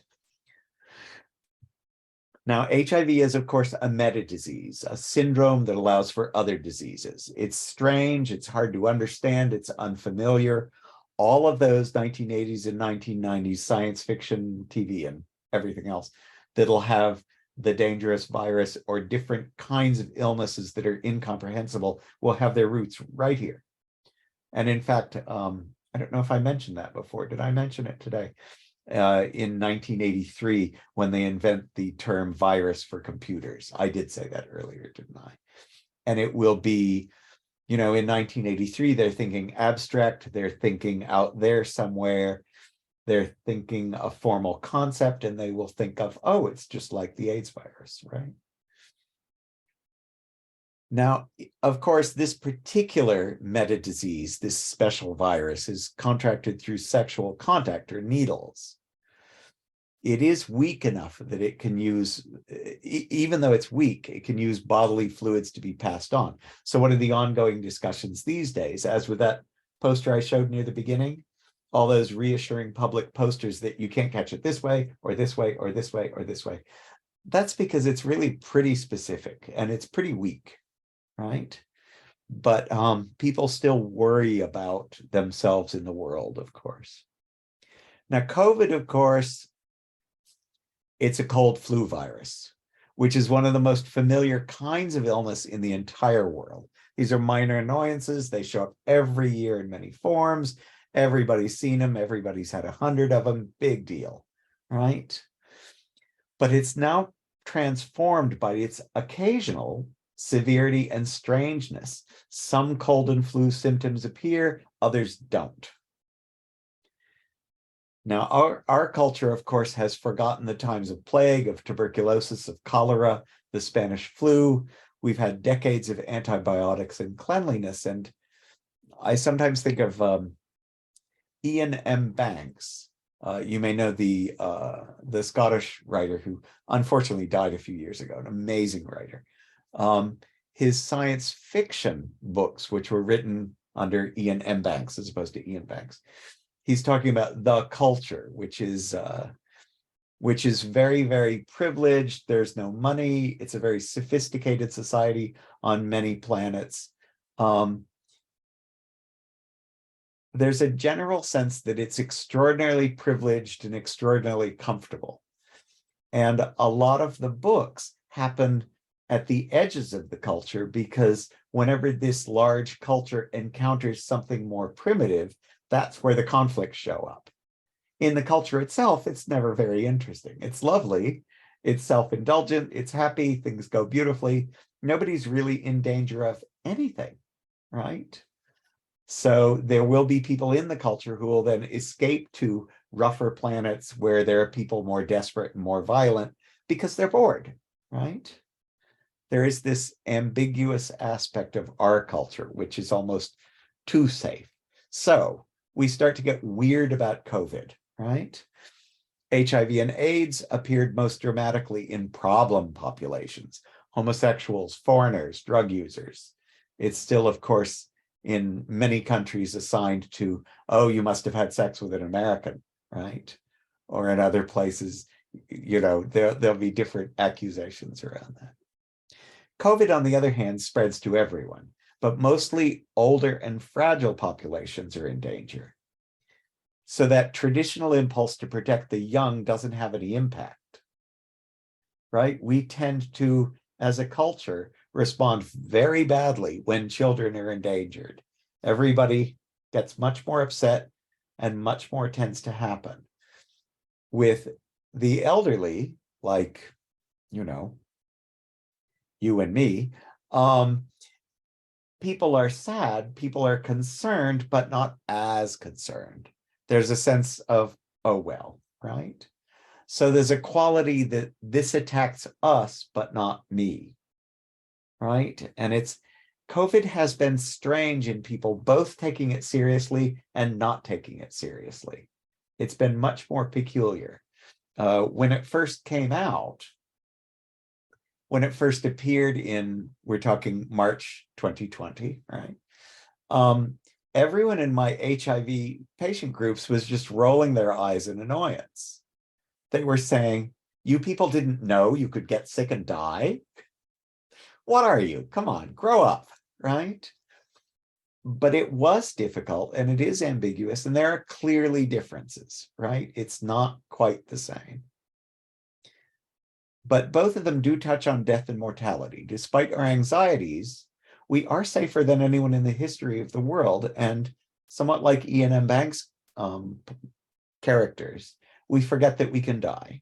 Now, HIV is, of course, a meta-disease, a syndrome that allows for other diseases. It's strange, it's hard to understand, it's unfamiliar. All of those 1980s and 1990s science fiction, TV, and everything else that'll have the dangerous virus or different kinds of illnesses that are incomprehensible will have their roots right here. And in fact, I don't know if I mentioned that before. Did I mention it today? In 1983, when they invent the term virus for computers. I did say that earlier, didn't I? And it will be, you know, in 1983, they're thinking abstract, they're thinking out there somewhere, they're thinking a formal concept, and they will think of, oh, it's just like the AIDS virus, right? Now, of course, this particular meta-disease, this special virus, is contracted through sexual contact or needles. It is weak enough that it can use, even though it's weak, it can use bodily fluids to be passed on. So what are the ongoing discussions these days? As with that poster I showed near the beginning, all those reassuring public posters that you can't catch it this way, or this way, or this way, or this way. That's because it's really pretty specific and it's pretty weak, right? but people still worry about themselves in the world, of course. Now, COVID, of course, it's a cold flu virus, which is one of the most familiar kinds of illness in the entire world. These are minor annoyances. They show up every year in many forms. Everybody's seen them. Everybody's had 100 of them. Big deal, right? But it's now transformed by its occasional severity and strangeness. Some cold and flu symptoms appear, others don't. Now, our culture, of course, has forgotten the times of plague, of tuberculosis, of cholera, the Spanish flu. We've had decades of antibiotics and cleanliness. And I sometimes think of Ian M. Banks. You may know the Scottish writer who unfortunately died a few years ago, an amazing writer. His science fiction books, which were written under Ian M. Banks as opposed to Ian Banks, he's talking about the culture, which is very, very privileged. There's no money. It's a very sophisticated society on many planets. There's a general sense that it's extraordinarily privileged and extraordinarily comfortable. And a lot of the books happen at the edges of the culture, because whenever this large culture encounters something more primitive, that's where the conflicts show up. In the culture itself, it's never very interesting. It's lovely, it's self-indulgent, it's happy, things go beautifully. Nobody's really in danger of anything, right? So there will be people in the culture who will then escape to rougher planets where there are people more desperate and more violent because they're bored, right? There is this ambiguous aspect of our culture, which is almost too safe. So we start to get weird about COVID, right? HIV and AIDS appeared most dramatically in problem populations, homosexuals, foreigners, drug users. It's still, of course, in many countries assigned to, oh, you must have had sex with an American, right? Or in other places, you know, there'll be different accusations around that. COVID, on the other hand, spreads to everyone, but mostly older and fragile populations are in danger. So that traditional impulse to protect the young doesn't have any impact, right? We tend to, as a culture, respond very badly when children are endangered. Everybody gets much more upset and much more tends to happen. With the elderly, like, you know, you and me, people are sad, people are concerned, but not as concerned. There's a sense of, oh, well, right? So there's a quality that this attacks us, but not me, right? And COVID has been strange in people both taking it seriously and not taking it seriously. It's been much more peculiar. When it first came out, when it first appeared in, we're talking March 2020, right? Everyone in my HIV patient groups was just rolling their eyes in annoyance. They were saying, you people didn't know you could get sick and die? What are you? Come on, grow up, right? But it was difficult and it is ambiguous and there are clearly differences, right? It's not quite the same. But both of them do touch on death and mortality. Despite our anxieties, we are safer than anyone in the history of the world. And somewhat like Ian M. Banks' characters, we forget that we can die.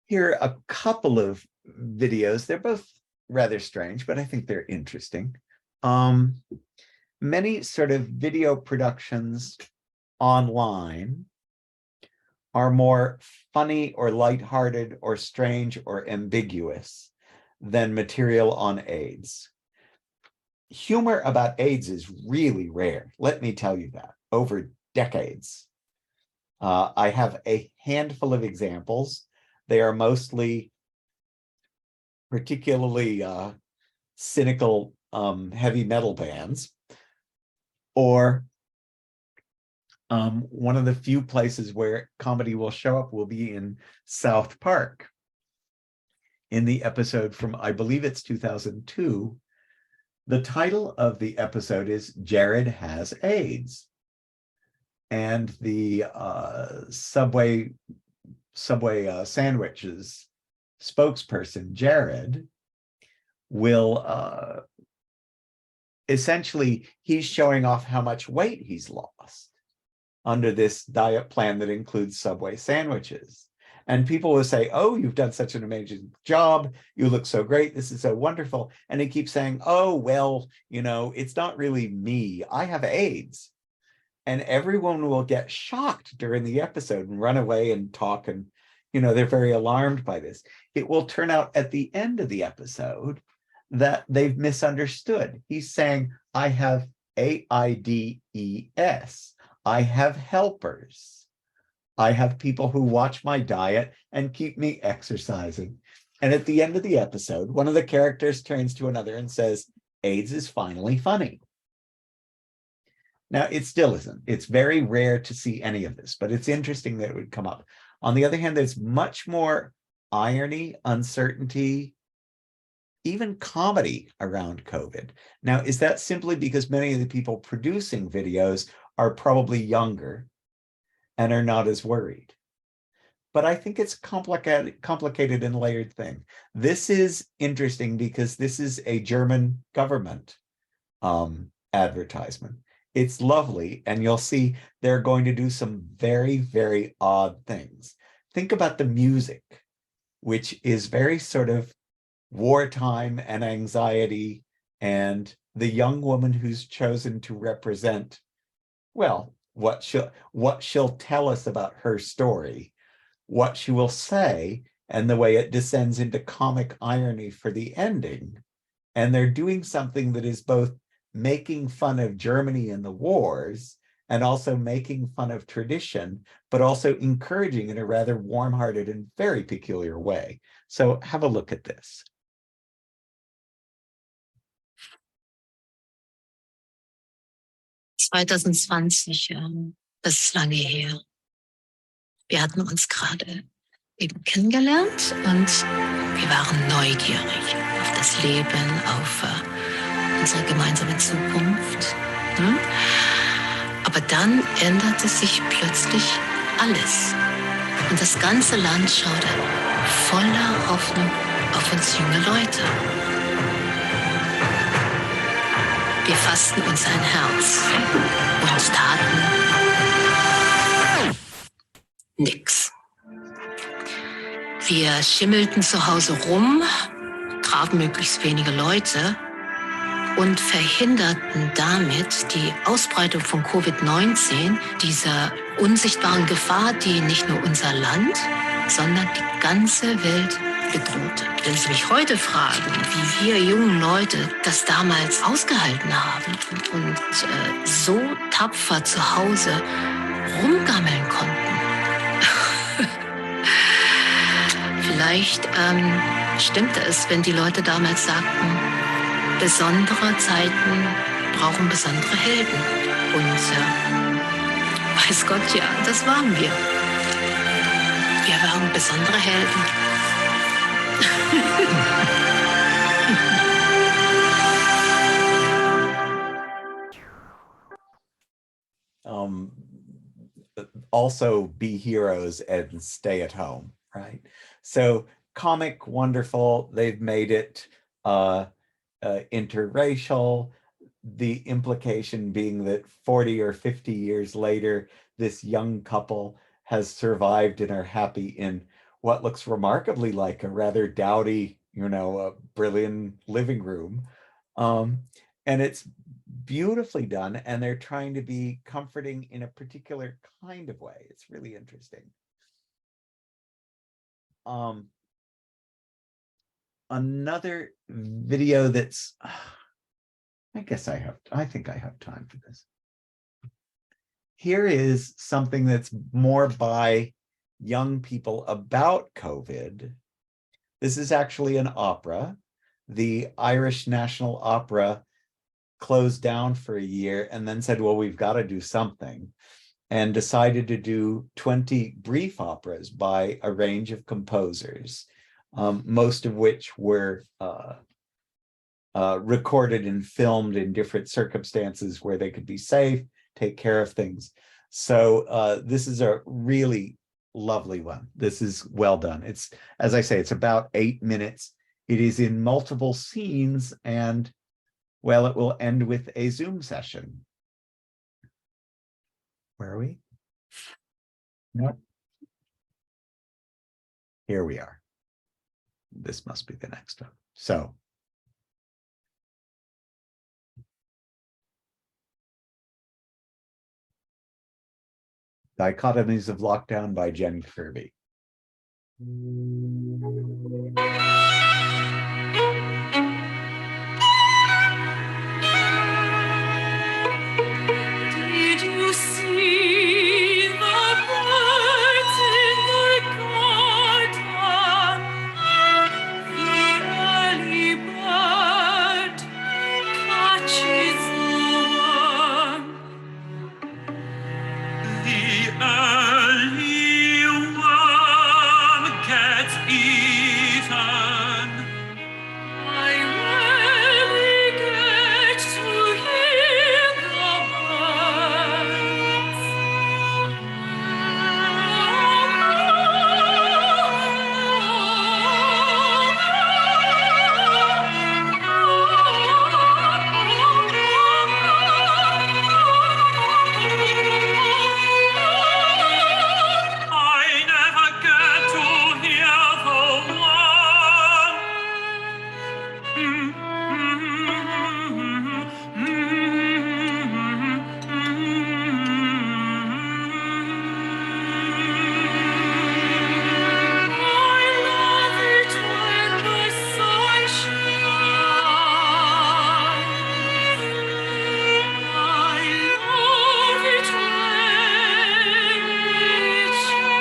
Here are a couple of videos. They're both rather strange, but I think they're interesting. Many sort of video productions online are more funny or lighthearted or strange or ambiguous than material on AIDS. Humor about AIDS is really rare. Let me tell you that, over decades. I have a handful of examples. They are mostly particularly cynical heavy metal bands, or one of the few places where comedy will show up will be in South Park. in the episode from, I believe it's 2002. The title of the episode is Jared Has AIDS. And the Subway sandwiches spokesperson, Jared, will essentially, he's showing off how much weight he's lost under this diet plan that includes Subway sandwiches. And people will say, oh, you've done such an amazing job. You look so great. This is so wonderful. And he keeps saying, oh, well, you know, it's not really me. I have AIDS. And everyone will get shocked during the episode and run away and talk. And, you know, they're very alarmed by this. It will turn out at the end of the episode that they've misunderstood. He's saying, I have AIDS. I have helpers. I have people who watch my diet and keep me exercising. And at the end of the episode, one of the characters turns to another and says, AIDS is finally funny. Now, it still isn't. It's very rare to see any of this, but it's interesting that it would come up. On the other hand, there's much more irony, uncertainty, even comedy around COVID. Now, is that simply because many of the people producing videos are probably younger and are not as worried? But I think it's complicated and layered thing. This is interesting because this is a German government advertisement. It's lovely, and you'll see they're going to do some very, very odd things. Think about the music, which is very sort of wartime and anxiety, and the young woman who's chosen to represent, well, what she'll tell us about her story, what she will say, and the way it descends into comic irony for the ending. And they're doing something that is both making fun of Germany and the wars, and also making fun of tradition, but also encouraging in a rather warm-hearted and very peculiar way. So have a look at this. Das ist lange her. Wir hatten uns gerade eben kennengelernt und wir waren neugierig auf das Leben, auf unsere gemeinsame Zukunft. Aber dann änderte sich plötzlich alles. Und das ganze Land schaute voller Hoffnung auf uns junge Leute. Wir fassten uns ein Herz und taten nix. Wir schimmelten zu Hause rum, trafen möglichst wenige Leute und verhinderten damit die Ausbreitung von Covid-19, dieser unsichtbaren Gefahr, die nicht nur unser Land, sondern die ganze Welt bedrohte. Wenn Sie mich heute fragen, wie wir jungen Leute das damals ausgehalten haben und so tapfer zu Hause rumgammeln konnten, vielleicht stimmte es, wenn die Leute damals sagten, besondere Zeiten brauchen besondere Helden. Und weiß Gott, ja, das waren wir. Wir waren besondere Helden. Also be heroes and stay at home, right? So comic, wonderful. They've made it interracial. The implication being that 40 or 50 years later, this young couple has survived and are happy in what looks remarkably like a rather dowdy, brilliant living room. And it's beautifully done, and they're trying to be comforting in a particular kind of way. It's really interesting. Another video that's, I think I have time for this. Here is something that's more by young people about COVID. This is actually an opera. The Irish National Opera closed down for a year and then said, well, we've got to do something, and decided to do 20 brief operas by a range of composers. most of which were recorded and filmed in different circumstances where they could be safe, take care of things. So this is a really lovely one. This is well done. It's, as I say, it's about 8 minutes. It is in multiple scenes, and well, it will end with a Zoom session. Where are we? No. Here we are. This must be the next one. So Dichotomies of Lockdown by Jen Kirby. Did you see the birds in the garden? The early bird catches the worm. The early worm gets eaten. I rarely get to hear the birds. I never get to hear the worm. I love it when the sun shines. I love it when it shines.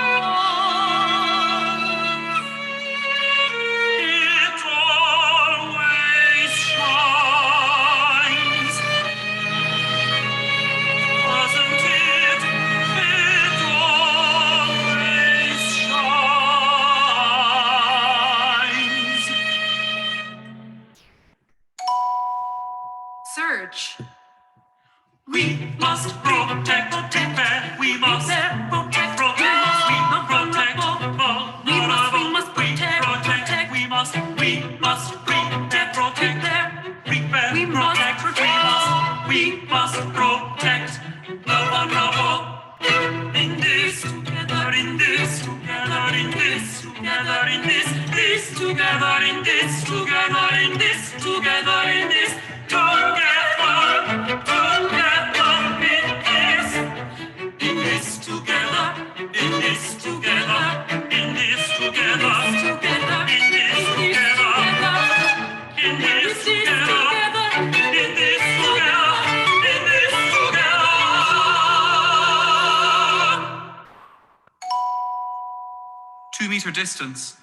It always shines. Doesn't it? It always shines. Surge. We must protect, we must protect, we must protect, we must protect, we must protect them, we must protect the vulnerable. In this, together in this, together in this, together in this, this together in this, together in this, together in this, together. In this together, in this together, in this together, together, in this together, in this together, in this together, in this together. 2 meter distance.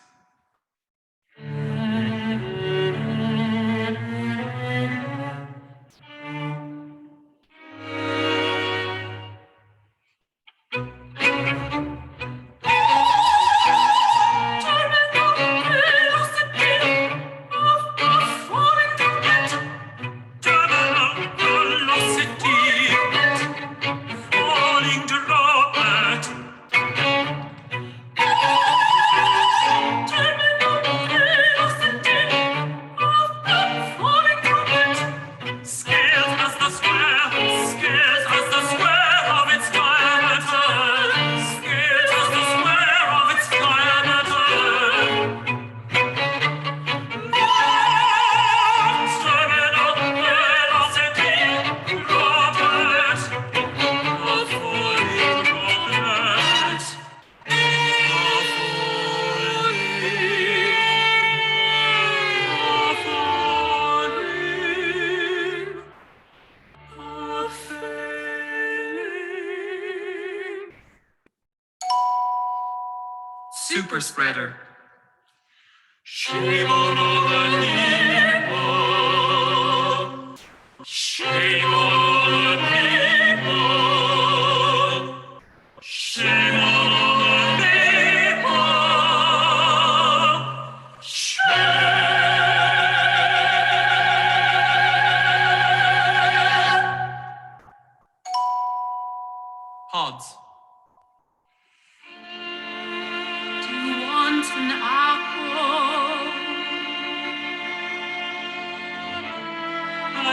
Falling droplet. Scales as the square of its diameter. Scales as the square of its diameter. Terminal velocity, Robert. A falling droplet. Super spreader. Shame on all the people. Shame on all the people. Shame on all the people. An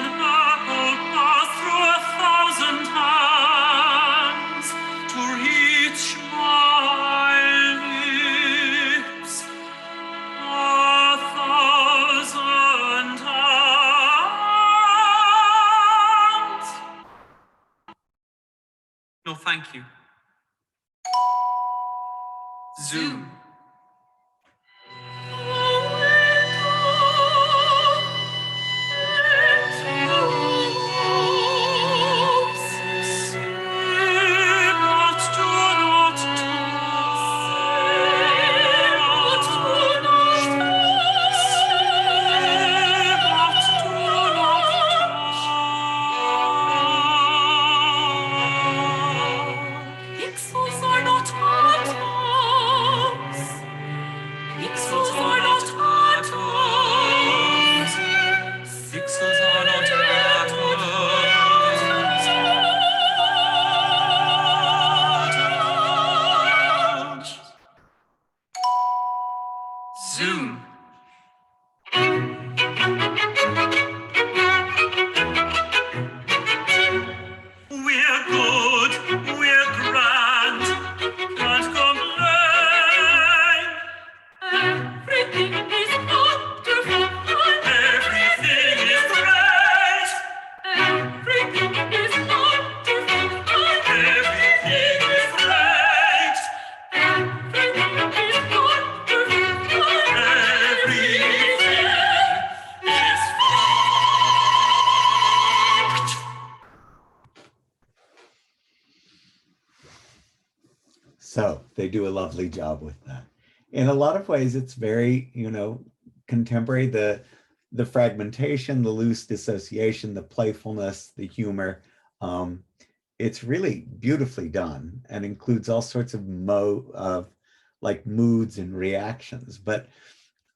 apple passed through 1,000 hands to reach my lips. 1,000 hands. No, thank you. Zoom. Pixels are not atoms. Pixels are not atoms. Pixels are not atoms. Zoom. We're good, we're grand, can't complain. Everything is wonderful, everything is great. Everything is wonderful, everything is great. Everything is wonderful, everything is fucked. So they do a lovely job with that. In a lot of ways, it's very, contemporary, the fragmentation, the loose dissociation, the playfulness, the humor. It's really beautifully done and includes all sorts of moods and reactions. But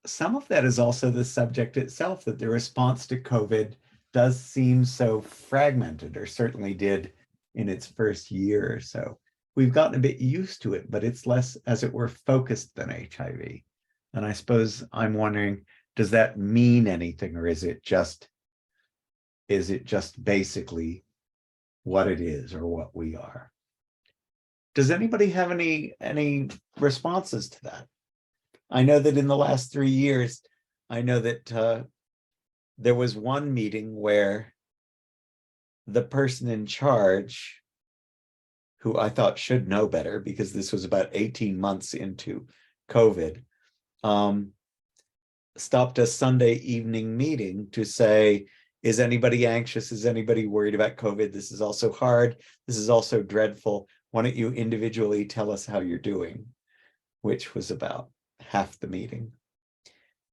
some of that is also the subject itself, that the response to COVID does seem so fragmented, or certainly did in its first year or so. We've gotten a bit used to it, but it's less, as it were, focused than HIV. And I suppose I'm wondering, does that mean anything, or is it just basically what it is or what we are? Does anybody have any responses to that? I know that in the last 3 years, I know that there was one meeting where the person in charge, who I thought should know better because this was about 18 months into COVID, stopped a Sunday evening meeting to say, is anybody anxious? Is anybody worried about COVID? This is also hard. This is also dreadful. Why don't you individually tell us how you're doing? Which was about half the meeting.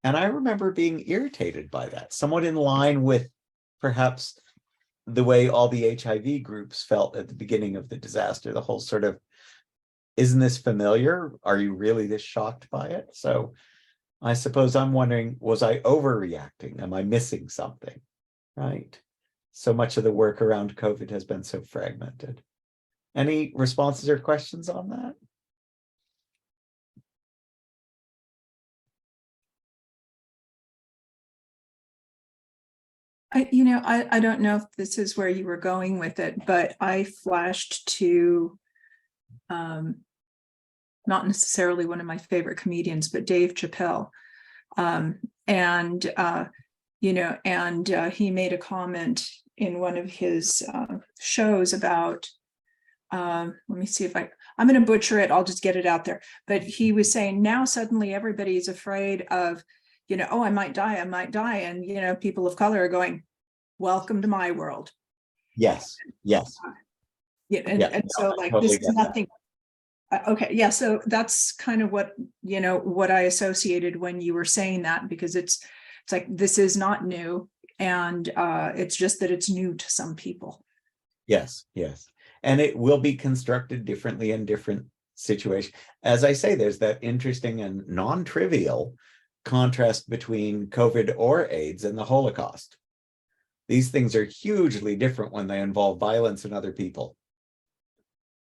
And I remember being irritated by that, somewhat in line with perhaps the way all the HIV groups felt at the beginning of the disaster, the whole sort of, isn't this familiar? Are you really this shocked by it? So I suppose I'm wondering, was I overreacting? Am I missing something, right? So much of the work around COVID has been so fragmented. Any responses or questions on that? I don't know if this is where you were going with it, but I flashed to not necessarily one of my favorite comedians, but Dave Chappelle. He made a comment in one of his shows about, let me see if I'm going to butcher it. I'll just get it out there. But he was saying now suddenly everybody is afraid of, oh, I might die. And, people of color are going, welcome to my world. Yes. And so like, totally, this is nothing. Okay. Yeah. So that's kind of what I associated when you were saying that, because it's like, this is not new. And it's just that it's new to some people. Yes. And it will be constructed differently in different situations. As I say, there's that interesting and non-trivial contrast between COVID or AIDS and the Holocaust. These things are hugely different when they involve violence in other people.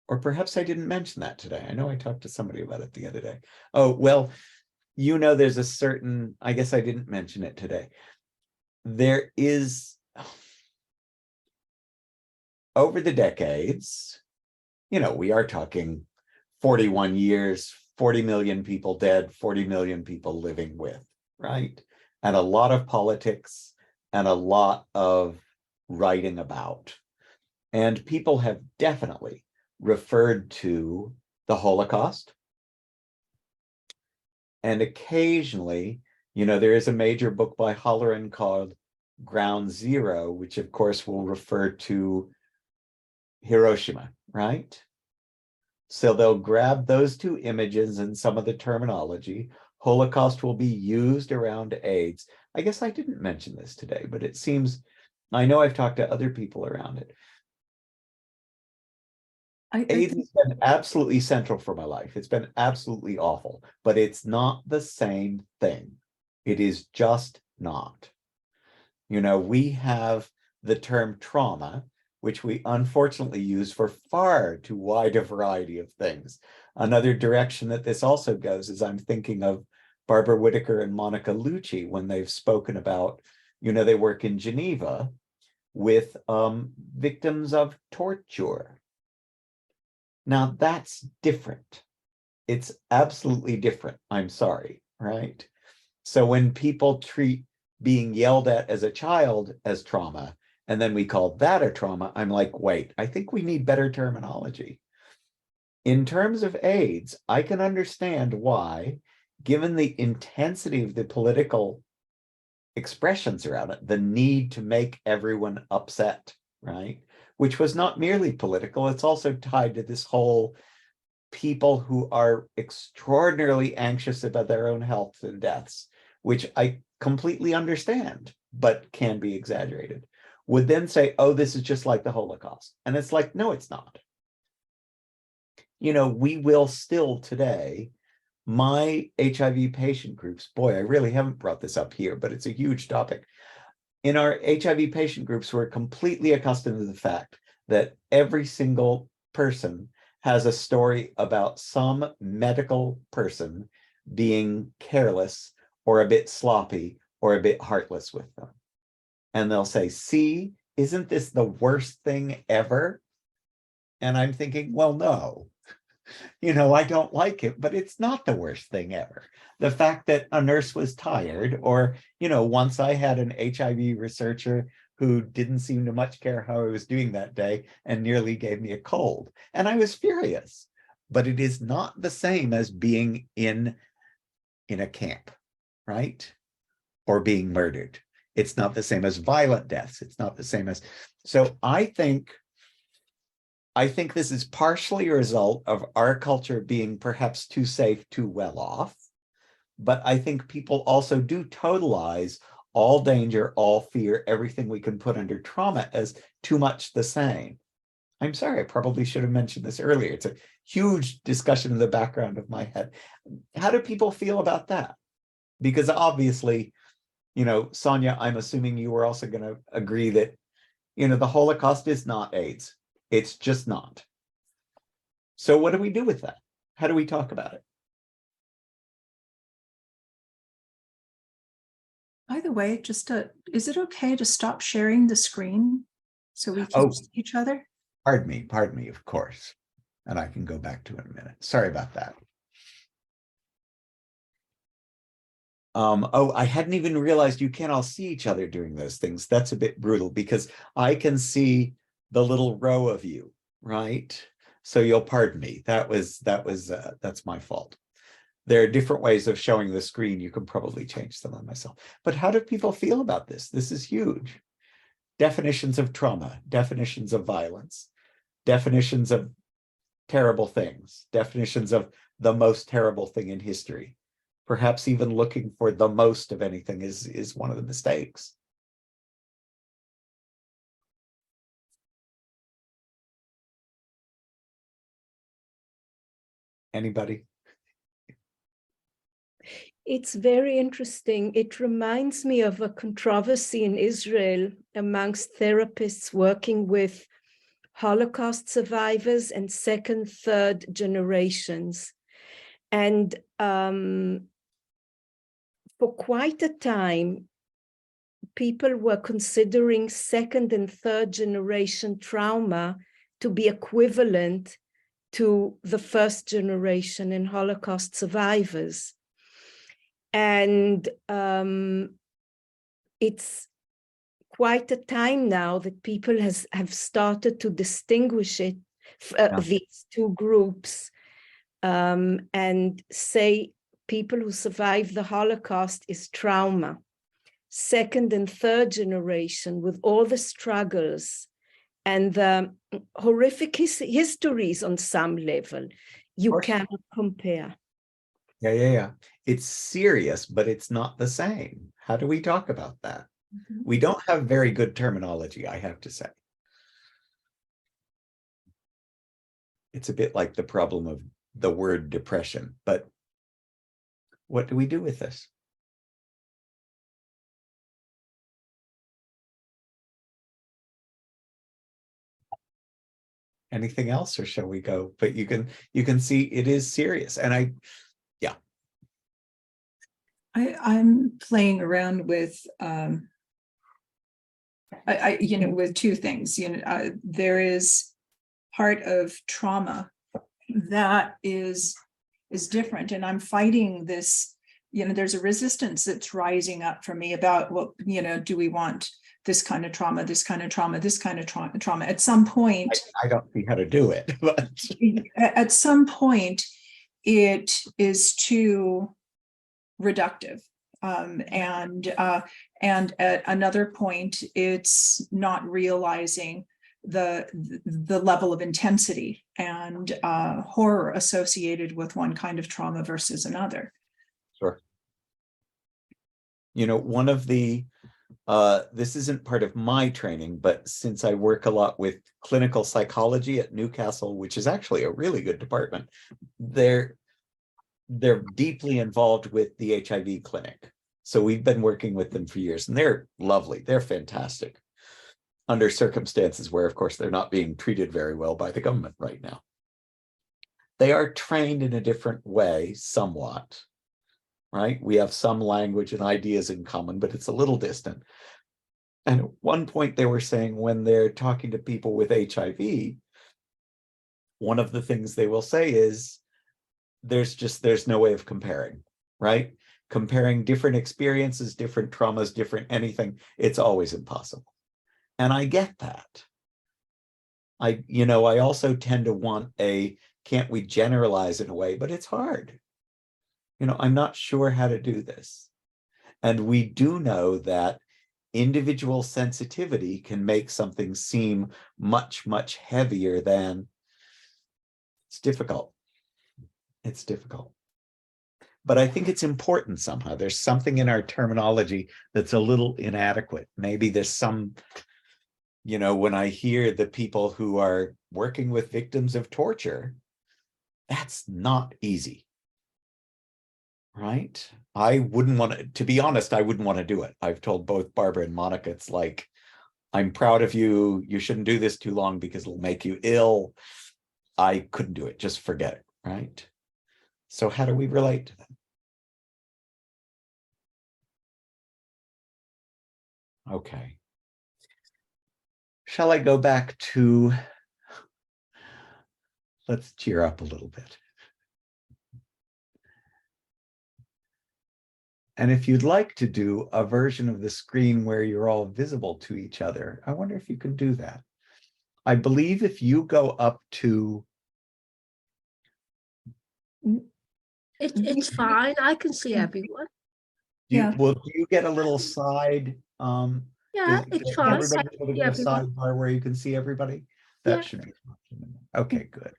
Or perhaps I didn't mention that today. I know I talked to somebody about it the other day. Oh, well, you know, there's a certain, I guess I didn't mention it today. There is, over the decades, you know, we are talking 41 years, 40 million people dead, 40 million people living with, right? And a lot of politics and a lot of writing about. And people have definitely referred to the Holocaust. And occasionally, you know, there is a major book by Halloran called Ground Zero, which of course will refer to Hiroshima, right? So they'll grab those two images and some of the terminology. Holocaust will be used around AIDS. I guess I didn't mention this today, but it seems, I know I've talked to other people around it. AIDS has been absolutely central for my life. It's been absolutely awful, but it's not the same thing. It is just not. You know, we have the term trauma, which we unfortunately use for far too wide a variety of things. Another direction that this also goes is I'm thinking of Barbara Whitaker and Monica Lucci when they've spoken about, you know, they work in Geneva with victims of torture. Now that's different. It's absolutely different. I'm sorry, right? So when people treat being yelled at as a child as trauma, and then we call that a trauma, I'm like, wait, I think we need better terminology. In terms of AIDS, I can understand why, given the intensity of the political expressions around it, the need to make everyone upset, right? Which was not merely political, it's also tied to this whole people who are extraordinarily anxious about their own health and deaths, which I completely understand, but can be exaggerated, would then say, oh, this is just like the Holocaust. And it's like, no, it's not. You know, we will still today, my HIV patient groups, boy, I really haven't brought this up here, but it's a huge topic. In our HIV patient groups, we're completely accustomed to the fact that every single person has a story about some medical person being careless or a bit sloppy or a bit heartless with them. And they'll say, see, isn't this the worst thing ever? And I'm thinking, well, no. You know, I don't like it, but it's not the worst thing ever. The fact that a nurse was tired, or, you know, once I had an HIV researcher who didn't seem to much care how I was doing that day and nearly gave me a cold. And I was furious, but it is not the same as being in a camp, right? Or being murdered. It's not the same as violent deaths. It's not the same as, so I think this is partially a result of our culture being perhaps too safe, too well off. But I think people also do totalize all danger, all fear, everything we can put under trauma as too much the same. I'm sorry, I probably should have mentioned this earlier. It's a huge discussion in the background of my head. How do people feel about that? Because obviously, you know, Sonia, I'm assuming you were also going to agree that, you know, the Holocaust is not AIDS. It's just not. So what do we do with that? How do we talk about it? By the way, is it okay to stop sharing the screen so we can see each other? Pardon me, of course. And I can go back to it in a minute. Sorry about that. Oh, I hadn't even realized you can't all see each other doing those things. That's a bit brutal because I can see the little row of you, right? So you'll pardon me. That's my fault. There are different ways of showing the screen. You can probably change them on myself. But how do people feel about this? This is huge. Definitions of trauma, definitions of violence, definitions of terrible things, definitions of the most terrible thing in history. Perhaps even looking for the most of anything is one of the mistakes. Anybody? It's very interesting. It reminds me of a controversy in Israel amongst therapists working with Holocaust survivors and second, third generations. And for quite a time, people were considering second and third generation trauma to be equivalent to the first generation and Holocaust survivors. And it's quite a time now that people have started to distinguish it, these two groups, and say people who survived the Holocaust is trauma. Second and third generation, with all the struggles and the horrific histories on some level, you cannot compare. Yeah. It's serious, but it's not the same. How do we talk about that? Mhm. We don't have very good terminology, I have to say. It's a bit like the problem of the word depression, but what do we do with this? Anything else, or shall we go? But you can see it is serious. And I'm playing around with with two things. There is part of trauma that is different, and I'm fighting this. There's a resistance that's rising up for me about, well, do we want this kind of trauma, this kind of trauma, this kind of trauma? At some point, I don't see how to do it, but at some point, it is too reductive, and at another point, it's not realizing the level of intensity and horror associated with one kind of trauma versus another. Sure. One of the this isn't part of my training, but since I work a lot with clinical psychology at Newcastle, which is actually a really good department, they're deeply involved with the HIV clinic. So we've been working with them for years, and they're lovely. They're fantastic under circumstances where, of course, they're not being treated very well by the government right now. They are trained in a different way, somewhat, right? We have some language and ideas in common, but it's a little distant. And at one point they were saying, when they're talking to people with HIV, one of the things they will say is, there's no way of comparing, right? Comparing different experiences, different traumas, different anything, it's always impossible. And I get that. I also tend to want can't we generalize in a way, but it's hard. I'm not sure how to do this. And we do know that individual sensitivity can make something seem much, much heavier than. It's difficult. It's difficult. But I think it's important somehow. There's something in our terminology that's a little inadequate. Maybe there's some, when I hear the people who are working with victims of torture, that's not easy, right? I wouldn't want to be honest, I wouldn't want to do it. I've told both Barbara and Monica, it's like, I'm proud of you. You shouldn't do this too long because it'll make you ill. I couldn't do it. Just forget it, right? So how do we relate to them? Okay. Shall I go back to, let's cheer up a little bit. And if you'd like to do a version of the screen where you're all visible to each other, I wonder if you can do that. I believe if you go up to... It's fine. I can see everyone. Well, do you get a little side? Yeah, it's fine. Everybody get a sidebar where you can see everybody? That should be okay, good.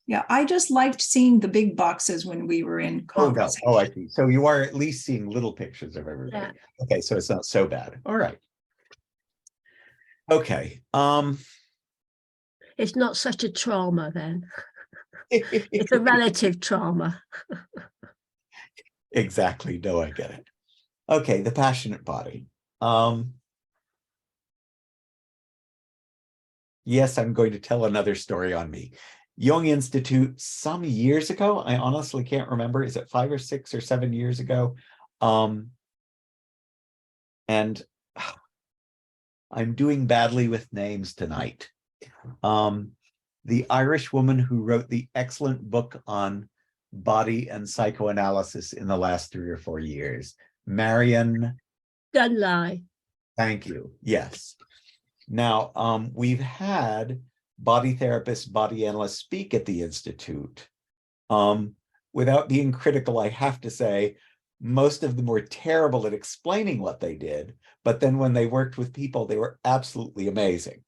Yeah, I just liked seeing the big boxes when we were in conversation. Oh, I see. So you are at least seeing little pictures of everybody. Yeah. Okay, so it's not so bad. All right. Okay. It's not such a trauma then. It's a relative trauma. Exactly. No, I get it. Okay, the passionate body. Yes, I'm going to tell another story on me. Jung Institute, some years ago, I honestly can't remember, is it 5 or 6 or 7 years ago? And I'm doing badly with names tonight. The Irish woman who wrote the excellent book on body and psychoanalysis in the last 3 or 4 years, Marion. Don't lie. Thank you. Yes. Now, we've had body therapists, body analysts speak at the Institute. Without being critical, I have to say, most of them were terrible at explaining what they did, but then when they worked with people, they were absolutely amazing.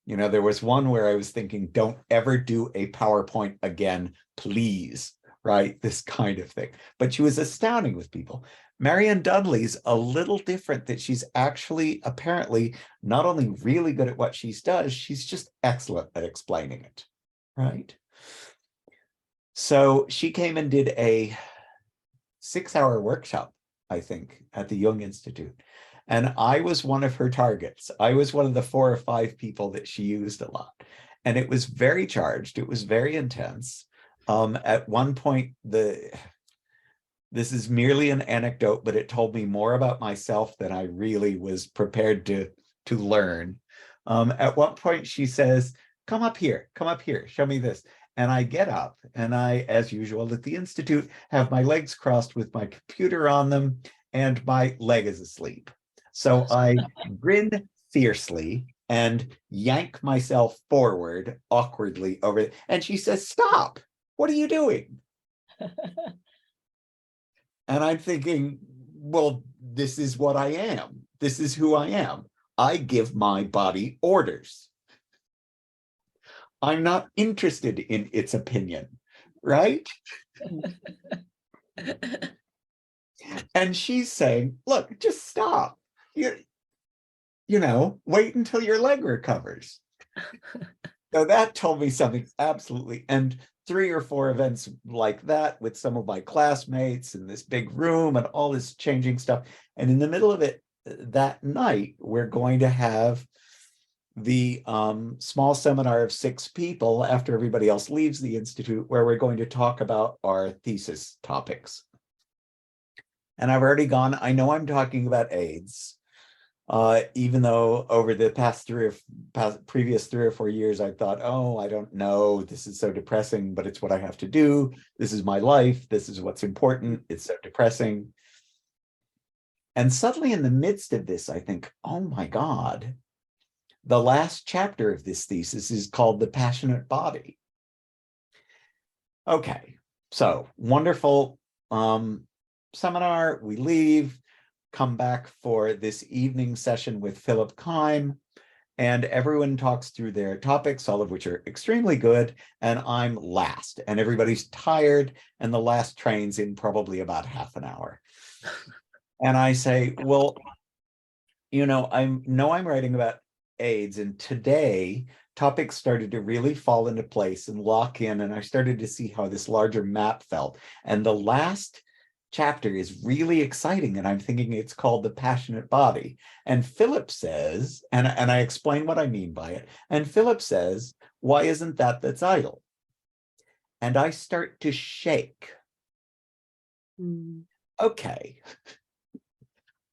You know, there was one where I was thinking, don't ever do a PowerPoint again, please, right? This kind of thing. But she was astounding with people. Marianne Dudley's a little different, that she's actually apparently not only really good at what she does, she's just excellent at explaining it, right? So she came and did a 6-hour workshop, I think, at the Jung Institute. And I was one of her targets. I was one of the 4 or 5 people that she used a lot. And it was very charged. It was very intense. At one point, this is merely an anecdote, but it told me more about myself than I really was prepared to learn. At one point, she says, come up here, show me this. And I get up and I, as usual at the Institute, have my legs crossed with my computer on them and my leg is asleep. So I grin fiercely and yank myself forward awkwardly over it. And she says, stop, what are you doing? And I'm thinking, well, this is what I am. This is who I am. I give my body orders. I'm not interested in its opinion, right? And she's saying, look, just stop. You know, wait until your leg recovers. So that told me something absolutely. And 3 or 4 events like that with some of my classmates in this big room and all this changing stuff. And in the middle of it that night, we're going to have the small seminar of 6 people after everybody else leaves the Institute, where we're going to talk about our thesis topics. And I've already gone, I know I'm talking about AIDS, even though over the previous 3 or 4 years, I thought, oh, I don't know, this is so depressing, but it's what I have to do. This is my life. This is what's important. It's so depressing. And suddenly in the midst of this, I think, oh my God, the last chapter of this thesis is called The Passionate Body. Okay, so wonderful seminar. We leave, come back for this evening session with Philip Keim, and everyone talks through their topics, all of which are extremely good, and I'm last, and everybody's tired, and the last train's in probably about half an hour. And I say, well, you know, I'm writing about AIDS, and today topics started to really fall into place and lock in, and I started to see how this larger map felt. And the last chapter is really exciting, and I'm thinking it's called The Passionate Body. And Philip says, and I explain what I mean by it, and Philip says, why isn't that's idle? And I start to shake. Okay.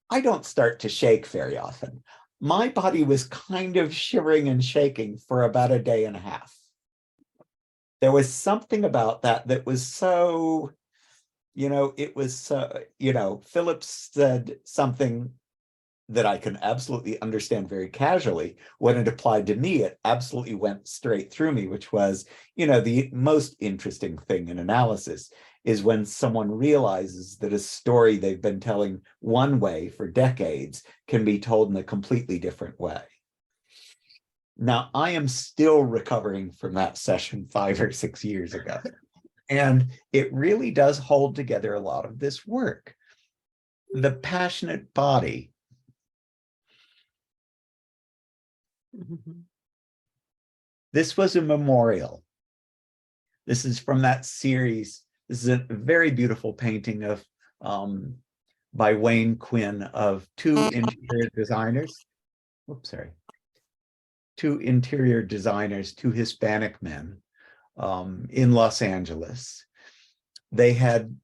I don't start to shake very often. My body was kind of shivering and shaking for about a day and a half. There was something about that was so, you know, it was, you know, Philip said something that I can absolutely understand very casually. When it applied to me, it absolutely went straight through me, which was, you know, the most interesting thing in analysis is when someone realizes that a story they've been telling one way for decades can be told in a completely different way. Now, I am still recovering from that session 5 or 6 years ago. And it really does hold together a lot of this work. The Passionate Body. This was a memorial. This is from that series. This is a very beautiful painting of by Wayne Quinn of 2 interior designers. Oops, sorry. 2 interior designers, 2 Hispanic men in Los Angeles. They had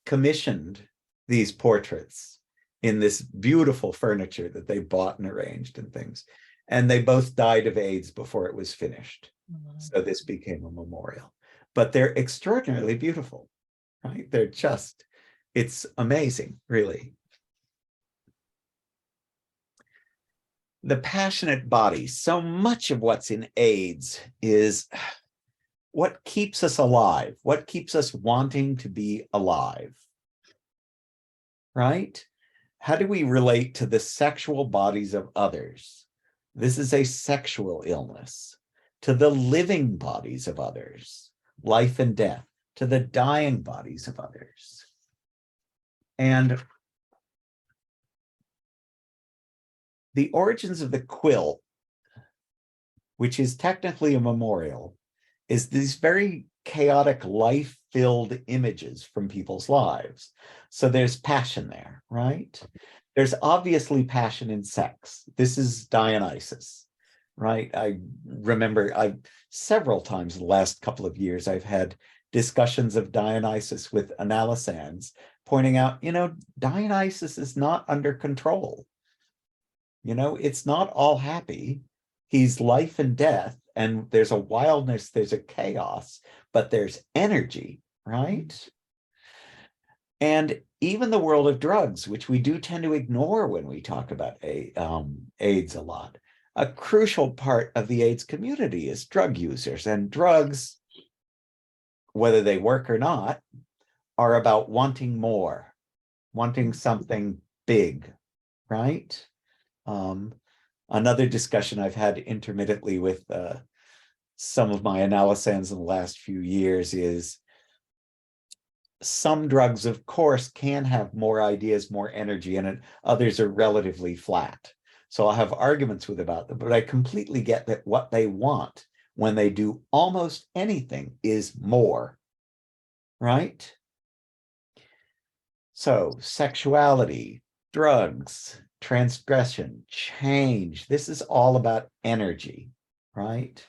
commissioned these portraits in this beautiful furniture that they bought and arranged and things. And they both died of AIDS before it was finished. So this became a memorial. But they're extraordinarily beautiful, right? They're just, it's amazing, really. The passionate body. So much of what's in AIDS is what keeps us alive, what keeps us wanting to be alive, right? How do we relate to the sexual bodies of others? This is a sexual illness. To the living bodies of others, life and death, to the dying bodies of others. And the origins of the quilt, which is technically a memorial, is these very chaotic, life-filled images from people's lives. So there's passion there, right? There's obviously passion in sex. This is Dionysus, right? I remember several times in the last couple of years, I've had discussions of Dionysus with analysans, pointing out, you know, Dionysus is not under control. You know, it's not all happy. He's life and death, and there's a wildness, there's a chaos, but there's energy, right? And even the world of drugs, which we do tend to ignore when we talk about AIDS a lot. A crucial part of the AIDS community is drug users, and drugs, whether they work or not, are about wanting more, wanting something big, right? Another discussion I've had intermittently with some of my analysans in the last few years is some drugs, of course, can have more ideas, more energy in it. Others are relatively flat. So I'll have arguments with about them, but I completely get that what they want when they do almost anything is more, right? So sexuality, drugs, transgression, change, this is all about energy, right?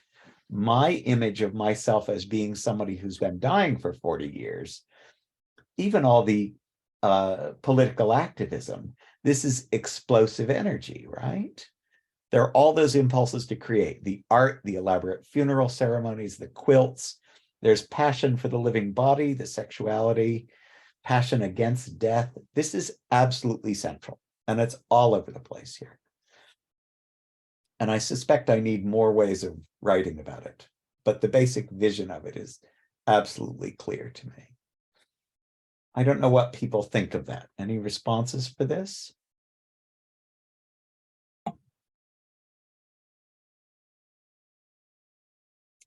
My image of myself as being somebody who's been dying for 40 years, even all the political activism, this is explosive energy, right? There are all those impulses to create, the art, the elaborate funeral ceremonies, the quilts. There's passion for the living body, the sexuality, passion against death. This is absolutely central, and it's all over the place here. And I suspect I need more ways of writing about it, but the basic vision of it is absolutely clear to me. I don't know what people think of that. Any responses for this?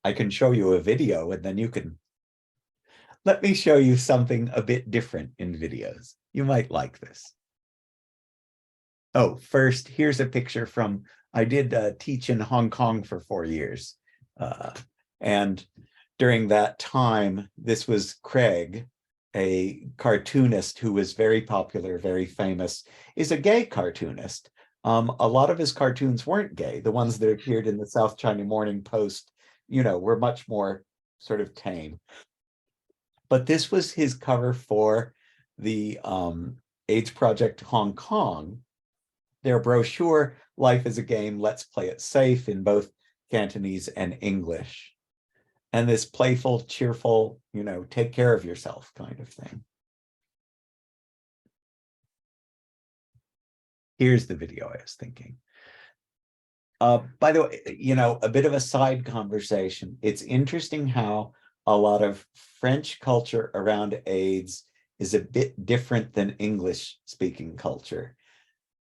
I can show you a video and then you can, let me show you something a bit different in videos. You might like this. Oh, first, here's a picture from, I did teach in Hong Kong for 4 years. And during that time, this was Craig, a cartoonist who was very popular, very famous, is a gay cartoonist. A lot of his cartoons weren't gay. The ones that appeared in the South China Morning Post, you know, were much more sort of tame. But this was his cover for the AIDS Project Hong Kong. Their brochure, Life is a Game, Let's Play It Safe, in both Cantonese and English. And this playful, cheerful, you know, take care of yourself kind of thing. Here's the video I was thinking. By the way, you know, a bit of a side conversation. It's interesting how a lot of French culture around AIDS is a bit different than English-speaking culture.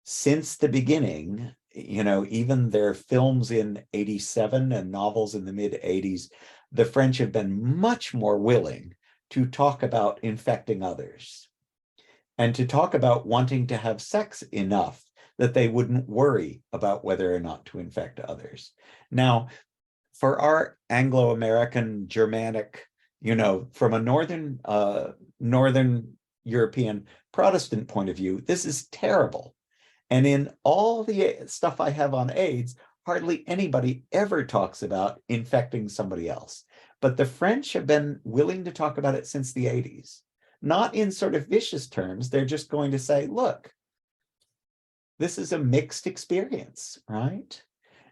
Since the beginning, you know, even their films in '87 and novels in the mid-'80s, the French have been much more willing to talk about infecting others and to talk about wanting to have sex enough that they wouldn't worry about whether or not to infect others. Now, for our Anglo-American, Germanic, you know, from a Northern European Protestant point of view, this is terrible. And in all the stuff I have on AIDS, hardly anybody ever talks about infecting somebody else. But the French have been willing to talk about it since the '80s. Not in sort of vicious terms. They're just going to say, look, this is a mixed experience, right?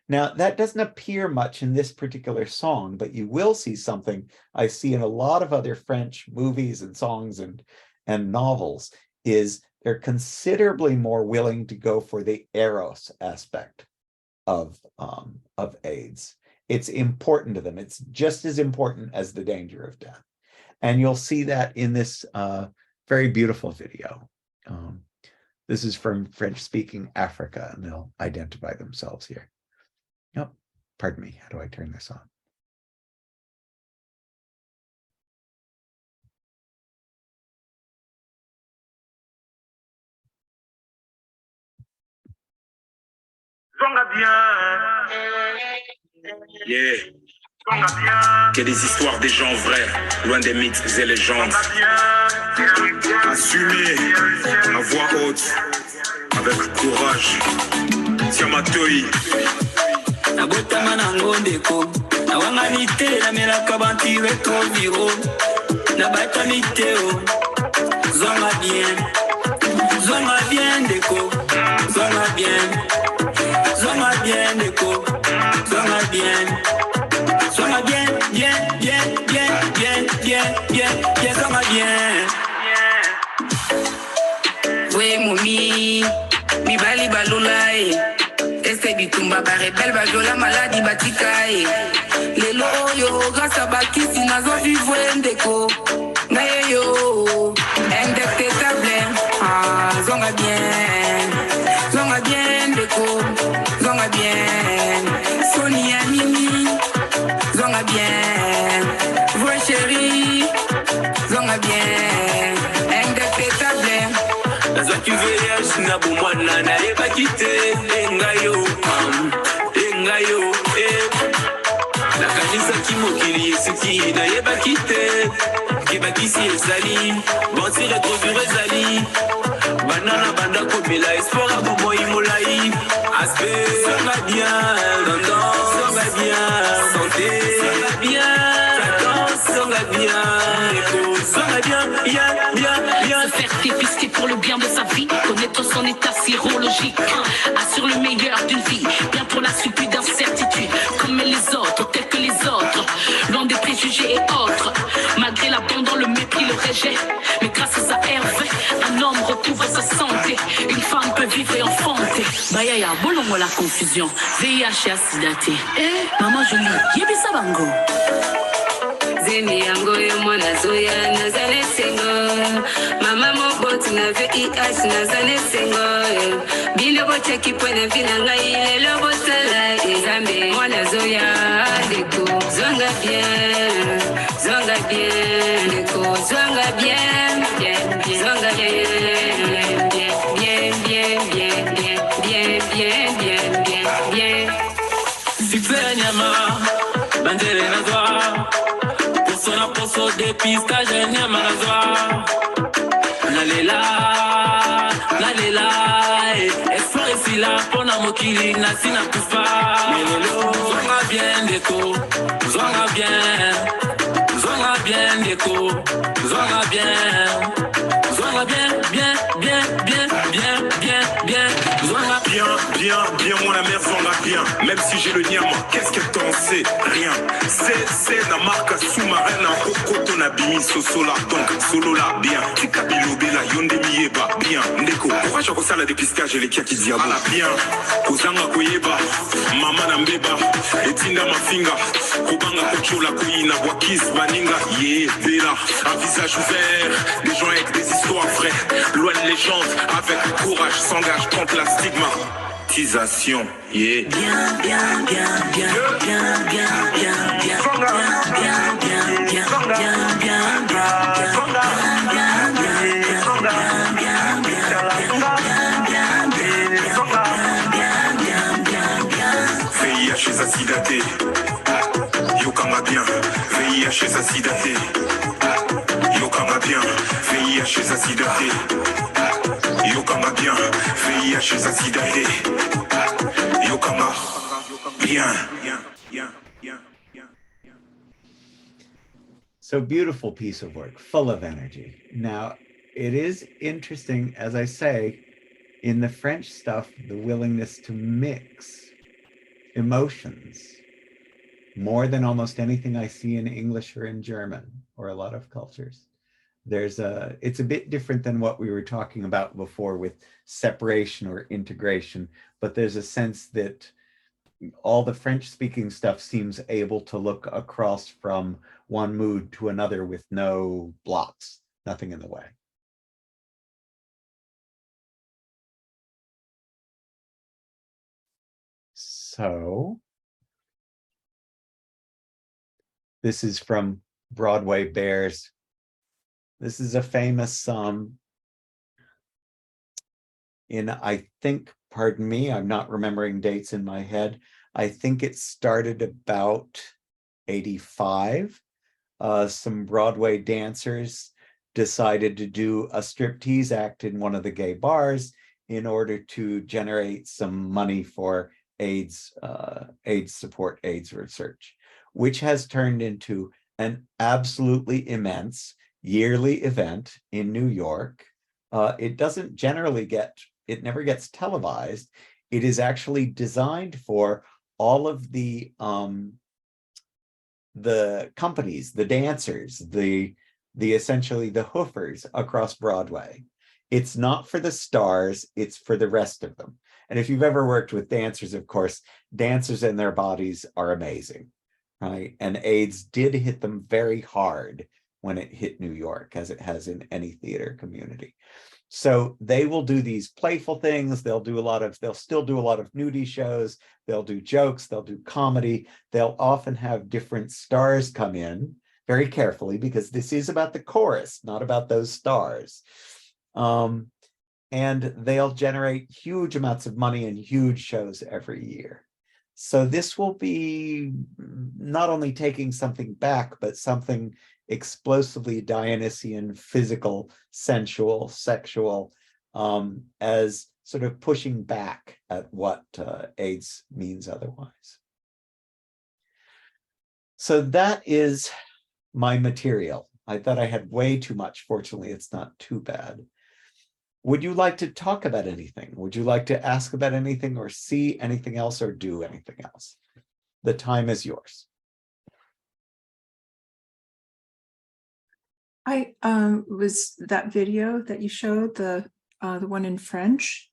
Now, that doesn't appear much in this particular song, but you will see something I see in a lot of other French movies and songs and novels, is they're considerably more willing to go for the eros aspect of AIDS. It's important to them. It's just as important as the danger of death. And you'll see that in this very beautiful video. This is from French-speaking Africa, and they'll identify themselves here. Oh, pardon me. How do I turn this on? Yeah. Qu'il y ait des histoires des gens vrais, loin des mythes et légendes. Assumer à voix haute, avec courage. Tiamatoi. Nagotama na ngondeko na wanganite na melaka banti retro viro na batamite o zonga bien deko zonga bien deko zonga bien zonga bien zonga bien we mumi mi bali balulai Este bitumba barebel bajola maladi batikae lelo oyo grâce bakisi nazo vivre ndeko ngaye yo indetectable zonga bien ndeko zonga bien Sonia Mimi zonga bien vrai chéri zonga bien indetectable Lazwa tu voyages na bomwana na eba kite engayo La kanisa kimokili esiki na eba kite kebakisi ezali banti retrovure ezali banana banda komela espoir ya bomoi molai aspe songa bien tendance songa bien santé songa bien cadence songa bien écho songa bien se faire dépister pour le bien de sa vie, connaître son état sérologique, assure le meilleur d'une vie, bien pour la suite d'incertitude, comme les autres, tels que les autres, loin des préjugés et autres, malgré l'abandon, le mépris, le rejet, mais grâce à Hervé, un homme retrouve sa santé, une femme peut vivre et enfanter. Bayaya, bolongo la confusion, VIH et acidaté, maman jolie, yebisa bango. Zeni yango yo mwana zoya nazane sengo Mama moboti na VIH nazane sengo Bile boche kipwena vina ngai lelo botala Ezambe mwana zoya deko Zonga bien deko Zonga bien Zonga bien Fikse nyama Bandere na doa Poso dépistage nyama na doa Nalela Espoir esila pona mokili nasi na kufa Melelo Zonga bien deko Zonga bien deko Zonga bien Bien, mon mère zonga bien. Même si j'ai le niam, qu'est-ce que t'en sais? Rien. C'est la marque sous-marine, un coco, ton abimi, sosola, donc solo là, bien. Tikabilo bela, yonde mieba, bien. Ndeko, pourquoi j'ai ça la dépistage et les kia qui diabo? Ala bien. Kozanga koyeba, mama na mbeba, etinda mafinga, kobanga kochola koyina, wakis, baninga, yeah, bela, un visage ouvert, des gens avec des histoires vraies, loin de légende, avec courage, s'engage contre la stigmatisation, yeah. VIH acidaté, yokanga bien, VIH acidaté, yokanga bien, VIH acidaté, yokanga bien, VIH acidaté, yokanga bien. So beautiful piece of work, full of energy. Now, it is interesting, as I say, in the French stuff, the willingness to mix emotions more than almost anything I see in English or in German or a lot of cultures. It's a bit different than what we were talking about before with separation or integration, but there's a sense that all the French speaking stuff seems able to look across from one mood to another with no blocks, nothing in the way. So this is from Broadway Bears. This is a famous I think, pardon me, I'm not remembering dates in my head. I think it started about 85. Some Broadway dancers decided to do a striptease act in one of the gay bars in order to generate some money for AIDS support, AIDS research, which has turned into an absolutely immense yearly event in New York. It doesn't generally it never gets televised. It is actually designed for all of the companies, the dancers, the essentially the hoofers across Broadway. It's not for the stars, it's for the rest of them. And if you've ever worked with dancers, of course, dancers and their bodies are amazing, right? And AIDS did hit them very hard when it hit New York, as it has in any theater community. So they will do these playful things. They'll still do a lot of nudie shows. They'll do jokes, they'll do comedy. They'll often have different stars come in very carefully because this is about the chorus, not about those stars. And they'll generate huge amounts of money and huge shows every year. So this will be not only taking something back, but something explosively Dionysian, physical, sensual, sexual, as sort of pushing back at what AIDS means otherwise. So that is my material. I thought I had way too much. Fortunately, it's not too bad. Would you like to talk about anything? Would you like to ask about anything or see anything else or do anything else? The time is yours. I was that video that you showed, the one in French.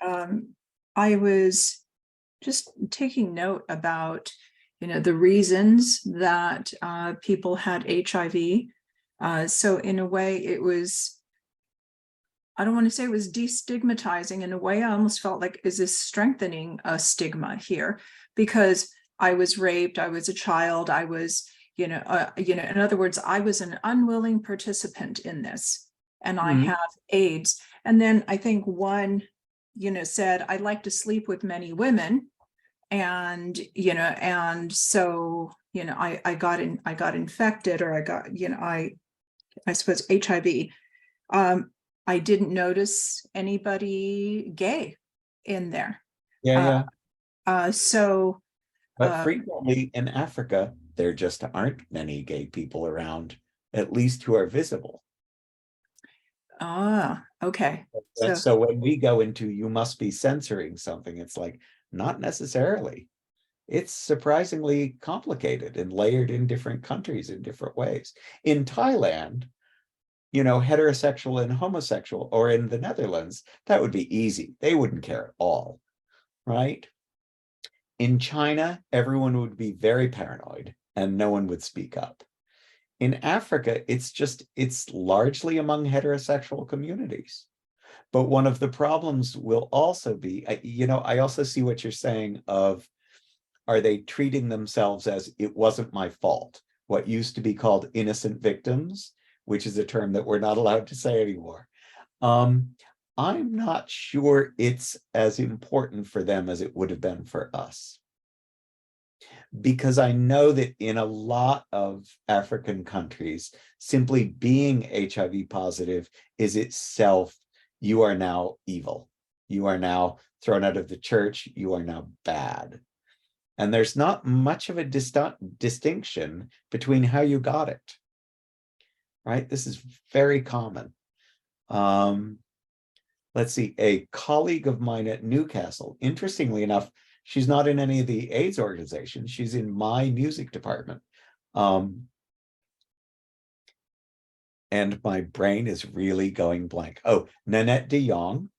I was just taking note about, the reasons that people had HIV. So in a way, it was, I don't want to say it was destigmatizing. In a way, I almost felt like, is this strengthening a stigma here? Because I was raped, I was a child, I was, in other words, I was an unwilling participant in this, and I have AIDS. And then I think one, said, I like to sleep with many women. And, and so, I got infected, or I got, I suppose HIV. I didn't notice anybody gay in there. Yeah. So. But frequently in Africa, there just aren't many gay people around, at least who are visible. Okay. So when we go into, you must be censoring something, it's like, not necessarily. It's surprisingly complicated and layered in different countries in different ways. In Thailand, heterosexual and homosexual, or in the Netherlands, that would be easy. They wouldn't care at all, right? In China, everyone would be very paranoid and no one would speak up. In Africa, it's largely among heterosexual communities. But one of the problems will also be, I also see what you're saying of, are they treating themselves as, it wasn't my fault? What used to be called innocent victims, which is a term that we're not allowed to say anymore. I'm not sure it's as important for them as it would have been for us. Because I know that in a lot of African countries, simply being HIV positive is itself, you are now evil. You are now thrown out of the church. You are now bad. And there's not much of a distinction between how you got it, right? This is very common. let's see, a colleague of mine at Newcastle. Interestingly enough, she's not in any of the AIDS organizations. She's in my music department. And my brain is really going blank. Oh, Nanette de Jong,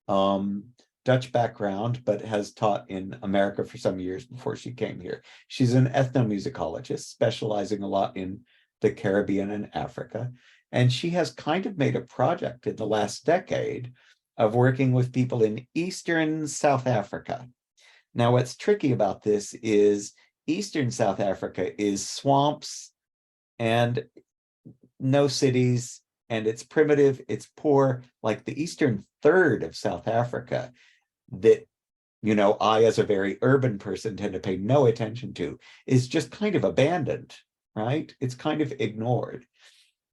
Dutch background, but has taught in America for some years before she came here. She's an ethnomusicologist specializing a lot in the Caribbean and Africa. And she has kind of made a project in the last decade of working with people in Eastern South Africa. Now, what's tricky about this is Eastern South Africa is swamps and no cities, and it's primitive, it's poor, like the eastern third of South Africa that, you know, I as a very urban person tend to pay no attention to, is just kind of abandoned, right? It's kind of ignored.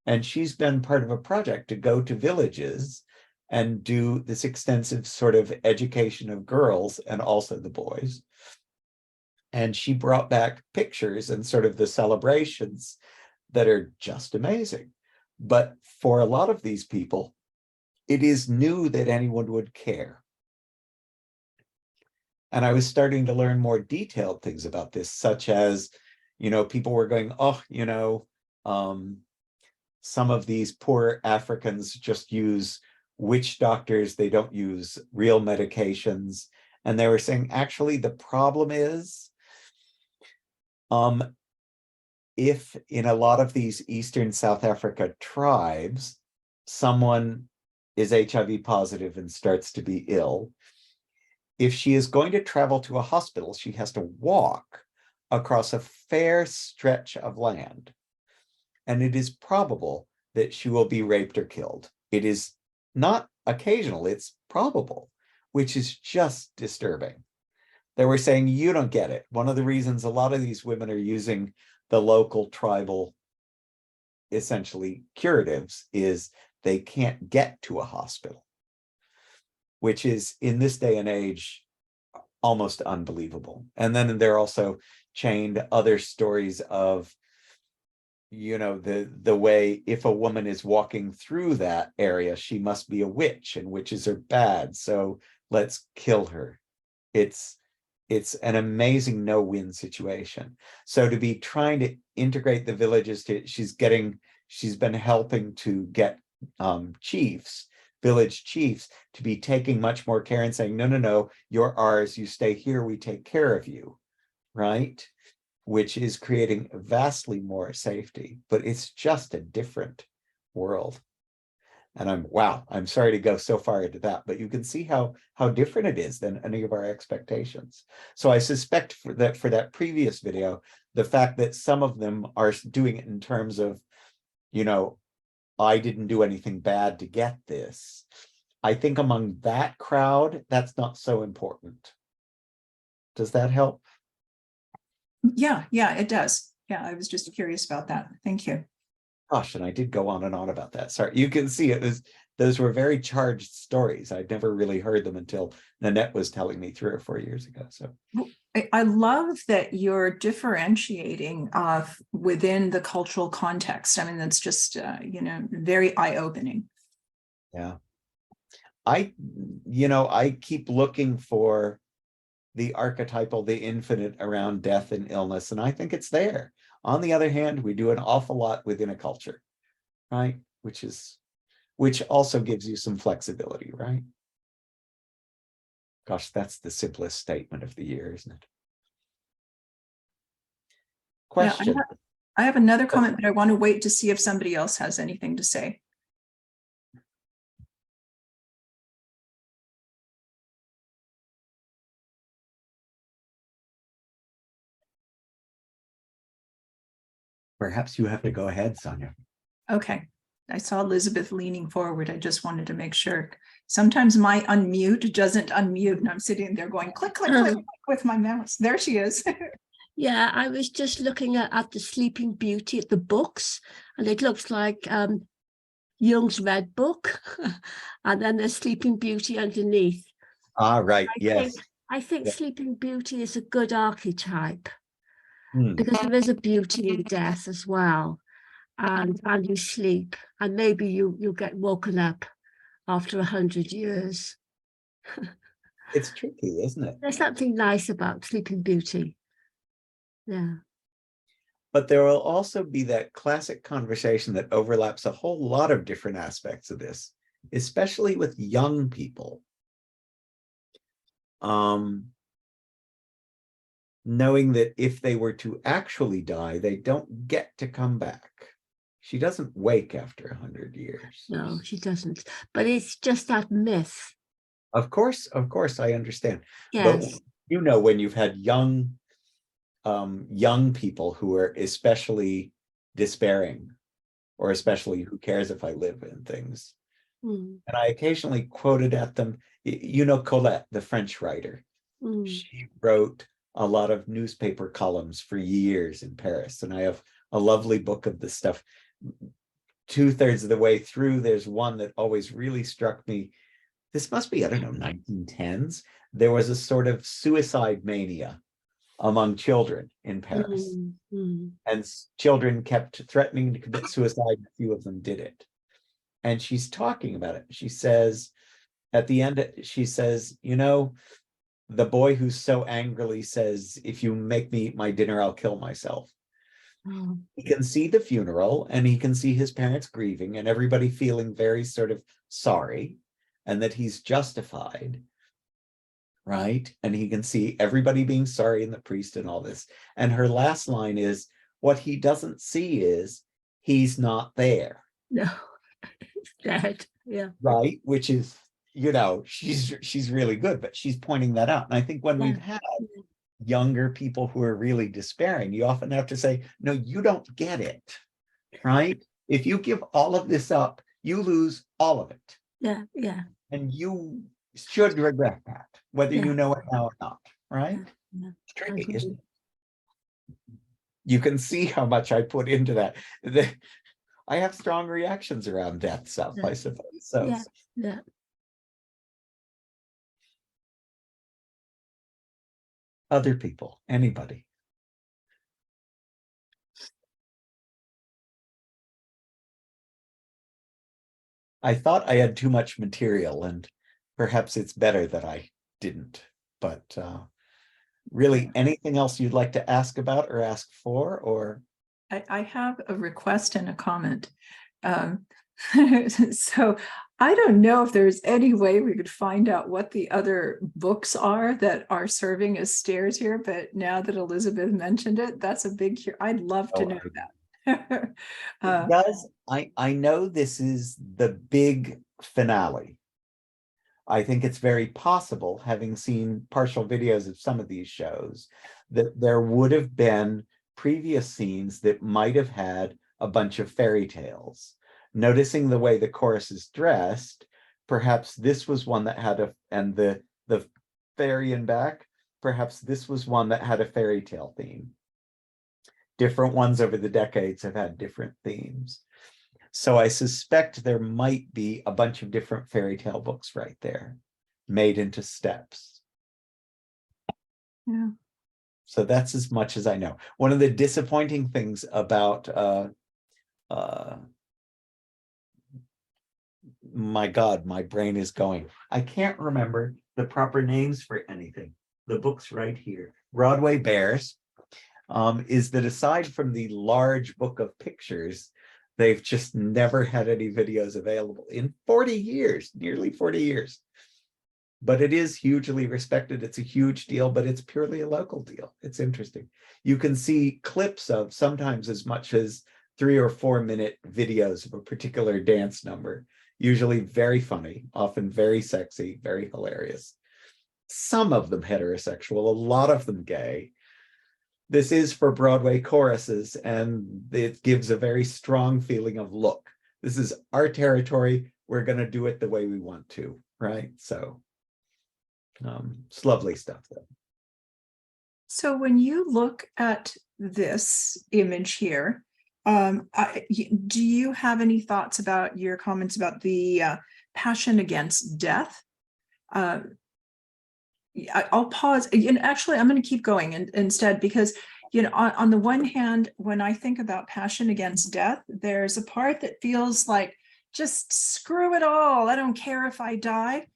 And she's been part of a project to go to villages and do this extensive sort of education of girls and also the boys. And she brought back pictures and sort of the celebrations that are just amazing. But for a lot of these people, it is new that anyone would care. And I was starting to learn more detailed things about this, such as, you know, people were going, oh, you know, some of these poor Africans just use witch doctors, they don't use real medications. And they were saying, actually, the problem is, if in a lot of these Eastern South Africa tribes, someone is HIV positive and starts to be ill, if she is going to travel to a hospital, she has to walk across a fair stretch of land. And it is probable that she will be raped or killed. It is not occasional, it's probable, which is just disturbing. They were saying, you don't get it. One of the reasons a lot of these women are using the local tribal, essentially curatives, is they can't get to a hospital, which is in this day and age almost unbelievable. And then they're also chained other stories of, you know, the way if a woman is walking through that area, she must be a witch and witches are bad, so let's kill her. It's an amazing no-win situation. So to be trying to integrate the villages, she's been helping to get chiefs, village chiefs, to be taking much more care and saying, no, no, no, you're ours, you stay here, we take care of you, right? Which is creating vastly more safety, but it's just a different world. And I'm sorry to go so far into that, but you can see how different it is than any of our expectations. So I suspect for that previous video, the fact that some of them are doing it in terms of, you know, I didn't do anything bad to get this. I think among that crowd, that's not so important. Does that help? Yeah, it does. Yeah, I was just curious about that. Thank you. Gosh, and I did go on and on about that. Sorry, you can see those were very charged stories. I'd never really heard them until Nanette was telling me 3 or 4 years ago. So I love that you're differentiating within the cultural context. I mean, that's just, you know, very eye-opening. Yeah. I keep looking for the archetypal, the infinite around death and illness, and I think it's there. On the other hand, we do an awful lot within a culture, right? Which also gives you some flexibility, right? Gosh, that's the simplest statement of the year, isn't it? Question. Yeah, I have another comment, but I want to wait to see if somebody else has anything to say. Perhaps you have to go ahead, Sonia. Okay. I saw Elizabeth leaning forward. I just wanted to make sure. Sometimes my unmute doesn't unmute, and I'm sitting there going click, click, click, click with my mouse. There she is. Yeah, I was just looking at the Sleeping Beauty at the books, and it looks like Jung's Red Book, and then there's Sleeping Beauty underneath. Ah, right. Yes. I think Yeah. Sleeping Beauty is a good archetype because there is a beauty in death as well, and you sleep, and maybe you get woken up after 100 years. It's tricky, isn't it? There's something nice about Sleeping Beauty. Yeah. But there will also be that classic conversation that overlaps a whole lot of different aspects of this, especially with young people. Knowing that if they were to actually die, they don't get to come back. She doesn't wake after 100 years. No, she doesn't. But it's just that myth. Of course, I understand. Yes. But you know, when you've had young people who are especially despairing, or especially who cares if I live in things. And I occasionally quoted at them, you know, Colette, the French writer. She wrote a lot of newspaper columns for years in Paris. And I have a lovely book of this stuff. 2/3 of the way through, there's one that always really struck me. This must be, I don't know, 1910s. There was a sort of suicide mania among children in Paris. And children kept threatening to commit suicide. A few of them did it. And she's talking about it. She says, at the end, she says, you know, the boy who so angrily says, if you make me eat my dinner, I'll kill myself. He can see the funeral and he can see his parents grieving and everybody feeling very sort of sorry and that he's justified, right? And he can see everybody being sorry and the priest and all this. And her last line is, what he doesn't see is he's not there. No, he's dead. Yeah. Right, which is, you know, she's really good, but she's pointing that out. And I think when we've had younger people who are really despairing, you often have to say, no, you don't get it, right? If you give all of this up, you lose all of it. Yeah, yeah. And you should regret that, whether you know it now or not, right? Yeah. It's tricky, isn't it? You can see how much I put into that. I have strong reactions around death stuff, I suppose. So yeah. Other people, anybody. I thought I had too much material and perhaps it's better that I didn't, but really anything else you'd like to ask about or ask for, or? I have a request and a comment. So I don't know if there's any way we could find out what the other books are that are serving as stairs here, but now that Elizabeth mentioned it, that's a big, I'd love to know that. I know this is the big finale. I think it's very possible, having seen partial videos of some of these shows, that there would have been previous scenes that might have had a bunch of fairy tales. Noticing the way the chorus is dressed, perhaps this was one that had and the fairy in back, perhaps this was one that had a fairy tale theme. Different ones over the decades have had different themes. So I suspect there might be a bunch of different fairy tale books right there, made into steps. Yeah. So that's as much as I know. One of the disappointing things about my God, my brain is going. I can't remember the proper names for anything. The book's right here. Broadway Bears is that aside from the large book of pictures, they've just never had any videos available in 40 years, nearly 40 years. But it is hugely respected. It's a huge deal, but it's purely a local deal. It's interesting. You can see clips of sometimes as much as 3 or 4 minute videos of a particular dance number. Usually very funny, often very sexy, very hilarious. Some of them heterosexual, a lot of them gay. This is for Broadway choruses, and it gives a very strong feeling of, look, this is our territory. We're going to do it the way we want to, right? So it's lovely stuff, though. So when you look at this image here, do you have any thoughts about your comments about the passion against death? I'll pause. Actually, I'm going to keep going instead, because, on the one hand, when I think about passion against death, there's a part that feels like just screw it all. I don't care if I die.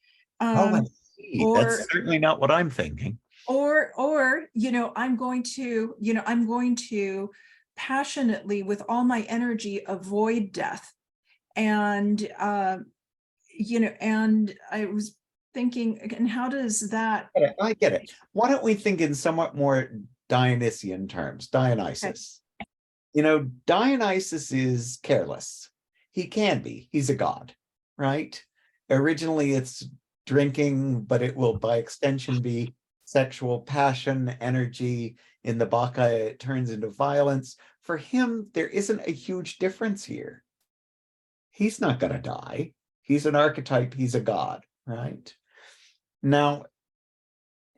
Oh, I see. Or That's certainly not what I'm thinking. or I'm going to passionately with all my energy avoid death. And and I was thinking, and how does that? I get it. Why don't we think in somewhat more Dionysian terms? Dionysus. Dionysus is careless. He can be. He's a god, right? Originally, it's drinking, but it will, by extension, be sexual passion, energy. In the Bacchae, it turns into violence. For him, there isn't a huge difference here. He's not going to die. He's an archetype. He's a god, right? Now,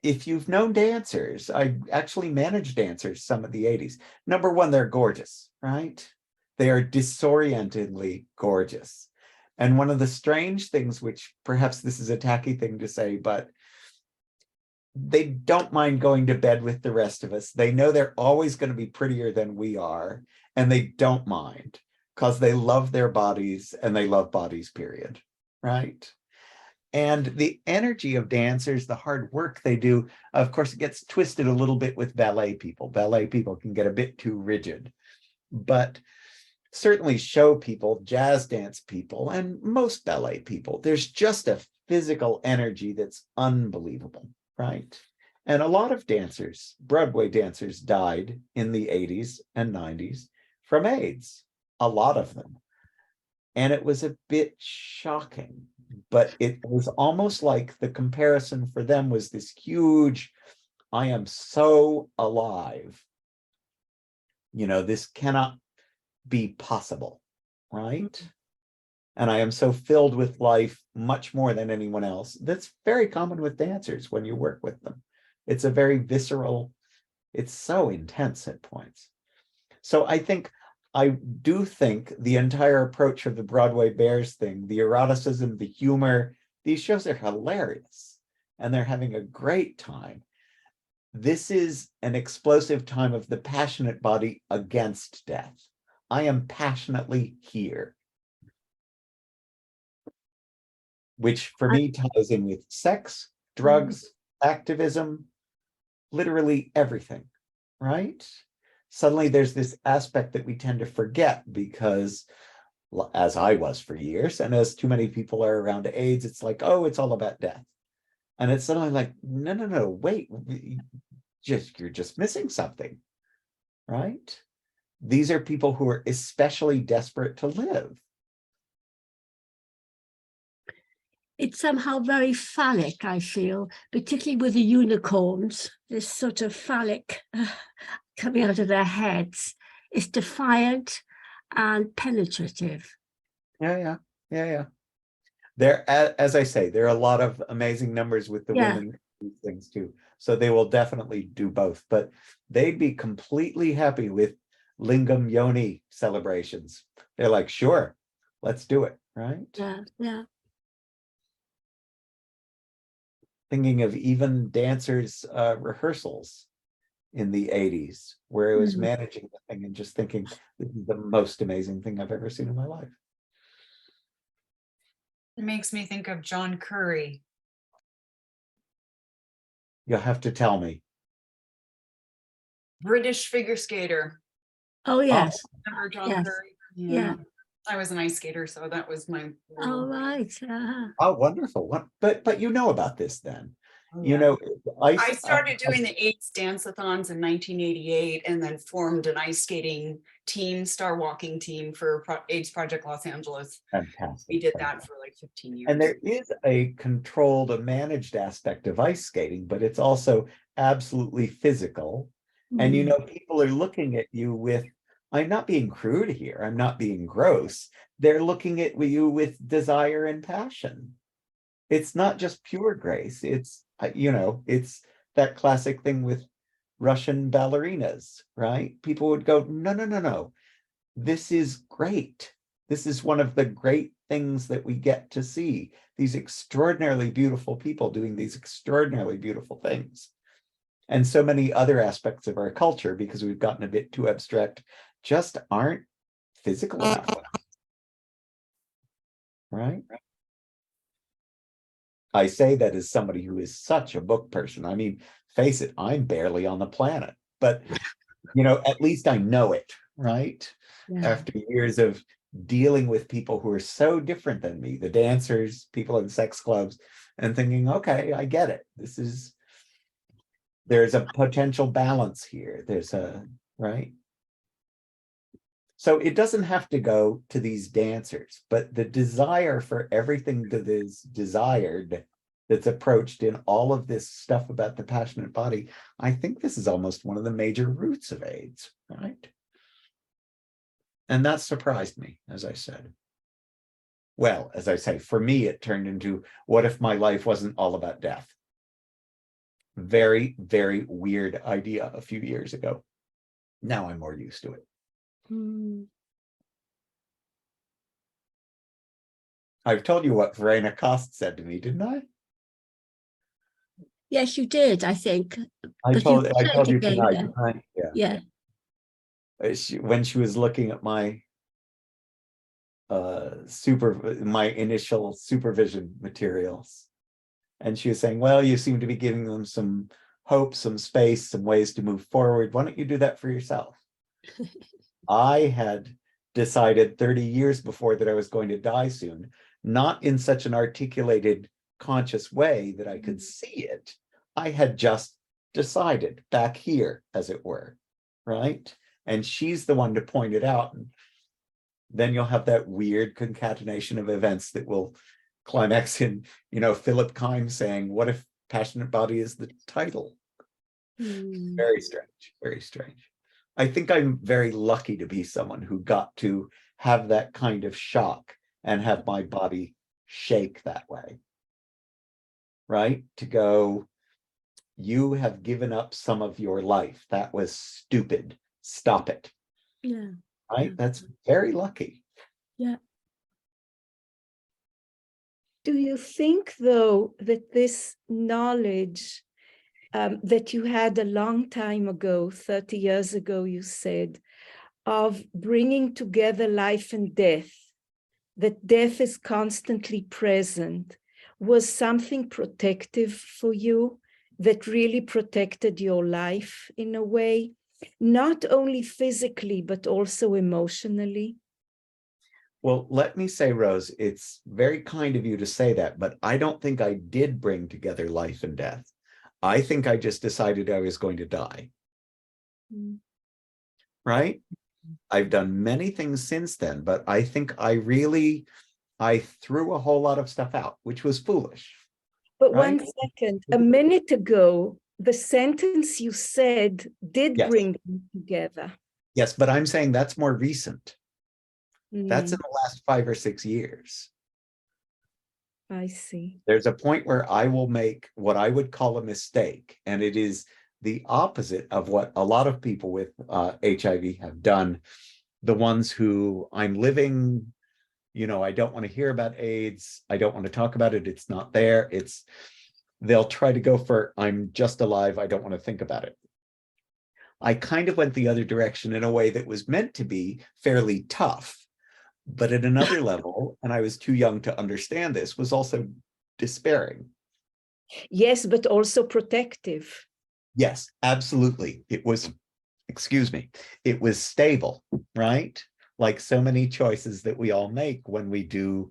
if you've known dancers, I actually managed dancers some of the 80s. Number one, they're gorgeous, right? They are disorientingly gorgeous. And one of the strange things, which perhaps this is a tacky thing to say, but they don't mind going to bed with the rest of us. They know they're always going to be prettier than we are, and they don't mind because they love their bodies and they love bodies, period, right? And the energy of dancers, the hard work they do, of course, it gets twisted a little bit with ballet people. Ballet people can get a bit too rigid, but certainly show people, jazz dance people, and most ballet people, there's just a physical energy that's unbelievable, right? And a lot of dancers, Broadway dancers, died in the 80s and 90s from AIDS, a lot of them. And it was a bit shocking, but it was almost like the comparison for them was this huge, I am so alive. This cannot be possible, right? And I am so filled with life, much more than anyone else. That's very common with dancers when you work with them. It's a very visceral, it's so intense at points. So I do think the entire approach of the Broadway Bears thing, the eroticism, the humor, these shows are hilarious and they're having a great time. This is an explosive time of the passionate body against death. I am passionately here, which for me ties in with sex, drugs, activism, literally everything, right? Suddenly there's this aspect that we tend to forget because, as I was for years, and as too many people are around AIDS, it's like, oh, it's all about death. And it's suddenly like, no, wait, you're just missing something, right? These are people who are especially desperate to live. It's somehow very phallic, I feel, particularly with the unicorns, this sort of phallic coming out of their heads. It's defiant and penetrative. Yeah. There, as I say, there are a lot of amazing numbers with the women things too. So they will definitely do both, but they'd be completely happy with lingam yoni celebrations. They're like, sure, let's do it, right? Yeah. Thinking of even dancers' rehearsals in the 80s, where it was managing the thing and just thinking, this is the most amazing thing I've ever seen in my life. It makes me think of John Curry. You'll have to tell me. British figure skater. Oh, yes. Remember John Curry? Yeah. I was an ice skater, so that was my Oh, right. Oh, wonderful. But you know about this then. I started doing the AIDS dance-a-thons in 1988 and then formed an ice skating team, star walking team for AIDS Project Los Angeles. Fantastic. We did that for like 15 years. And there is a controlled, a managed aspect of ice skating, but it's also absolutely physical. And people are looking at you with, I'm not being crude here, I'm not being gross. They're looking at you with desire and passion. It's not just pure grace. It's it's that classic thing with Russian ballerinas, right? People would go, no. This is great. This is one of the great things that we get to see. These extraordinarily beautiful people doing these extraordinarily beautiful things. And so many other aspects of our culture, because we've gotten a bit too abstract, just aren't physical enough. right? I say that as somebody who is such a book person. I mean, face it, I'm barely on the planet, but at least I know it, right? Yeah. After years of dealing with people who are so different than me, the dancers, people in sex clubs, and thinking, okay, I get it. There's a potential balance here. Right? So it doesn't have to go to these dancers, but the desire for everything that is desired, that's approached in all of this stuff about the passionate body, I think this is almost one of the major roots of AIDS, right? And that surprised me, as I said. Well, as I say, for me, it turned into, what if my life wasn't all about death? Very, very weird idea a few years ago. Now I'm more used to it. I've told you what Verena Kost said to me, didn't I? Yes, you did, I think. I But told you again, tonight, yeah. didn't I? Yeah. When she was looking at my my initial supervision materials, and she was saying, well, you seem to be giving them some hope, some space, some ways to move forward. Why don't you do that for yourself? I had decided 30 years before that I was going to die soon, not in such an articulated, conscious way that I could see it. I had just decided back here, as it were, right? And she's the one to point it out. And then you'll have that weird concatenation of events that will climax in, Philip Keim saying, what if Passionate Body is the title? Very strange, very strange. I think I'm very lucky to be someone who got to have that kind of shock and have my body shake that way, right? To go, you have given up some of your life. That was stupid. Stop it. Yeah. Right? Yeah. That's very lucky. Yeah. Do you think, though, that this knowledge that you had a long time ago, 30 years ago, you said, of bringing together life and death, that death is constantly present, was something protective for you, that really protected your life in a way, not only physically, but also emotionally? Well, let me say, Rose, it's very kind of you to say that, but I don't think I did bring together life and death. I think I just decided I was going to die. Right? I've done many things since then, but I think I threw a whole lot of stuff out, which was foolish. But right? 1 second, a minute ago, the sentence you said did bring them together. Yes, but I'm saying that's more recent. That's in the last 5 or 6 years. I see. There's a point where I will make what I would call a mistake, and it is the opposite of what a lot of people with HIV have done. The ones who, I'm living, I don't want to hear about AIDS. I don't want to talk about it. It's not there. They'll try to go for, I'm just alive. I don't want to think about it. I kind of went the other direction in a way that was meant to be fairly tough. But at another level, and I was too young to understand this, was also despairing. Yes, but also protective. Yes, absolutely. It was, it was stable, right? Like so many choices that we all make when we do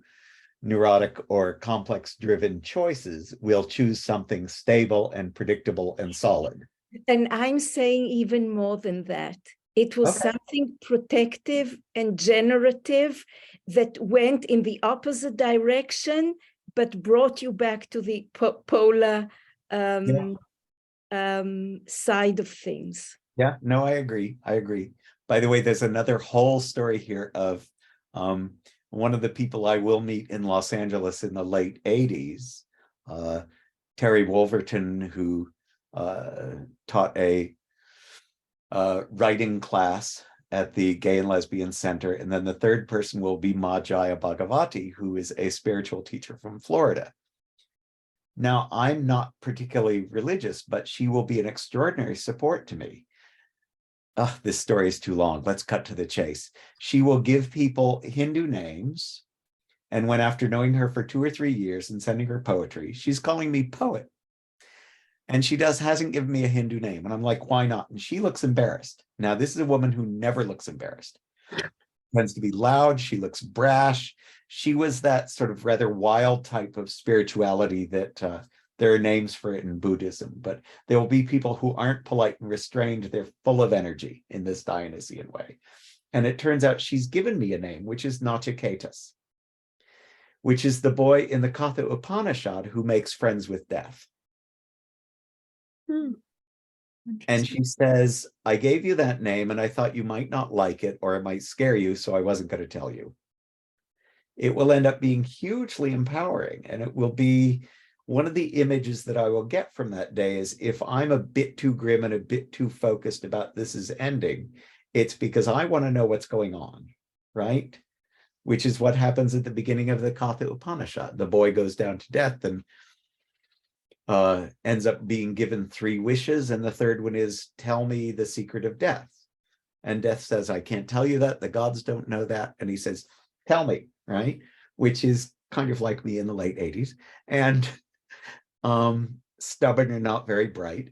neurotic or complex driven choices, we'll choose something stable and predictable and solid. And I'm saying even more than that. It was something protective and generative that went in the opposite direction, but brought you back to the polar side of things. Yeah, no, I agree. By the way, there's another whole story here of one of the people I will meet in Los Angeles in the late 80s, Terry Wolverton, who taught a writing class at the Gay and Lesbian Center. And then the third person will be Majaya Bhagavati, who is a spiritual teacher from Florida. Now, I'm not particularly religious, but she will be an extraordinary support to me. This story is too long. Let's cut to the chase. She will give people Hindu names And when, after knowing her for 2 or 3 years and sending her poetry, she's calling me poet. And she hasn't given me a Hindu name. And I'm like, why not? And she looks embarrassed. Now, this is a woman who never looks embarrassed. Tends to be loud. She looks brash. She was that sort of rather wild type of spirituality that there are names for it in Buddhism, but there will be people who aren't polite and restrained. They're full of energy in this Dionysian way. And it turns out she's given me a name, which is Nachiketas, which is the boy in the Katha Upanishad who makes friends with death. And she says, I gave you that name and I thought you might not like it or it might scare you, so I wasn't going to tell you. It will end up being hugely empowering, and it will be one of the images that I will get from that day is if I'm a bit too grim and a bit too focused about this is ending, it's because I want to know what's going on, right? Which is what happens at the beginning of the Katha Upanishad. The boy goes down to death and ends up being given 3 wishes, and the third one is, tell me the secret of death. And death says, I can't tell you that. The gods don't know that. And he says, tell me, right? Which is kind of like me in the late 80s. And stubborn and not very bright.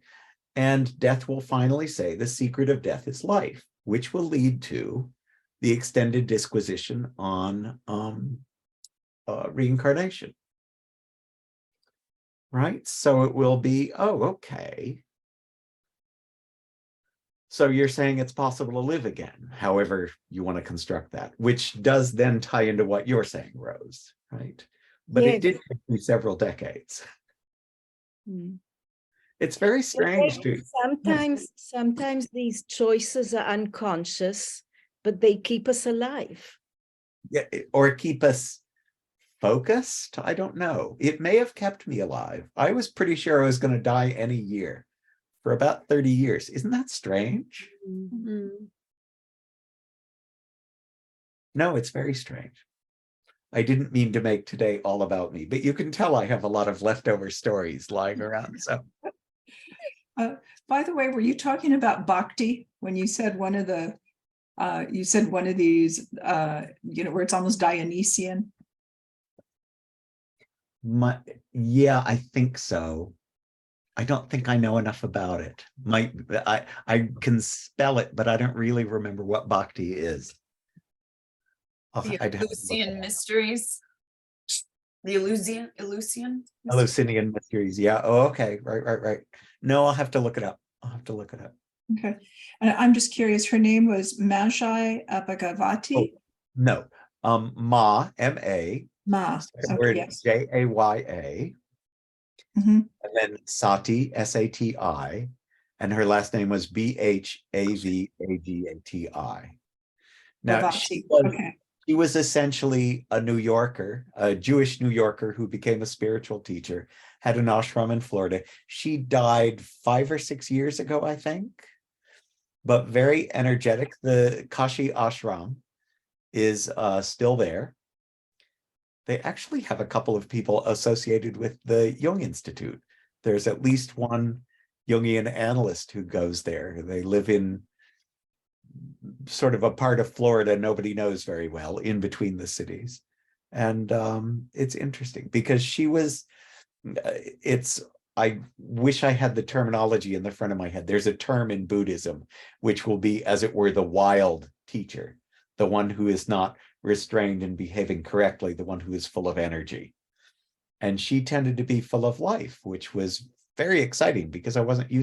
And death will finally say the secret of death is life, which will lead to the extended disquisition on reincarnation. Right? So it will be, oh, okay. So you're saying it's possible to live again, however you want to construct that, which does then tie into what you're saying, Rose, right? But Yes. it did take me several decades. It's very strange to sometimes these choices are unconscious, but they keep us alive. Yeah, or keep us focused. I don't know. It may have kept me alive. I was pretty sure I was going to die any year for about 30 years. Isn't that strange? No, it's very strange. I didn't mean to make today all about me, but you can tell I have a lot of leftover stories lying around. So, by the way, were you talking about bhakti when you said one of the, you said one of these, where it's almost Dionysian? Yeah, I think so. I don't think I know enough about it. I can spell it, but I don't really remember what bhakti is. The Eleusinian mysteries. The Eleusinian mysteries. Yeah. Oh, okay. Right. No, I'll have to look it up. Okay. And I'm just curious, her name was Magi Bhagavati? Oh, no. Ma, M-A. Ma. Word Yes. Jaya. And then Sati, S-A-T-I. And her last name was B-H-A-V-A-G-A-T-I. Now, she was essentially a New Yorker, a Jewish New Yorker who became a spiritual teacher, had an ashram in Florida. She died 5 or 6 years ago, I think, but very energetic. The Kashi ashram is still there. They actually have a couple of people associated with the Jung Institute. There's at least one Jungian analyst who goes there. They live in sort of a part of Florida nobody knows very well, in between the cities. And it's interesting because she was, I wish I had the terminology in the front of my head. There's a term in Buddhism, which will be, as it were, the wild teacher, the one who is not restrained and behaving correctly, the one who is full of energy. And she tended to be full of life, which was very exciting because I wasn't used